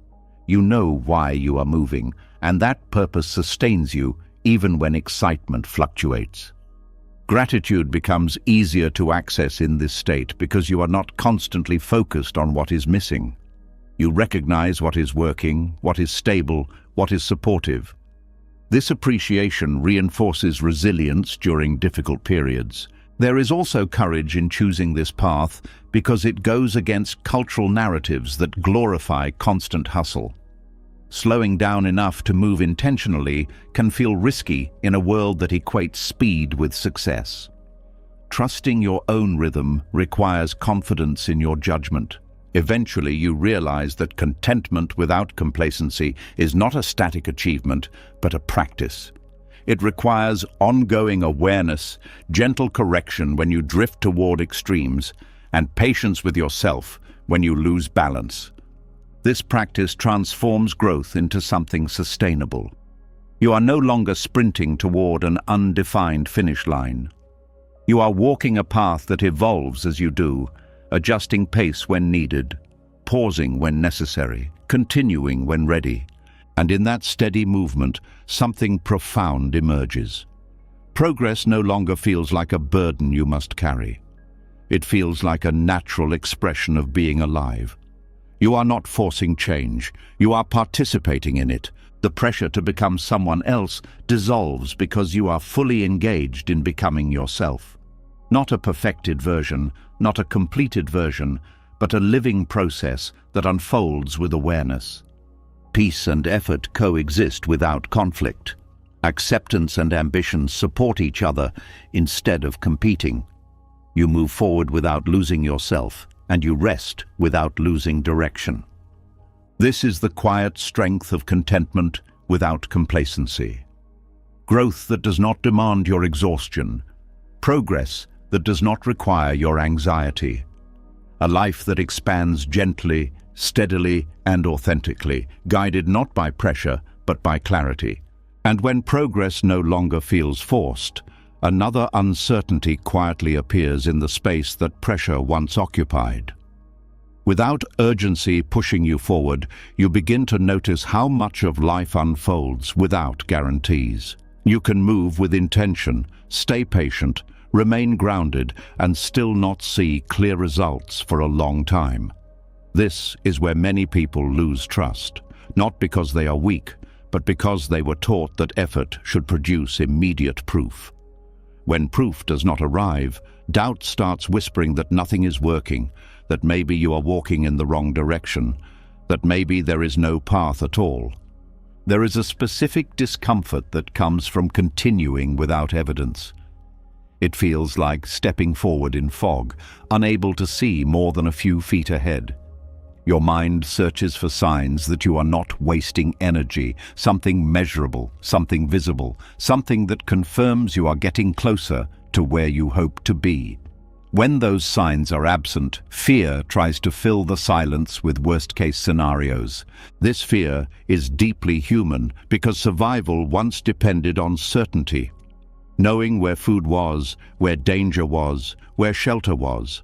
You know why you are moving, and that purpose sustains you even when excitement fluctuates. Gratitude becomes easier to access in this state because you are not constantly focused on what is missing. You recognize what is working, what is stable, what is supportive. This appreciation reinforces resilience during difficult periods. There is also courage in choosing this path because it goes against cultural narratives that glorify constant hustle. Slowing down enough to move intentionally can feel risky in a world that equates speed with success. Trusting your own rhythm requires confidence in your judgment. Eventually, you realize that contentment without complacency is not a static achievement, but a practice. It requires ongoing awareness, gentle correction when you drift toward extremes, and patience with yourself when you lose balance. This practice transforms growth into something sustainable. You are no longer sprinting toward an undefined finish line. You are walking a path that evolves as you do, adjusting pace when needed, pausing when necessary, continuing when ready. And in that steady movement, something profound emerges. Progress no longer feels like a burden you must carry. It feels like a natural expression of being alive. You are not forcing change, you are participating in it. The pressure to become someone else dissolves because you are fully engaged in becoming yourself. Not a perfected version, not a completed version, but a living process that unfolds with awareness. Peace and effort coexist without conflict. Acceptance and ambition support each other instead of competing. You move forward without losing yourself, and you rest without losing direction. This is the quiet strength of contentment without complacency. Growth that does not demand your exhaustion. Progress that does not require your anxiety. A life that expands gently, steadily, and authentically, guided not by pressure, but by clarity. And when progress no longer feels forced, another uncertainty quietly appears in the space that pressure once occupied. Without urgency pushing you forward, you begin to notice how much of life unfolds without guarantees. You can move with intention, stay patient, remain grounded, and still not see clear results for a long time. This is where many people lose trust, not because they are weak, but because they were taught that effort should produce immediate proof. When proof does not arrive, doubt starts whispering that nothing is working, that maybe you are walking in the wrong direction, that maybe there is no path at all. There is a specific discomfort that comes from continuing without evidence. It feels like stepping forward in fog, unable to see more than a few feet ahead. Your mind searches for signs that you are not wasting energy, something measurable, something visible, something that confirms you are getting closer to where you hope to be. When those signs are absent, fear tries to fill the silence with worst-case scenarios. This fear is deeply human because survival once depended on certainty. Knowing where food was, where danger was, where shelter was.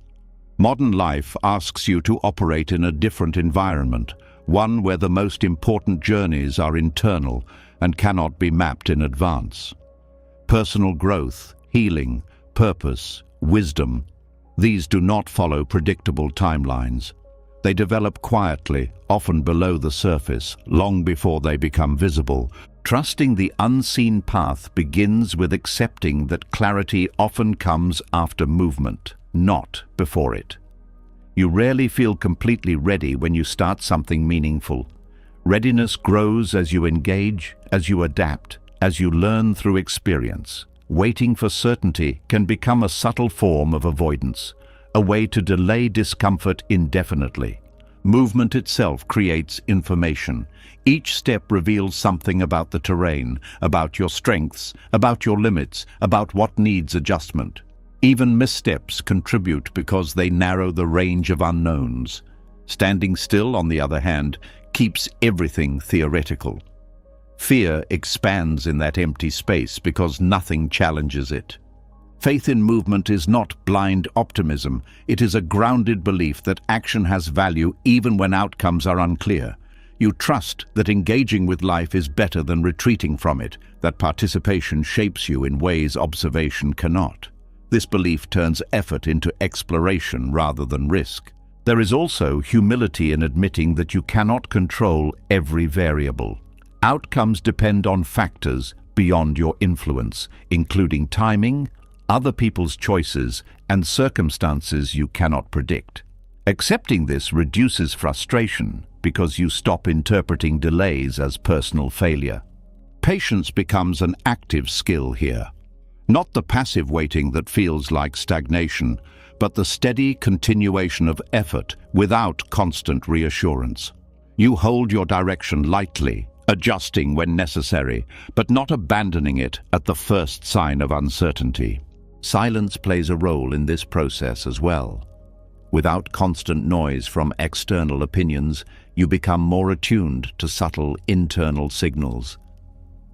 Modern life asks you to operate in a different environment, one where the most important journeys are internal and cannot be mapped in advance. Personal growth, healing, purpose, wisdom, these do not follow predictable timelines. They develop quietly, often below the surface, long before they become visible. Trusting the unseen path begins with accepting that clarity often comes after movement, not before it. You rarely feel completely ready when you start something meaningful. Readiness grows as you engage, as you adapt, as you learn through experience. Waiting for certainty can become a subtle form of avoidance, a way to delay discomfort indefinitely. Movement itself creates information. Each step reveals something about the terrain, about your strengths, about your limits, about what needs adjustment. Even missteps contribute because they narrow the range of unknowns. Standing still, on the other hand, keeps everything theoretical. Fear expands in that empty space because nothing challenges it. Faith in movement is not blind optimism. It is a grounded belief that action has value even when outcomes are unclear. You trust that engaging with life is better than retreating from it, that participation shapes you in ways observation cannot. This belief turns effort into exploration rather than risk. There is also humility in admitting that you cannot control every variable. Outcomes depend on factors beyond your influence, including timing, other people's choices, and circumstances you cannot predict. Accepting this reduces frustration because you stop interpreting delays as personal failure. Patience becomes an active skill here. Not the passive waiting that feels like stagnation, but the steady continuation of effort without constant reassurance. You hold your direction lightly, adjusting when necessary, but not abandoning it at the first sign of uncertainty. Silence plays a role in this process as well. Without constant noise from external opinions, you become more attuned to subtle internal signals.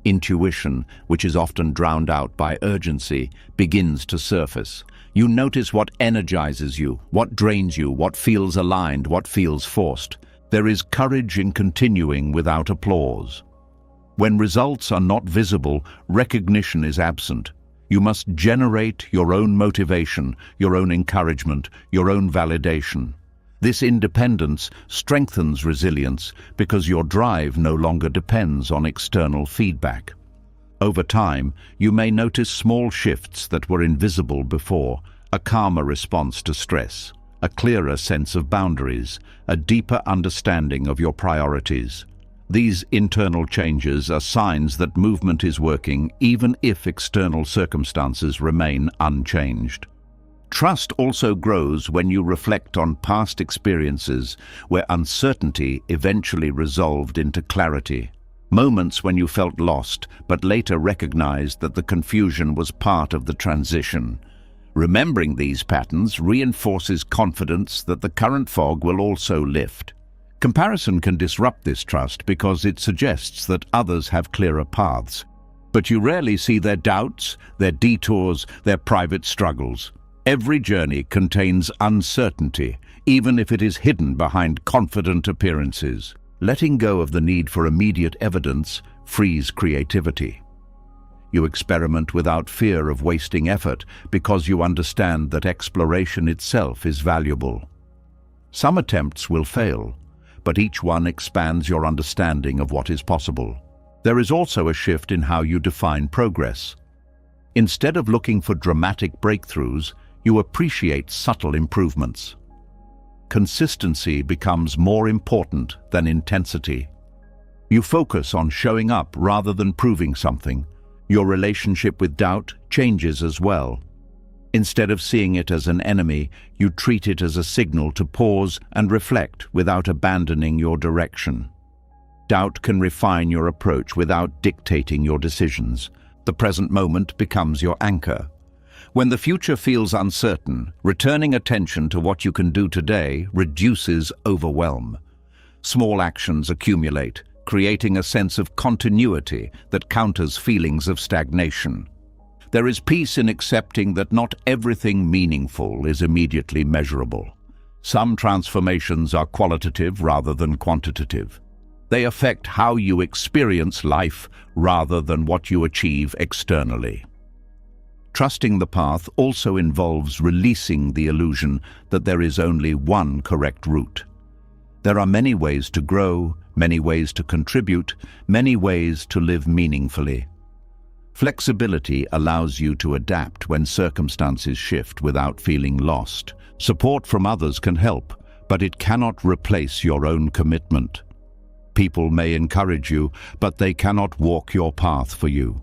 Intuition, which is often drowned out by urgency, begins to surface. You notice what energizes you, what drains you, what feels aligned, what feels forced. There is courage in continuing without applause. When results are not visible, recognition is absent. You must generate your own motivation, your own encouragement, your own validation. This independence strengthens resilience because your drive no longer depends on external feedback. Over time, you may notice small shifts that were invisible before: a calmer response to stress, a clearer sense of boundaries, a deeper understanding of your priorities. These internal changes are signs that movement is working even if external circumstances remain unchanged. Trust also grows when you reflect on past experiences where uncertainty eventually resolved into clarity. Moments when you felt lost, but later recognized that the confusion was part of the transition. Remembering these patterns reinforces confidence that the current fog will also lift. Comparison can disrupt this trust because it suggests that others have clearer paths. But you rarely see their doubts, their detours, their private struggles. Every journey contains uncertainty, even if it is hidden behind confident appearances. Letting go of the need for immediate evidence frees creativity. You experiment without fear of wasting effort because you understand that exploration itself is valuable. Some attempts will fail, but each one expands your understanding of what is possible. There is also a shift in how you define progress. Instead of looking for dramatic breakthroughs, you appreciate subtle improvements. Consistency becomes more important than intensity. You focus on showing up rather than proving something. Your relationship with doubt changes as well. Instead of seeing it as an enemy, you treat it as a signal to pause and reflect without abandoning your direction. Doubt can refine your approach without dictating your decisions. The present moment becomes your anchor. When the future feels uncertain, returning attention to what you can do today reduces overwhelm. Small actions accumulate, creating a sense of continuity that counters feelings of stagnation. There is peace in accepting that not everything meaningful is immediately measurable. Some transformations are qualitative rather than quantitative. They affect how you experience life rather than what you achieve externally. Trusting the path also involves releasing the illusion that there is only one correct route. There are many ways to grow, many ways to contribute, many ways to live meaningfully. Flexibility allows you to adapt when circumstances shift without feeling lost. Support from others can help, but it cannot replace your own commitment. People may encourage you, but they cannot walk your path for you.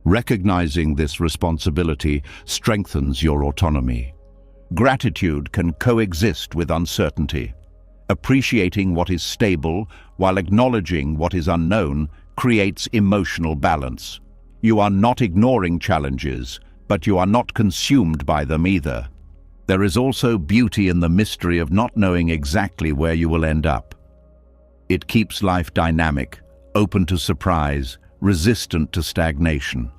Recognizing this responsibility strengthens your autonomy. Gratitude can coexist with uncertainty. Appreciating what is stable while acknowledging what is unknown creates emotional balance. You are not ignoring challenges, but you are not consumed by them either. There is also beauty in the mystery of not knowing exactly where you will end up. It keeps life dynamic, open to surprise, resistant to stagnation.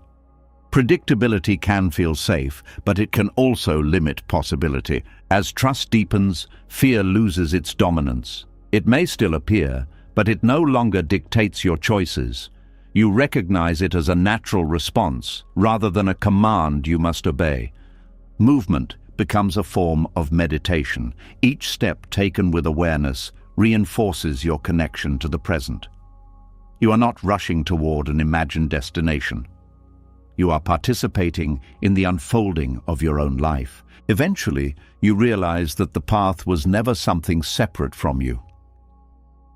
Predictability can feel safe, but it can also limit possibility. As trust deepens, fear loses its dominance. It may still appear, but it no longer dictates your choices. You recognize it as a natural response, rather than a command you must obey. Movement becomes a form of meditation. Each step taken with awareness reinforces your connection to the present. You are not rushing toward an imagined destination. You are participating in the unfolding of your own life. Eventually, you realize that the path was never something separate from you.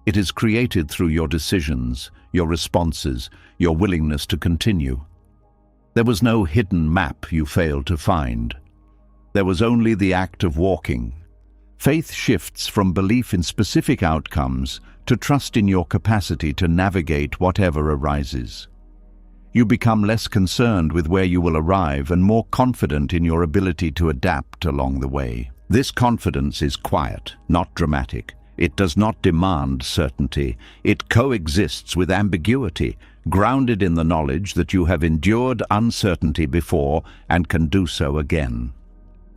It is created through your decisions, your responses, your willingness to continue. There was no hidden map you failed to find. There was only the act of walking. Faith shifts from belief in specific outcomes to trust in your capacity to navigate whatever arises. You become less concerned with where you will arrive and more confident in your ability to adapt along the way. This confidence is quiet, not dramatic. It does not demand certainty. It coexists with ambiguity, grounded in the knowledge that you have endured uncertainty before and can do so again.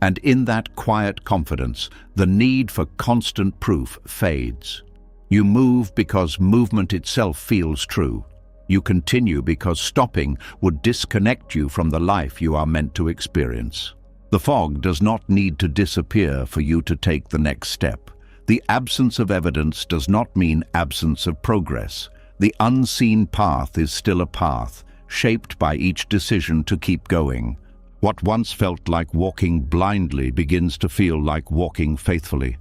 And in that quiet confidence, the need for constant proof fades. You move because movement itself feels true. You continue because stopping would disconnect you from the life you are meant to experience. The fog does not need to disappear for you to take the next step. The absence of evidence does not mean absence of progress. The unseen path is still a path, shaped by each decision to keep going. What once felt like walking blindly begins to feel like walking faithfully.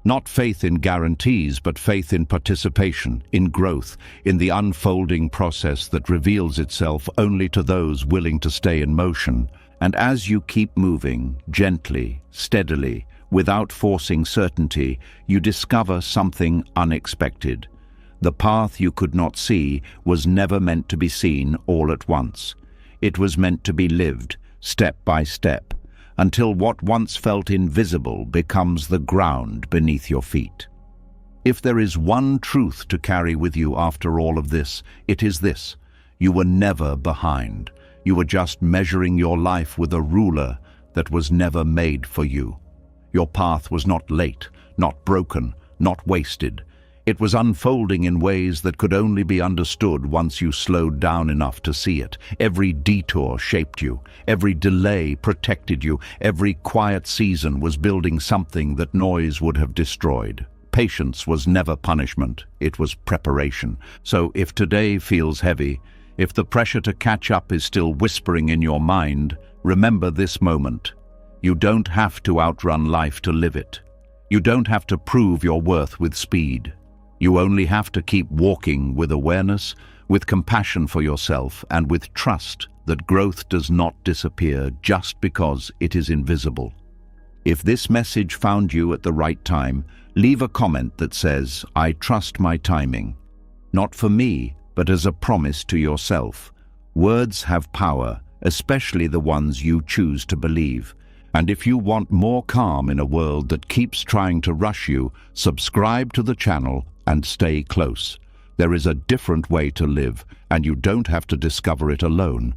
Not faith in guarantees, but faith in participation, in growth, in the unfolding process that reveals itself only to those willing to stay in motion. And as you keep moving, gently, steadily, without forcing certainty, you discover something unexpected. The path you could not see was never meant to be seen all at once. It was meant to be lived, step by step, until what once felt invisible becomes the ground beneath your feet. If there is one truth to carry with you after all of this, it is this: you were never behind. You were just measuring your life with a ruler that was never made for you. Your path was not late, not broken, not wasted. It was unfolding in ways that could only be understood once you slowed down enough to see it. Every detour shaped you. Every delay protected you. Every quiet season was building something that noise would have destroyed. Patience was never punishment. It was preparation. So if today feels heavy, if the pressure to catch up is still whispering in your mind, remember this moment. You don't have to outrun life to live it. You don't have to prove your worth with speed. You only have to keep walking with awareness, with compassion for yourself, and with trust that growth does not disappear just because it is invisible. If this message found you at the right time, leave a comment that says, "I trust my timing." Not for me, but as a promise to yourself. Words have power, especially the ones you choose to believe. And if you want more calm in a world that keeps trying to rush you, subscribe to the channel and stay close. There is a different way to live, and you don't have to discover it alone.